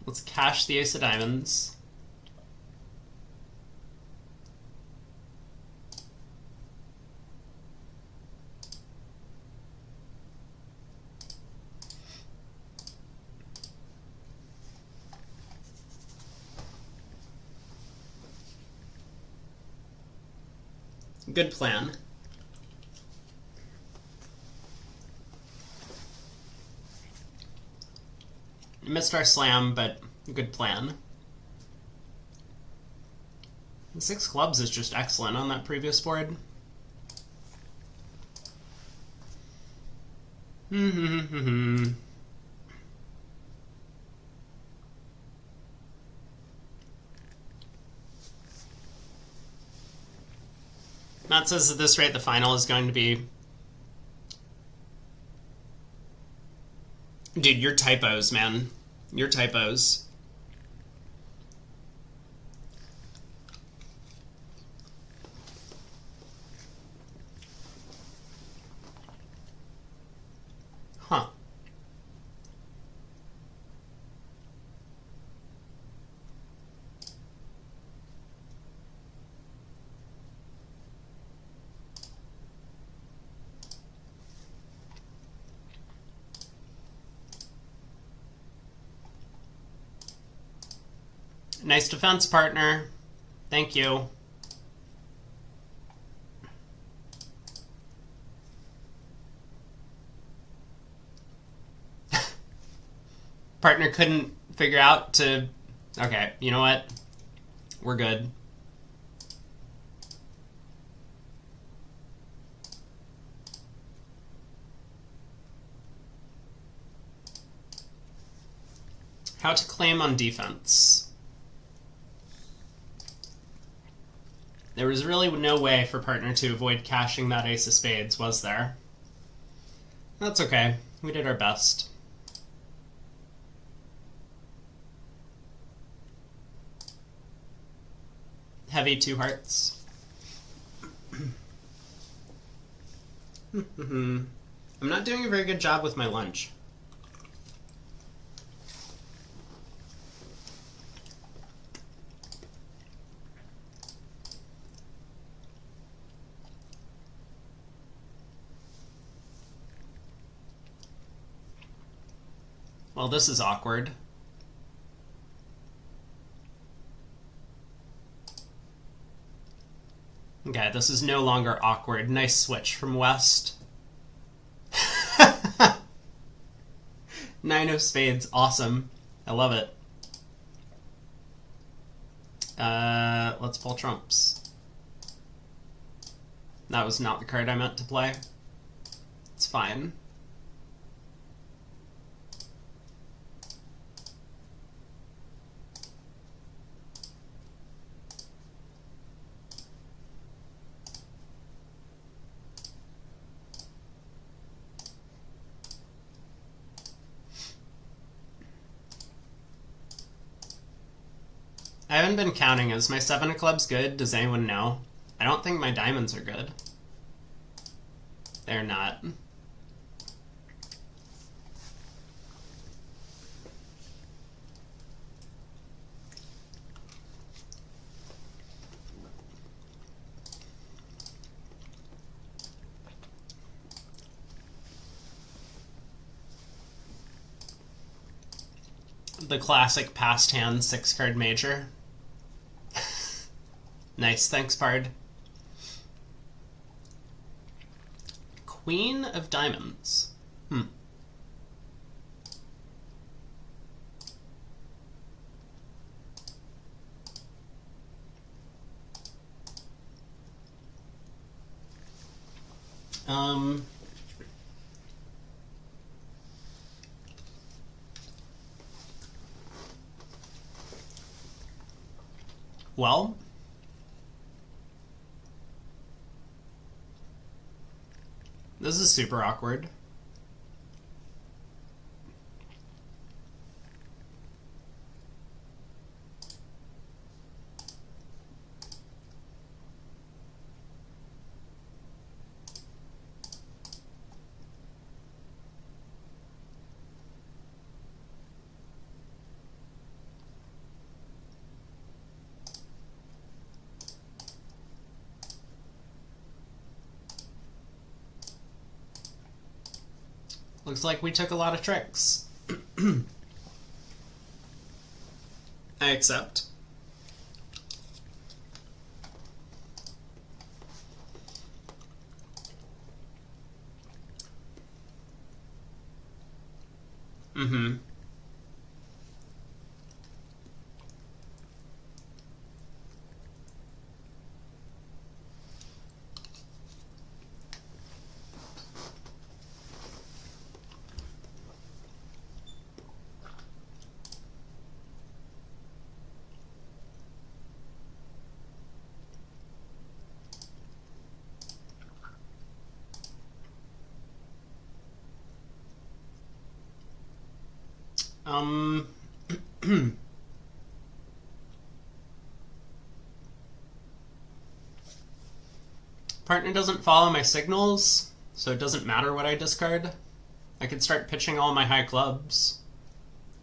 Let's cash the ace of diamonds. Good plan. Missed our slam, but good plan. The 6 clubs is just excellent on that previous board. Matt says at this rate the final is going to be... Dude, your typos, man. Your typos. Huh. Nice defense, partner. Thank you. Partner couldn't figure out to... Okay, you know what? We're good. How to claim on defense. There was really no way for partner to avoid cashing that ace of spades, was there? That's okay. We did our best. Heavy 2 hearts. I'm not doing a very good job with my lunch. Well, this is awkward. Okay, this is no longer awkward. Nice switch from West. Nine of spades, awesome. I love it. Let's pull trumps. That was not the card I meant to play. It's fine. I haven't been counting. Is my 7 of clubs good? Does anyone know? I don't think my diamonds are good. They're not. The classic past hand 6-card major. Nice, thanks, Pard. Queen of diamonds. Well, this is super awkward. Looks like we took a lot of tricks. I accept. Mm-hmm. Partner doesn't follow my signals, so it doesn't matter what I discard. I could start pitching all my high clubs.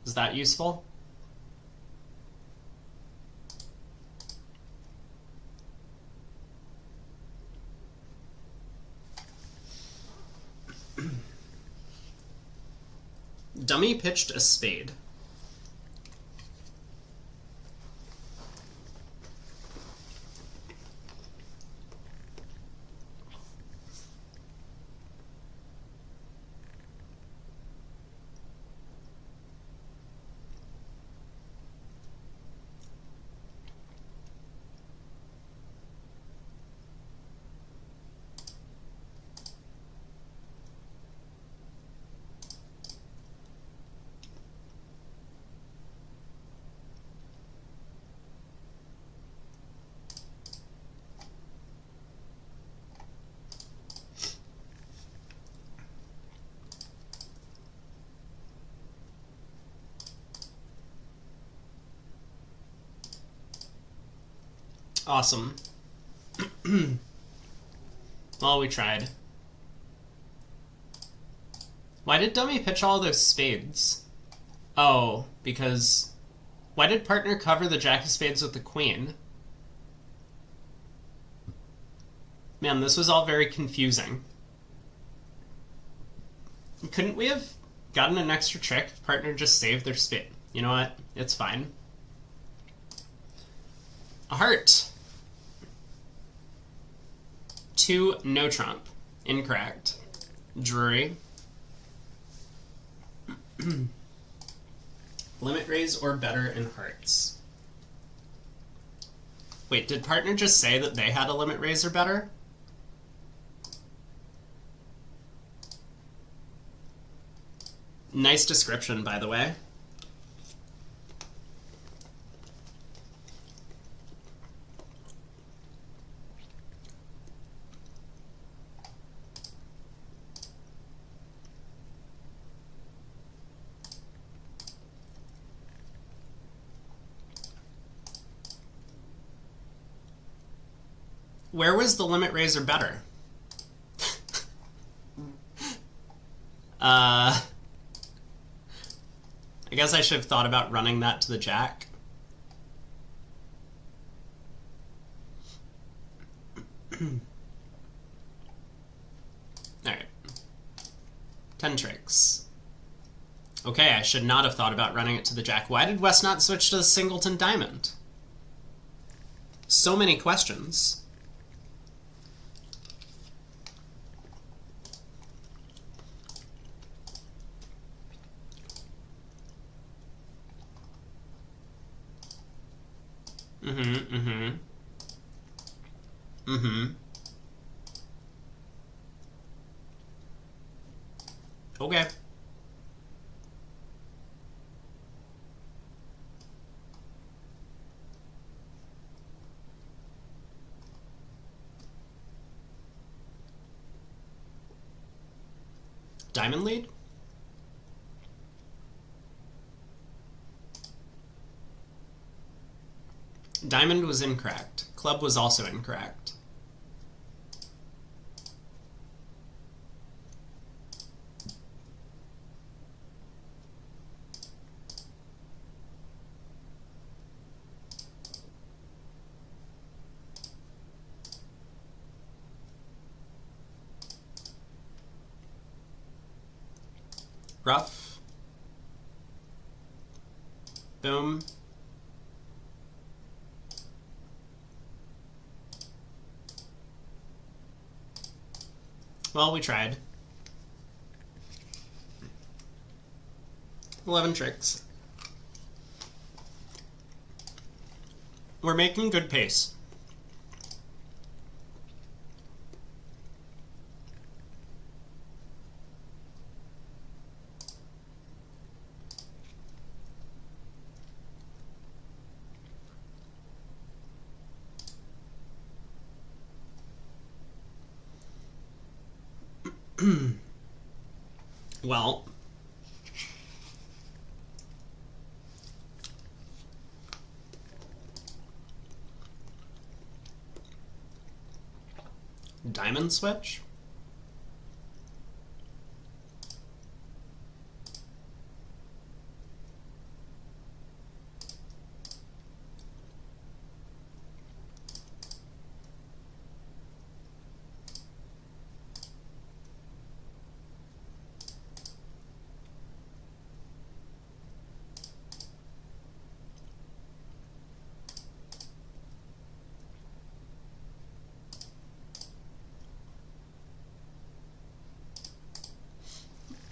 Is that useful? Dummy pitched a spade. Awesome. Well, we tried. Why did Dummy pitch all those spades? Oh, because... Why did partner cover the jack of spades with the queen? Man, this was all very confusing. Couldn't we have Gotten an extra trick. Partner just saved their spade. You know what? It's fine. A heart. 2, no trump. Incorrect. Drury. Limit raise or better in hearts. Wait, did partner just say that they had a limit raise or better? Nice description, by the way. Where was the limit raiser better? I guess I should have thought about running that to the jack. Alright. 10 tricks. Okay, I should not have thought about running it to the jack. Why did West not switch to the singleton diamond? So many questions. Okay. Diamond lead? Diamond was incorrect. Club was also incorrect. Rough. Boom. Well, we tried. 11 tricks. We're making good pace. Well, diamond switch?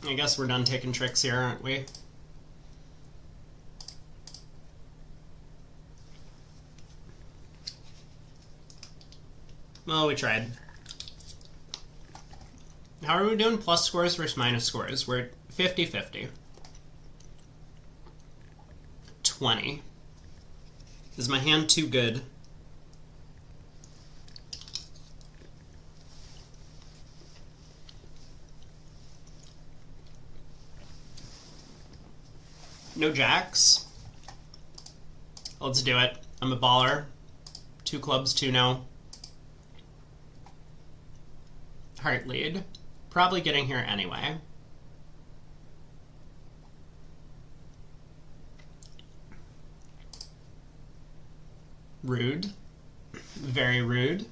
I guess we're done taking tricks here, aren't we? Well, we tried. How are we doing plus scores versus minus scores? We're at 50-50. 20. Is my hand too good? No jacks. Let's do it. I'm a baller. 2 clubs, 2 no. Heart lead. Probably getting here anyway. Rude. Very rude.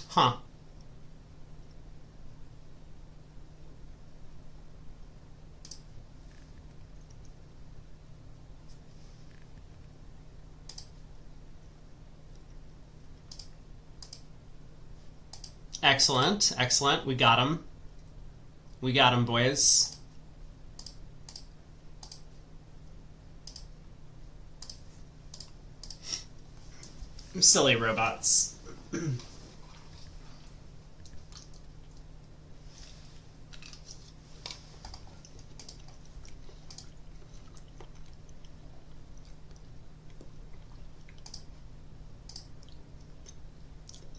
Huh. Excellent, excellent. We got him. We got him, boys. Silly robots.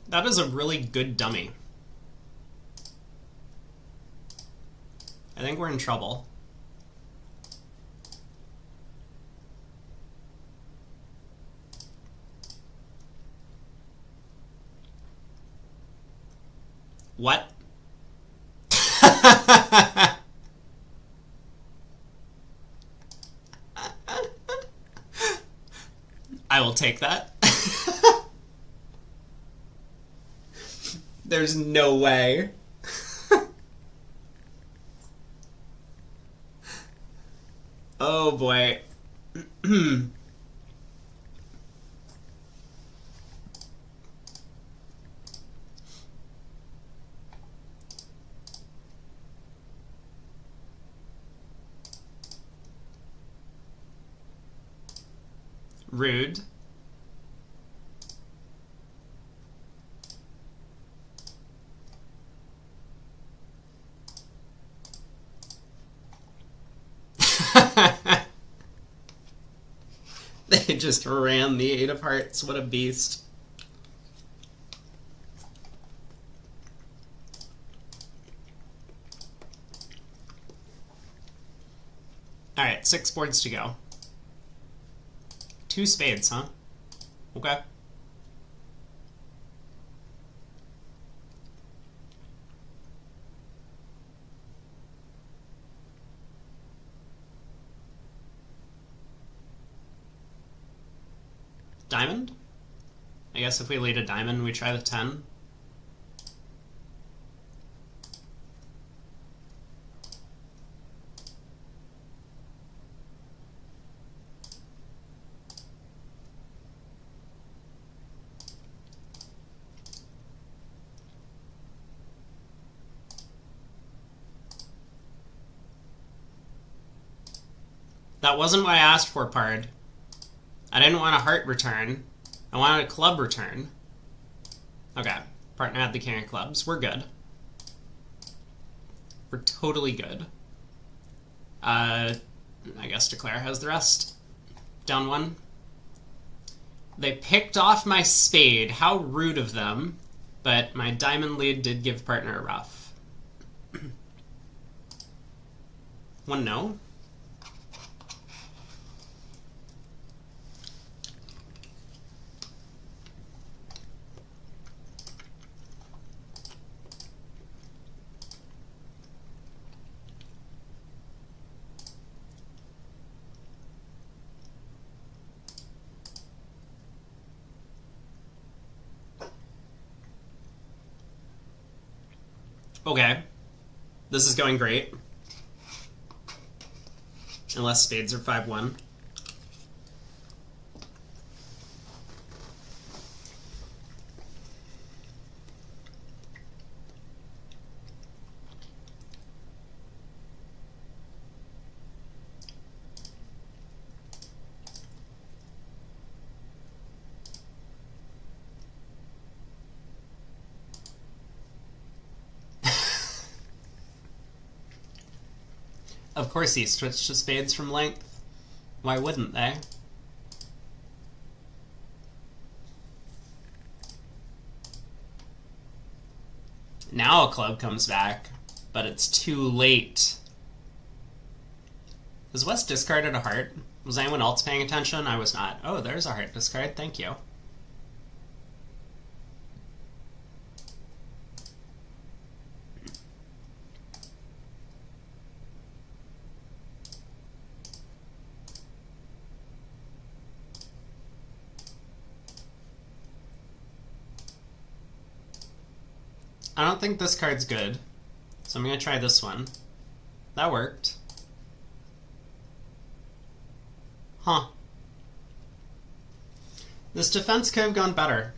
That is a really good dummy. I think we're in trouble. What? I will take that. There's no way. Oh boy. Rude. They just ran the 8 of hearts. What a beast. Alright, 6 boards to go. 2 spades, huh? Okay. Diamond? I guess if we lead a diamond, we try the 10. That wasn't what I asked for, Pard. I didn't want a heart return. I wanted a club return. Okay. Partner had the king of clubs. We're good. We're totally good. I guess Declare has the rest. Down 1. They picked off my spade. How rude of them. But my diamond lead did give partner a rough. 1 no. Okay. This is going great. Unless spades are 5-1. Of course he switched to spades from length. Why wouldn't they? Now a club comes back, but it's too late. Has West discarded a heart? Was anyone else paying attention? I was not. Oh, there's a heart discard. Thank you. I don't think this card's good, so I'm gonna try this one. That worked. Huh. This defense could have gone better.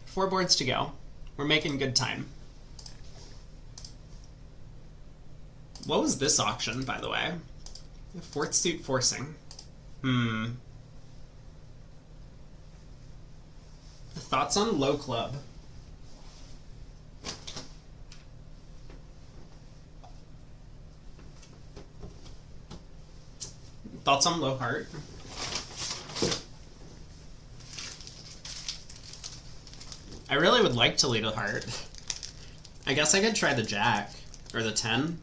4 boards to go. We're making good time. What was this auction, by the way? 4th suit forcing. Thoughts on low club? Thoughts on low heart? I really would like to lead a heart. I guess I could try the jack or the 10.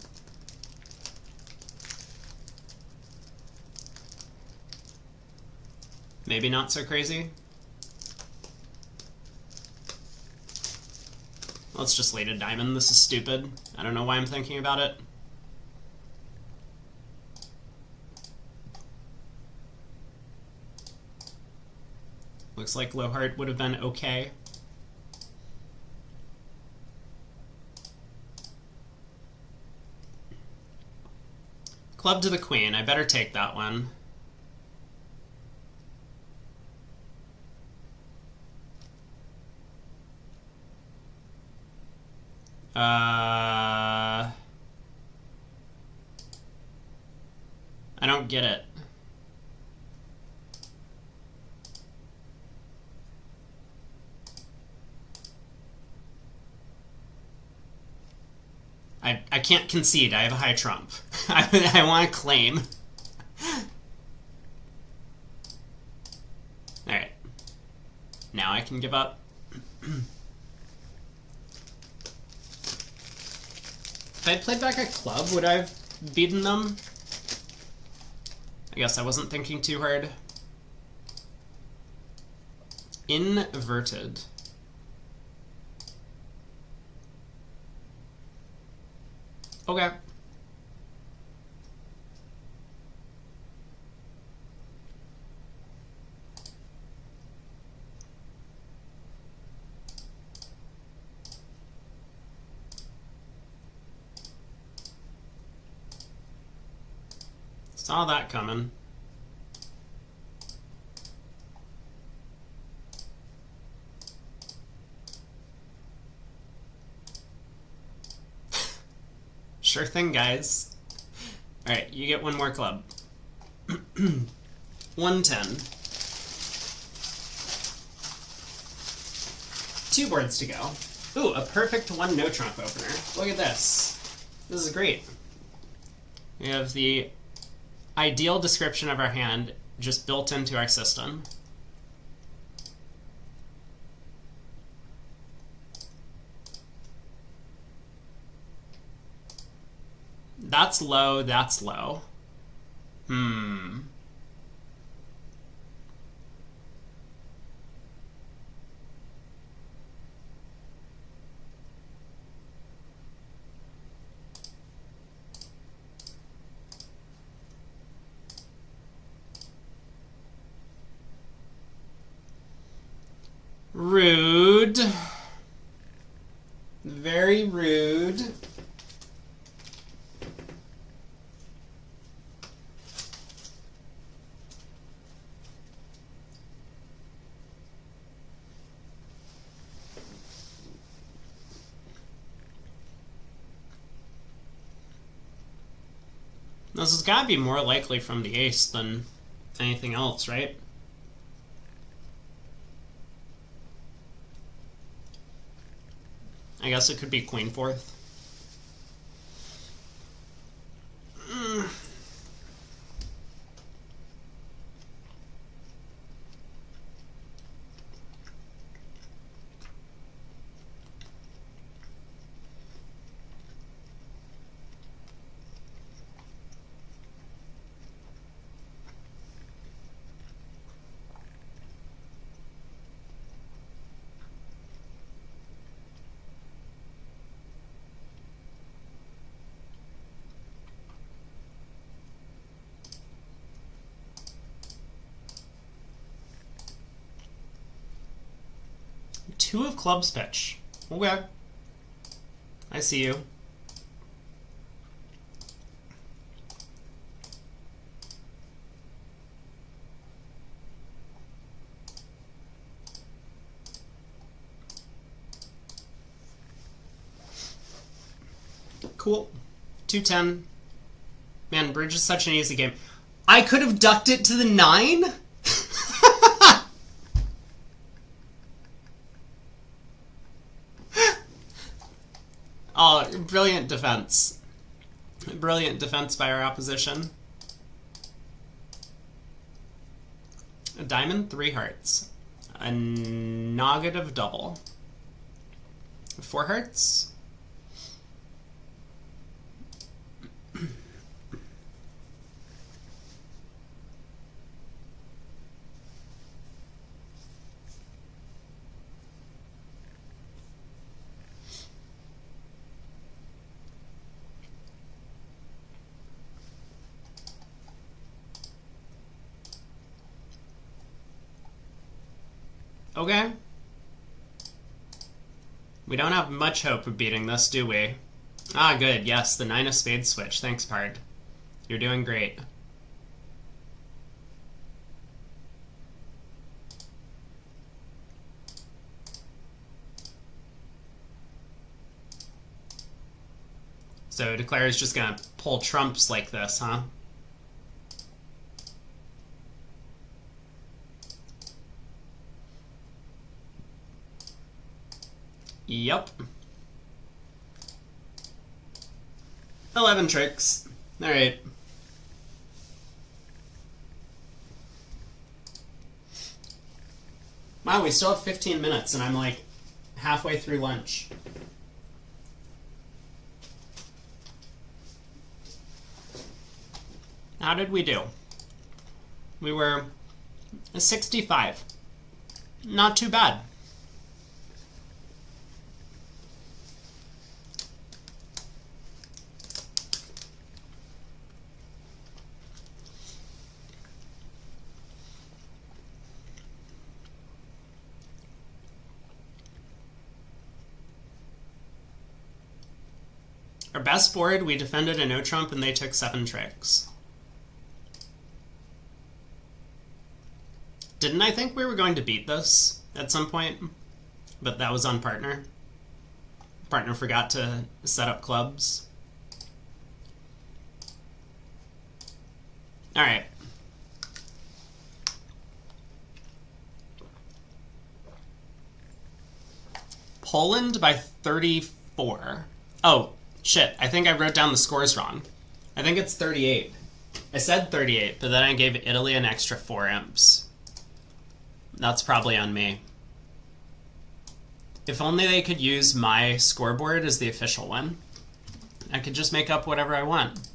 Maybe not so crazy. Let's just lead a diamond. This is stupid. I don't know why I'm thinking about it. Looks like low heart would have been okay. Club to the queen. I better take that one. I don't get it. I can't concede. I have a high trump. I want to claim. Alright. Now I can give up. If I'd played back a club, would I have beaten them? I guess I wasn't thinking too hard. Inverted. Okay. Saw that coming. Sure thing, guys. Alright, you get one more club. 110. 2 boards to go. Ooh, a perfect 1 no trump opener. Look at this. This is great. We have the ideal description of our hand just built into our system. That's low, that's low. Rude. Very rude. This has got to be more likely from the ace than anything else, right? I guess it could be queen fourth. Two of clubs pitch. Okay. I see you. Cool. 210. Man, bridge is such an easy game. I could have ducked it to the 9? Oh, brilliant defense. Brilliant defense by our opposition. A diamond, 3 hearts. A negative double. 4 hearts. Okay. We don't have much hope of beating this, do we? Ah, good. Yes, the 9 of spades switch. Thanks, Pard. You're doing great. So Declare is just gonna pull trumps like this, huh? Yep. 11 tricks. Alright. Wow, we still have 15 minutes and I'm like halfway through lunch. How did we do? We were 65. Not too bad. Our best board, we defended a no trump and they took 7 tricks. Didn't I think we were going to beat this at some point? But that was on partner. Partner forgot to set up clubs. Alright. Poland by 34. Oh, shit. I think I wrote down the scores wrong. I think it's 38. I said 38, but then I gave Italy an extra 4 imps. That's probably on me. If only they could use my scoreboard as the official one. I could just make up whatever I want.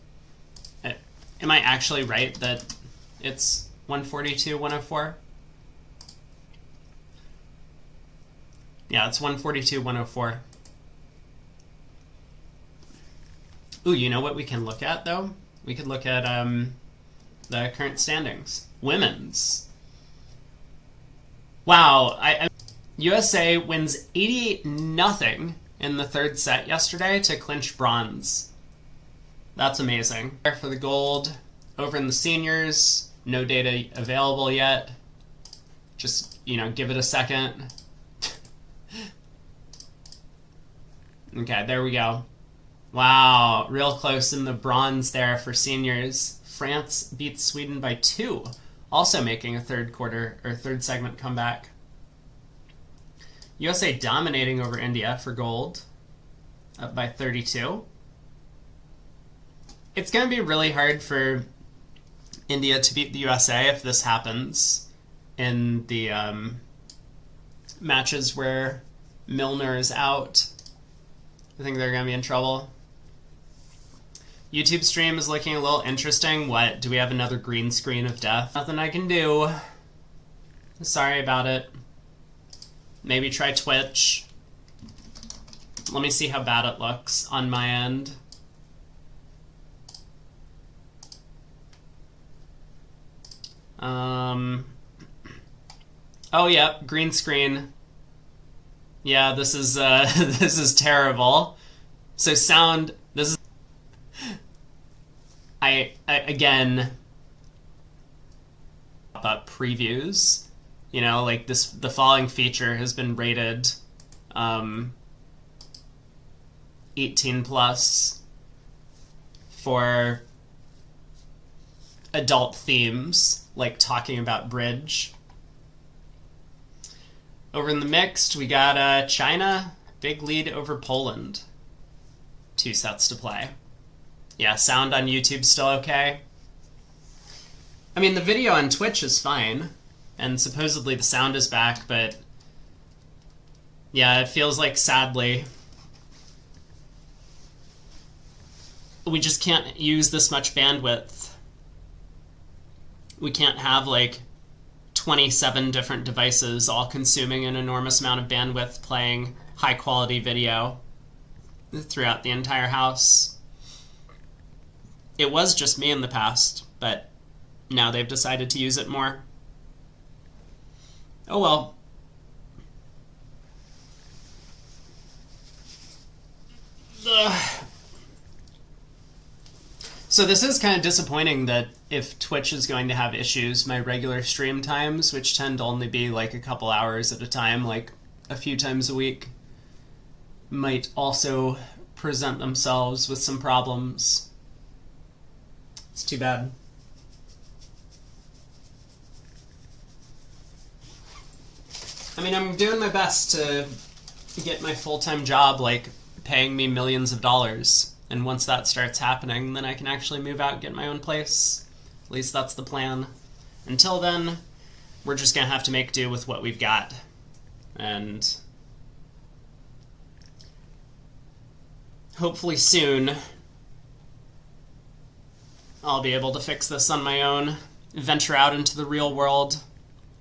Am I actually right that it's 142, 104? Yeah, it's 142, 104. Ooh, you know what we can look at, though? We could look at the current standings. Women's. Wow, USA wins 88-0 in the third set yesterday to clinch bronze. That's amazing. For the gold, over in the seniors, no data available yet. Just, give it a second. Okay, there we go. Wow, real close in the bronze there for seniors. France beats Sweden by 2. Also making a third segment comeback. USA dominating over India for gold, up by 32. It's going to be really hard for India to beat the USA if this happens in the matches where Milner is out. I think they're going to be in trouble. YouTube stream is looking a little interesting. What? Do we have another green screen of death? Nothing I can do. Sorry about it. Maybe try Twitch. Let me see how bad it looks on my end. Oh, yep, green screen. Yeah, this is this is terrible. So sound, this is I again pop up previews. You know, like this, the following feature has been rated 18 plus for adult themes, like talking about bridge. Over in the mixed, we got China, big lead over Poland. 2 sets to play. Yeah, sound on YouTube still okay. I mean, the video on Twitch is fine, and supposedly the sound is back, but yeah, it feels like, sadly, we just can't use this much bandwidth. We can't have like 27 different devices all consuming an enormous amount of bandwidth playing high quality video throughout the entire house. It was just me in the past, but now they've decided to use it more. Oh well. Ugh. So this is kind of disappointing that if Twitch is going to have issues, my regular stream times, which tend to only be like a couple hours at a time, like a few times a week, might also present themselves with some problems. It's too bad. I mean, I'm doing my best to get my full-time job, like, paying me millions of dollars. And once that starts happening, then I can actually move out and get my own place. At least that's the plan. Until then, we're just gonna have to make do with what we've got. And hopefully soon, I'll be able to fix this on my own, venture out into the real world,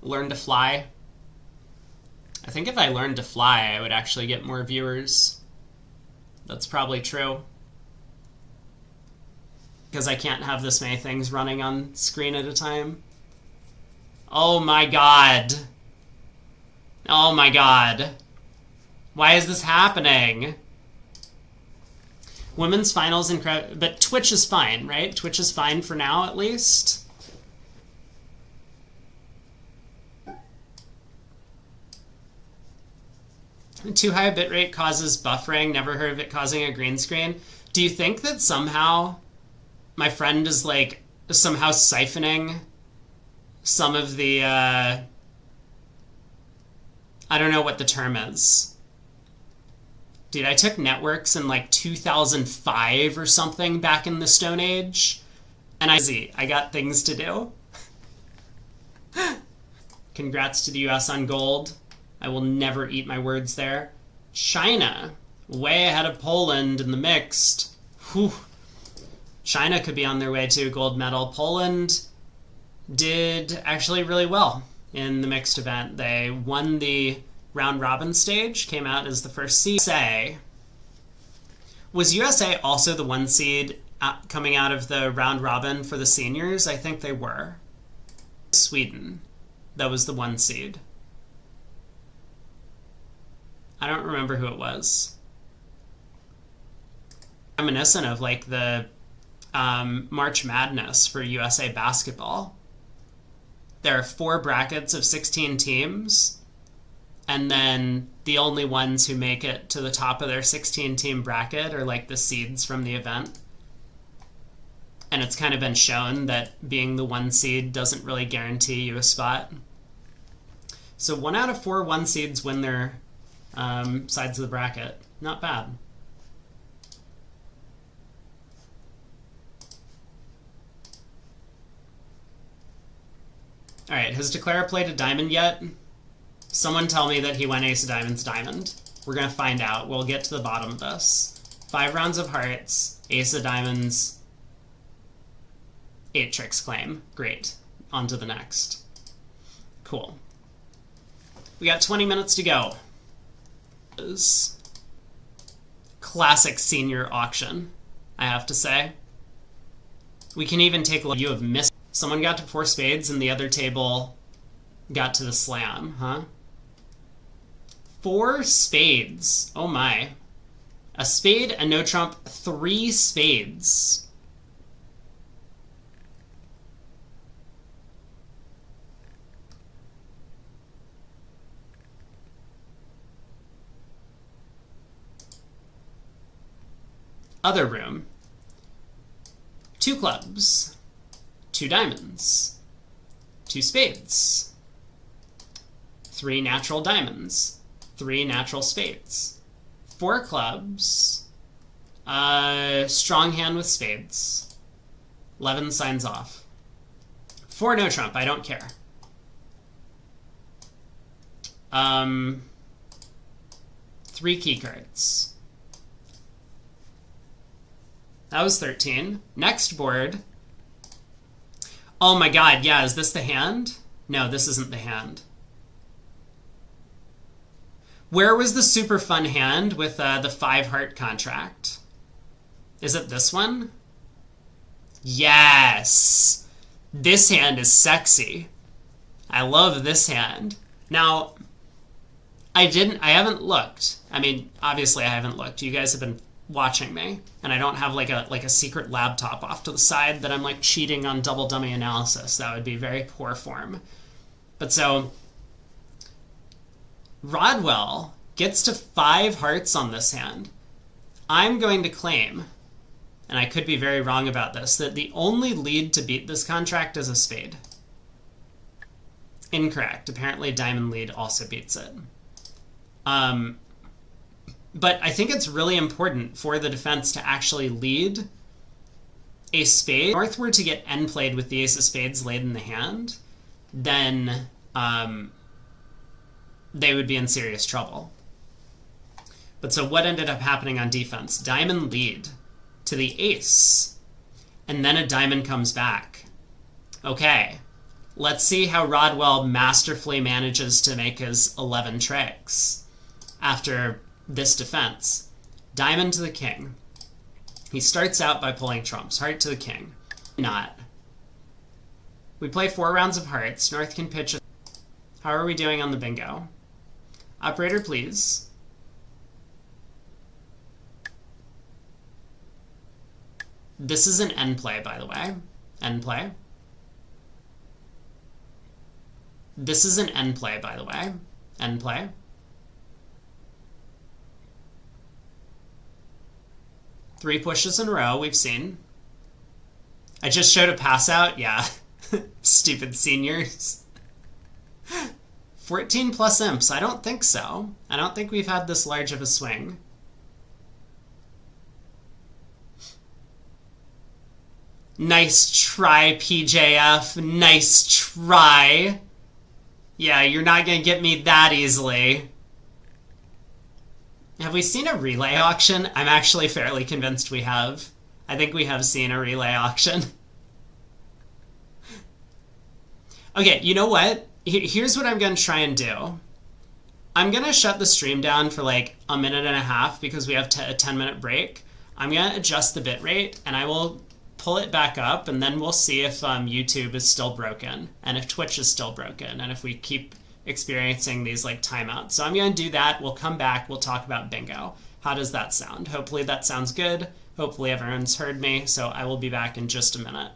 learn to fly. I think if I learned to fly, I would actually get more viewers. That's probably true. Because I can't have this many things running on screen at a time. Oh my god. Oh my god. Why is this happening? Women's finals incredible, but Twitch is fine, right? Twitch is fine for now, at least. Too high a bitrate causes buffering. Never heard of it causing a green screen. Do you think that somehow my friend is like somehow siphoning some of the I don't know what the term is. Dude, I took networks in like 2005 or something back in the Stone Age, and I got things to do. Congrats to the US on gold. I will never eat my words there. China, way ahead of Poland in the mixed. Whew. China could be on their way to a gold medal. Poland did actually really well in the mixed event. They won the round robin stage, came out as the first seed. Was USA also the 1 seed coming out of the round robin for the seniors? I think they were. Sweden, that was the 1 seed. I don't remember who it was. Reminiscent of like the March Madness for USA basketball. There are 4 brackets of 16 teams, and then the only ones who make it to the top of their 16-team bracket are like the seeds from the event. And it's kind of been shown that being the 1 seed doesn't really guarantee you a spot. So 1 out of 4 1 seeds win their sides of the bracket. Not bad. Alright, has Declara played a diamond yet? Someone tell me that he went ace of diamonds diamond. We're gonna find out. We'll get to the bottom of this. 5 rounds of hearts, ace of diamonds, 8 tricks claim. Great. On to the next. Cool. We got 20 minutes to go. Classic senior auction, I have to say. We can even take a look. You have missed. Someone got to 4 spades and the other table got to the slam, huh? 4 spades. Oh my. A spade, a no trump, 3 spades. Other room. 2 clubs. 2 diamonds. 2 spades. 3 natural diamonds. 3 natural spades. 4 clubs. Strong hand with spades. 11 signs off. 4 no trump, I don't care. 3 key cards. That was 13. Next board. Oh my god, yeah, is this the hand? No, this isn't the hand. Where was the super fun hand with the 5 heart contract? Is it this one? Yes! This hand is sexy. I love this hand. Now, I haven't looked. I mean, obviously I haven't looked. You guys have been watching me, and I don't have like a secret laptop off to the side that I'm like cheating on double dummy analysis. That would be very poor form. But so Rodwell gets to 5 hearts on this hand. I'm going to claim, and I could be very wrong about this, that the only lead to beat this contract is a spade. Incorrect. Apparently diamond lead also beats it. But I think it's really important for the defense to actually lead a spade. If North were to get end played with the ace of spades laid in the hand, then they would be in serious trouble. But so what ended up happening on defense? Diamond lead to the ace, and then a diamond comes back. Okay, let's see how Rodwell masterfully manages to make his 11 tricks after this defense. Diamond to the king. He starts out by pulling trumps. Heart to the king. Not. We play 4 rounds of hearts. North can pitch. How are we doing on the bingo? Operator, please. This is an end play, by the way. End play. This is an end play, by the way. End play. Three pushes in a row, we've seen. I just showed a pass out? Yeah. Stupid seniors. 14 plus imps. I don't think so. I don't think we've had this large of a swing. Nice try, PJF. Nice try. Yeah, you're not going to get me that easily. Have we seen a relay auction? I'm actually fairly convinced we have. I think we have seen a relay auction. Okay, you know what? Here's what I'm going to try and do. I'm going to shut the stream down for like a minute and a half because we have a 10-minute break. I'm going to adjust the bitrate, and I will pull it back up, and then we'll see if YouTube is still broken, and if Twitch is still broken, and if we keep experiencing these like timeouts. So I'm going to do that. We'll come back. We'll talk about bingo. How does that sound? Hopefully that sounds good. Hopefully everyone's heard me. So I will be back in just a minute.